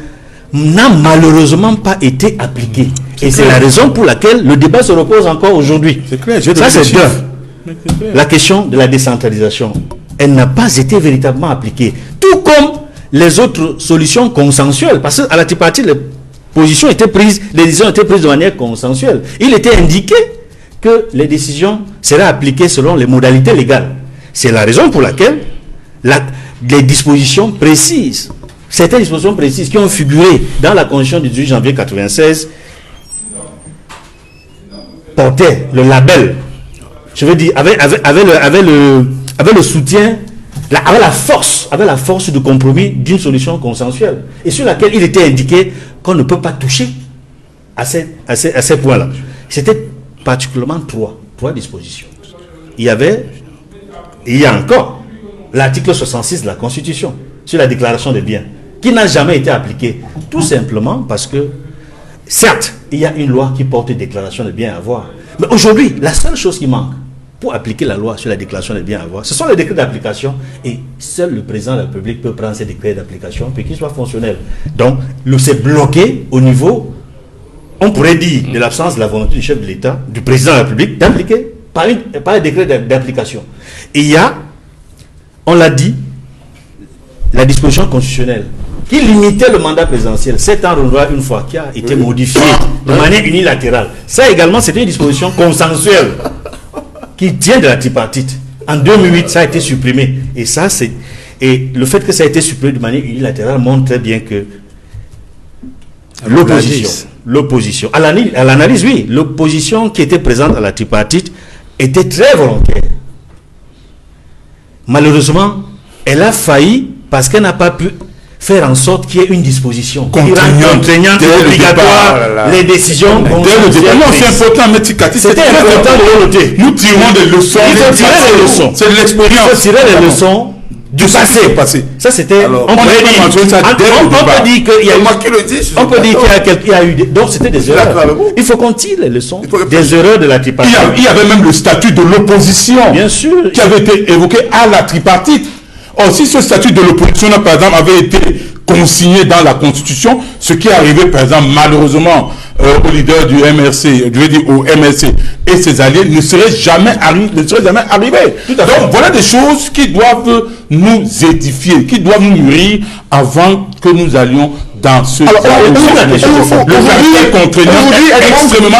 n'a malheureusement pas été appliqué. Et c'est la raison pour laquelle le débat se repose encore aujourd'hui. C'est clair, ça c'est deux. La question de la décentralisation, elle n'a pas été véritablement appliquée. Tout comme les autres solutions consensuelles. Parce qu'à la tripartite, les décisions étaient prises de manière consensuelle. Il était indiqué que les décisions seraient appliquées selon les modalités légales. C'est la raison pour laquelle les dispositions précises, certaines dispositions précises qui ont figuré dans la Constitution du 18 janvier 1996 portaient le label, je veux dire, avait le soutien, avait la force de compromis d'une solution consensuelle, et sur laquelle il était indiqué qu'on ne peut pas toucher à ces points-là. C'était particulièrement trois dispositions. Il y a encore l'article 66 de la Constitution sur la déclaration des biens, qui n'a jamais été appliqué, tout simplement parce que, certes, il y a une loi qui porte déclaration des biens à avoir, mais aujourd'hui, la seule chose qui manque pour appliquer la loi sur la déclaration des biens à avoir, ce sont les décrets d'application, et seul le président de la République peut prendre ces décrets d'application pour qu'ils soient fonctionnels. Donc, c'est bloqué au niveau, on pourrait dire, de l'absence de la volonté du chef de l'État, du président de la République, d'appliquer par un décret d'application. Et il y a, on l'a dit, la disposition constitutionnelle qui limitait le mandat présidentiel, 7 ans renouvelable une fois, qui a été modifiée de manière unilatérale. Ça également, c'était une disposition consensuelle qui tient de la tripartite. En 2008, ça a été supprimé. Et le fait que ça a été supprimé de manière unilatérale montre très bien que L'opposition. À l'analyse, oui. L'opposition qui était présente à la tripartite était très volontaire. Malheureusement, elle a failli parce qu'elle n'a pas pu faire en sorte qu'il y ait une disposition contraignante et obligatoire, les décisions. C'est important, mais c'était important de le noter. Nous tirons des leçons. Il faut tirer les leçons. C'est de l'expérience. Il faut tirer les leçons du passé. Ça, c'était. On peut dire qu'il y a eu. On peut dire qu'il y a eu. Donc, c'était des erreurs. Il faut qu'on tire les leçons des erreurs de la tripartite. Il y avait même le statut de l'opposition. Bien sûr. Qui avait été évoqué à la tripartite. Or, si ce statut de l'opposition, par exemple, avait été consigné dans la Constitution, ce qui est arrivé, par exemple, malheureusement, au leader du MRC, je veux dire au MRC et ses alliés, ne serait jamais arrivé. Donc, voilà des choses qui doivent nous édifier, qui doivent nous mûrir avant que nous allions dans ce extrêmement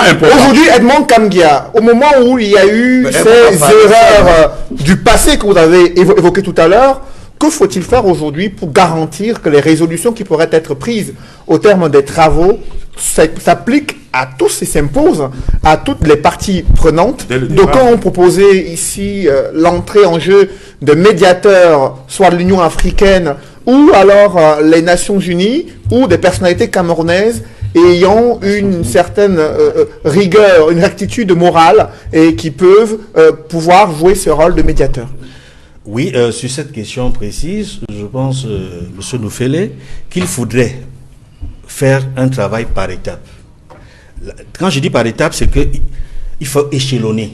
important. Aujourd'hui, Edmond Kamgia, au moment où il y a eu ces erreurs du passé que vous avez évoquées tout à l'heure, que faut-il faire aujourd'hui pour garantir que les résolutions qui pourraient être prises au terme des travaux s'appliquent à tous et s'imposent à toutes les parties prenantes? D'aucuns ont proposé ici l'entrée en jeu de médiateurs, soit de l'Union africaine ou alors les Nations Unies ou des personnalités camerounaises ayant une certaine rigueur, une rectitude morale et qui peuvent pouvoir jouer ce rôle de médiateur. Oui, sur cette question précise, je pense, M. Noufele, qu'il faudrait faire un travail par étapes. Quand je dis par étapes, c'est qu'il faut échelonner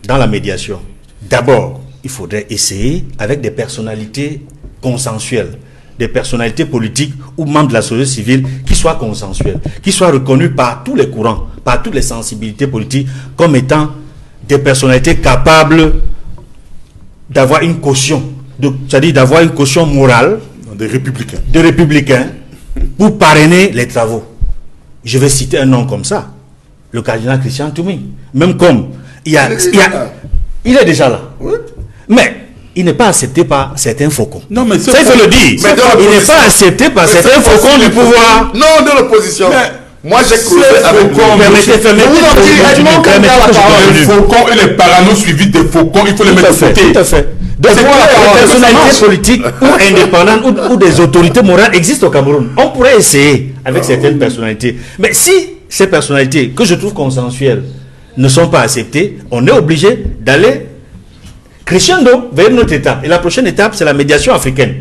dans la médiation. D'abord, il faudrait essayer avec des personnalités consensuelles, des personnalités politiques ou membres de la société civile qui soient consensuels, qui soient reconnus par tous les courants, par toutes les sensibilités politiques comme étant des personnalités capables d'avoir une caution, c'est-à-dire d'avoir une caution morale des républicains pour parrainer les travaux. Je vais citer un nom comme ça, le cardinal Christian Toumi. Même comme il est déjà là. Oui. Mais il n'est pas accepté par certains faucons. Non, mais ça, il faut le dire. Il n'est pas accepté par certains faucons du pouvoir. Non, de l'opposition. Moi, j'ai causé avec les faucons et les paranos suivis des faucons, il faut les mettre de côté. Tout à fait. Donc, les personnalités politiques ou indépendantes ou des autorités morales existent au Cameroun. On pourrait essayer avec certaines personnalités. Mais si ces personnalités, que je trouve consensuelles, ne sont pas acceptées, on est obligé d'aller crescendo vers une autre étape. Et la prochaine étape, c'est la médiation africaine.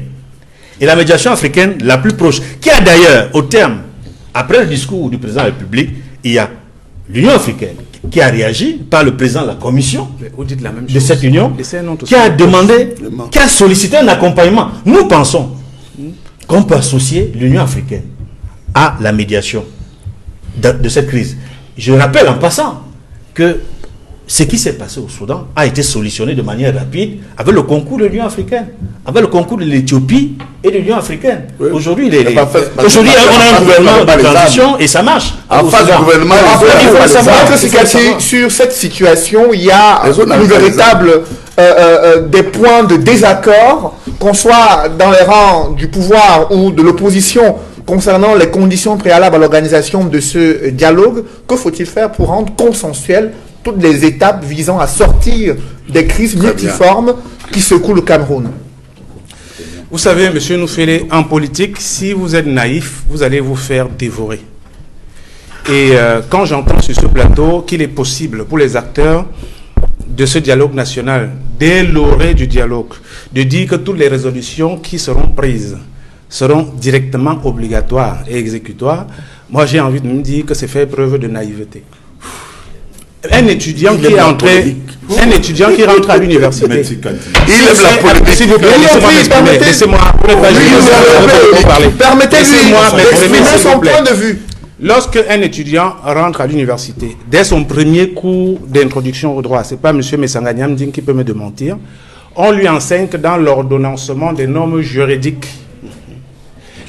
Et la médiation africaine la plus proche, qui a d'ailleurs, au terme, après le discours du président de la République, il y a l'Union africaine qui a réagi par le président de la commission de cette union, qui a demandé, qui a sollicité un accompagnement. Nous pensons qu'on peut associer l'Union africaine à la médiation de cette crise. Je rappelle en passant que ce qui s'est passé au Soudan a été solutionné de manière rapide avec le concours de l'Union africaine, avec le concours de l'Éthiopie et de l'Union africaine. Oui. Aujourd'hui, on a un gouvernement de transition et ça marche. En face du gouvernement, il faut savoir que sur cette situation, il y a une véritable des points de désaccord, qu'on soit dans les rangs du pouvoir ou de l'opposition concernant les conditions préalables à l'organisation de ce dialogue. Que faut-il faire pour rendre consensuel toutes les étapes visant à sortir des crises multiformes qui secouent le Cameroun? Vous savez, M. Noufele, en politique, si vous êtes naïf, vous allez vous faire dévorer. Et quand j'entends sur ce plateau qu'il est possible pour les acteurs de ce dialogue national, dès l'orée du dialogue, de dire que toutes les résolutions qui seront prises seront directement obligatoires et exécutoires, moi j'ai envie de me dire que c'est faire preuve de naïveté. Un étudiant qui est entré, rentre à l'université. Il aime la politique. S'il vous plaît, laissez-moi exprimer son point de vue. Lorsqu'un étudiant rentre à l'université, dès son premier cours d'introduction au droit, c'est pas M. Messanga Nyamding qui peut me démentir, on lui enseigne que dans l'ordonnancement des normes juridiques,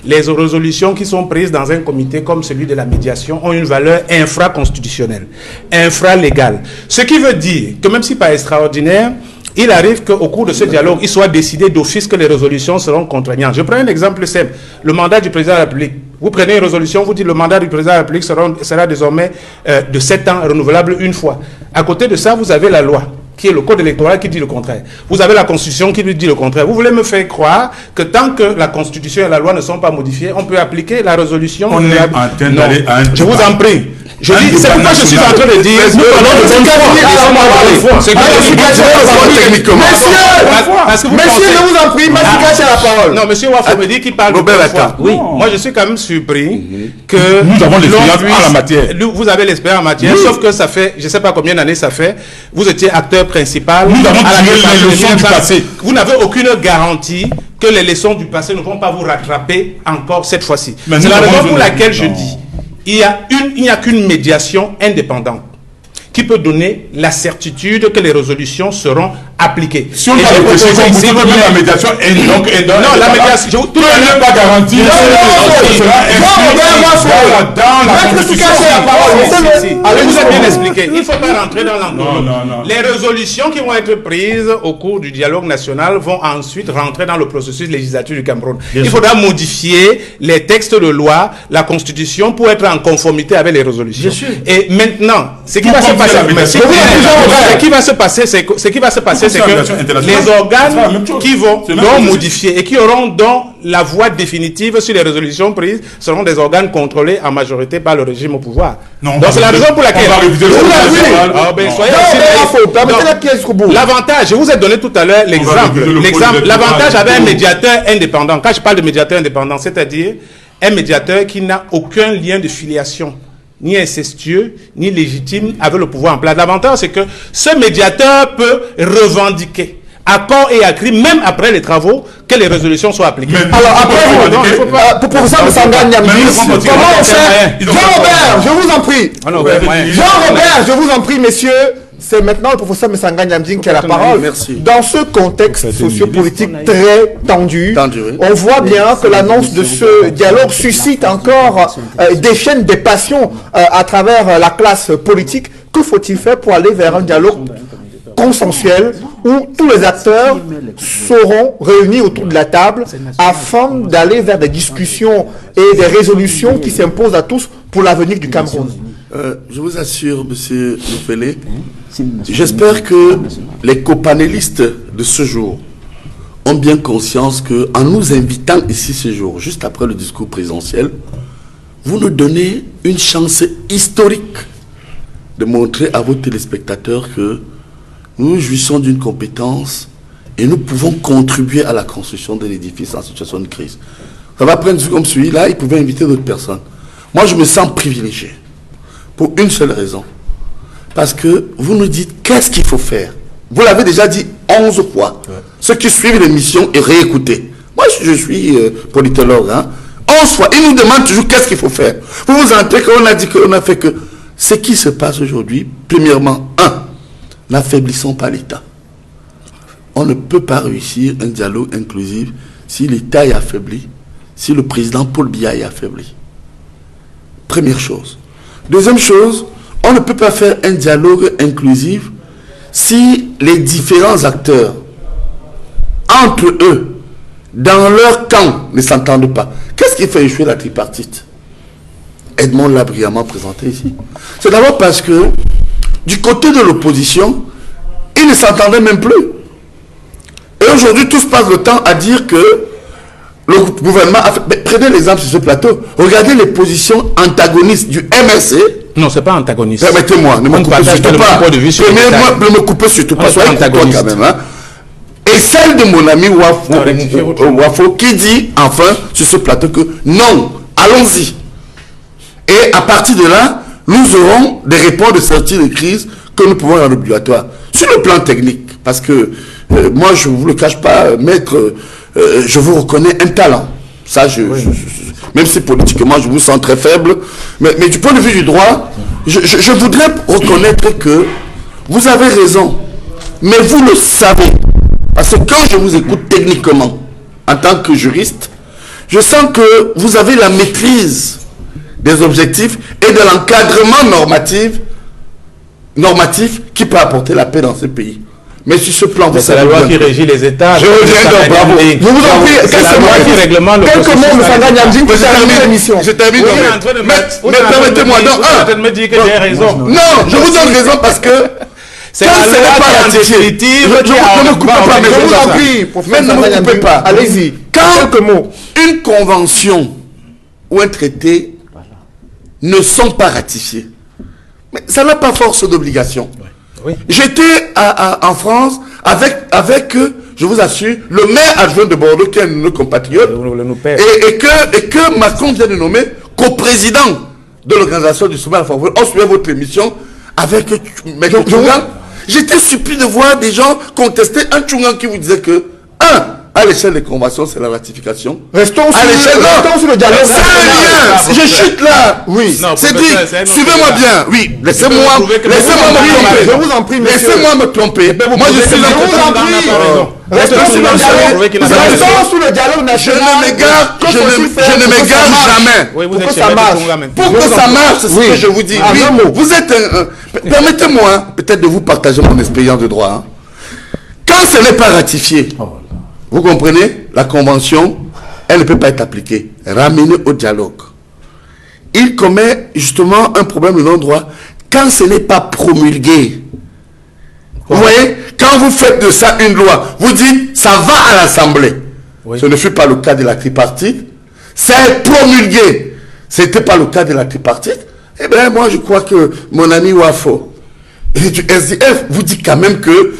les résolutions qui sont prises dans un comité comme celui de la médiation ont une valeur infraconstitutionnelle, infralégale. Ce qui veut dire que même si pas extraordinaire, il arrive qu'au cours de ce dialogue, il soit décidé d'office que les résolutions seront contraignantes. Je prends un exemple simple. Le mandat du président de la République. Vous prenez une résolution, vous dites le mandat du président de la République sera désormais de 7 ans, renouvelable une fois. À côté de ça, vous avez la loi, qui est le code électoral qui dit le contraire. Vous avez la Constitution qui lui dit le contraire. Vous voulez me faire croire que tant que la Constitution et la loi ne sont pas modifiées, on peut appliquer la résolution. On est en train d'aller à un Je vous en prie. Je dis, c'est pourquoi je suis en train de dire, nous parlons de Monsieur, je vous en prie, Massika, c'est la parole. Non, monsieur Wafo me dit qu'il parle de bonne foi. Oui. Moi, je suis quand même surpris que nous avons l'expérience en la matière. Vous avez l'expérience en matière, sauf que ça fait, je ne sais pas combien d'années ça fait, vous étiez acteur principal. Nous avons tiré les leçons du passé. Vous n'avez aucune garantie que les leçons du passé ne vont pas vous rattraper encore cette fois-ci. C'est la raison pour laquelle je dis, il n'y a qu'une médiation indépendante qui peut donner la certitude que les résolutions seront appliquées. Si on a la médiation est donc non, la médiation, tout n'est pas garanti. Vous êtes bien expliqué. Il ne faut pas rentrer dans l'engouement. Les résolutions qui vont être prises au cours du dialogue national vont ensuite rentrer dans le processus législatif du Cameroun. Il faudra modifier les textes de loi, la Constitution, pour être en conformité avec les résolutions. Et maintenant, ce qui va se passer, c'est que les organes qui vont modifier et qui auront donc la voix définitive sur les résolutions prises seront des organes contrôlés en majorité par le régime au pouvoir. Donc c'est la raison pour laquelle l'avantage, je vous ai donné tout à l'heure l'exemple. L'avantage avec un médiateur indépendant, quand je parle de médiateur indépendant, c'est-à-dire un médiateur qui n'a aucun lien de filiation, ni incestueux, ni légitime avec le pouvoir en place. L'avantage, c'est que ce médiateur peut revendiquer à corps et à cri, même après les travaux, que les résolutions soient appliquées. Alors après, pour professeur Msanga Nyambi, comment on fait? Jean-Robert, je vous en prie. Jean-Robert, je vous en prie, messieurs. C'est maintenant le professeur Msanga Nyamdi qui a la parole. Merci. Dans ce contexte sociopolitique très tendu, on voit bien que l'annonce de ce dialogue suscite encore déchaîne des passions à travers la classe politique. Que faut-il faire pour aller vers un dialogue consensuel où tous les acteurs seront réunis autour de la table afin d'aller vers des discussions et des résolutions qui s'imposent à tous pour l'avenir du Cameroun? Je vous assure, monsieur Lefele, j'espère que les copanélistes de ce jour ont bien conscience qu'en nous invitant ici ce jour, juste après le discours présidentiel, vous nous donnez une chance historique de montrer à vos téléspectateurs que nous jouissons d'une compétence et nous pouvons contribuer à la construction de l'édifice en situation de crise. Ça va prendre comme celui-là, il pouvait inviter d'autres personnes. Moi, je me sens privilégié pour une seule raison. Parce que vous nous dites qu'est-ce qu'il faut faire. Vous l'avez déjà dit 11 fois. Ouais. Ceux qui suivent l'émission et réécoutez. Moi, je suis politologue. 11 fois. Ils nous demandent toujours qu'est-ce qu'il faut faire. Vous vous entrez qu'on a dit qu'on a fait que ce qui se passe aujourd'hui, premièrement, n'affaiblissons pas l'État. On ne peut pas réussir un dialogue inclusif si l'État est affaibli, si le président Paul Biya est affaibli. Première chose. Deuxième chose, on ne peut pas faire un dialogue inclusif si les différents acteurs, entre eux, dans leur camp, ne s'entendent pas. Qu'est-ce qui fait échouer la tripartite? Edmond l'a brillamment présenté ici. C'est d'abord parce que, du côté de l'opposition, ils ne s'entendaient même plus. Et aujourd'hui, tous passent le temps à dire que le gouvernement a fait... Mais prenez l'exemple sur ce plateau. Regardez les positions antagonistes du MRC. Non, c'est pas antagoniste. Permettez-moi, ne me coupez surtout pas. Ne me coupez surtout pas. Soyez antagoniste quand même. Et celle de mon ami Wafo qui dit enfin sur ce plateau que non, allons-y. Et à partir de là, nous aurons des réponses de sortie de crise que nous pouvons rendre obligatoires. Sur le plan technique, parce que moi je ne vous le cache pas, maître, je vous reconnais un talent. Ça, même si politiquement je vous sens très faible, mais du point de vue du droit, je voudrais reconnaître que vous avez raison, mais vous le savez. Parce que quand je vous écoute techniquement, en tant que juriste, je sens que vous avez la maîtrise des objectifs et de l'encadrement normatif qui peut apporter la paix dans ce pays. Mais sur ce plan, vous C'est la savez loi bien qui que- régit les États. Je reviens donc, bravo. Je vous en prie, C'est la loi qui réglemente le quelques mots, M. Sanga Nyamding, pour terminer l'émission. Je termine. Vous donc. êtes en train de me- vous Mais êtes en train de me permettez-moi dire- donc, vous êtes en train de me dire que j'ai raison. Non, je vous donne raison parce que C'est quand la ce loi n'est qui pas est en ratifié, définitive je qui ne a- me coupez pas, mais Je vous en ça. prie, professeur Mais ne Sanga me coupez Nyamding. pas. Allez-y. Quand Quelques mots. une convention ou un traité ne sont pas ratifiés, mais ça n'a pas force d'obligation. Oui. J'étais en France avec je vous assure, le maire adjoint de Bordeaux, qui est un de nos compatriotes, Nous perd. et que Macron vient de nommer co-président de l'organisation du sommet à la francophonie. On suivait votre émission avec Maître Tchungan. J'étais surpris de voir des gens contester un Tchungan qui vous disait que, à l'échelle des conventions, c'est la ratification. Restons À l'échelle, restons sur le dialogue ça national. rien, je chute là. Oui. Non, C'est professeur, dit, c'est un autre suivez-moi débat. bien. Oui, peux laissez-moi me prouver que me vous tromper. Je vous en prie, monsieur. Laissez-moi me tromper. Moi, je suis là. Je vous en prie. Restons sur le dialogue. Sur le dialogue Je national. ne m'égare, Que faut-il faire je ne pour que ça m'égare marche? jamais. Oui, vous Pour êtes que chez ça Maître marche. Tchunga maintenant. Pour que ça marche, c'est ce que je vous dis. Ah, Oui, un mot. vous êtes permettez-moi peut-être de vous partager mon expérience de droit. Hein. Quand ce n'est pas ratifié, vous comprenez, la convention, elle ne peut pas être appliquée. Ramenée au dialogue. Il commet justement un problème de non-droit quand ce n'est pas promulgué. Vous voyez, quand vous faites de ça une loi, vous dites ça va à l'Assemblée. Oui. Ce ne fut pas le cas de la tripartite. Ça est promulgué. Ce n'était pas le cas de la tripartite. Eh bien, moi, je crois que mon ami Wafo et du SDF vous dit quand même que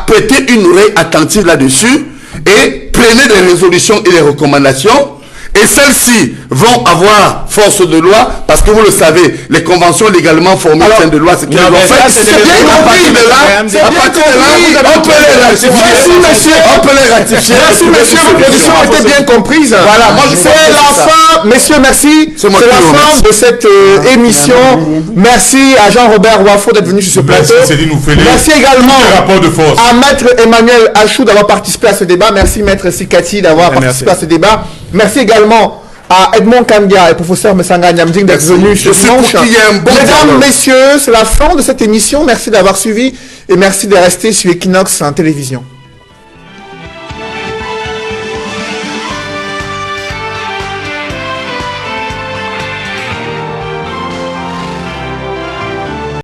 prêtez une oreille attentive là-dessus et prenez des résolutions et des recommandations. Et celles-ci vont avoir force de loi parce que vous le savez, les conventions légalement formées au sein de loi, c'est qu'elles non, vont mais faire. ça, c'est C'est des bien compris, résolutions mais là, c'est à bien partir de là, compris. on peut les ratifier. Merci, monsieur. On peut les ratifier. Merci, monsieur. Votre position a été bien comprise. Voilà, moi, je c'est pense que la c'est ça. fin. Messieurs, merci. C'est moi C'est qui la vous fin remercie. de cette émission. Merci à Jean-Robert Wafo d'être venu sur ce Merci, plateau. Céline Oufélé. Merci également Tous les rapports de force. à Maître Emmanuel Achou d'avoir participé à ce débat. Merci Maître Sikati d'avoir participé à ce débat. Merci également à Edmond Kandia et professeur Msanga Nyamding d'être Merci. venus ce Je suis pour dimanche. qu'il y ait un bon Mesdames, dialogue. messieurs, c'est la fin de cette émission. Merci d'avoir suivi et merci de rester sur Equinox en télévision.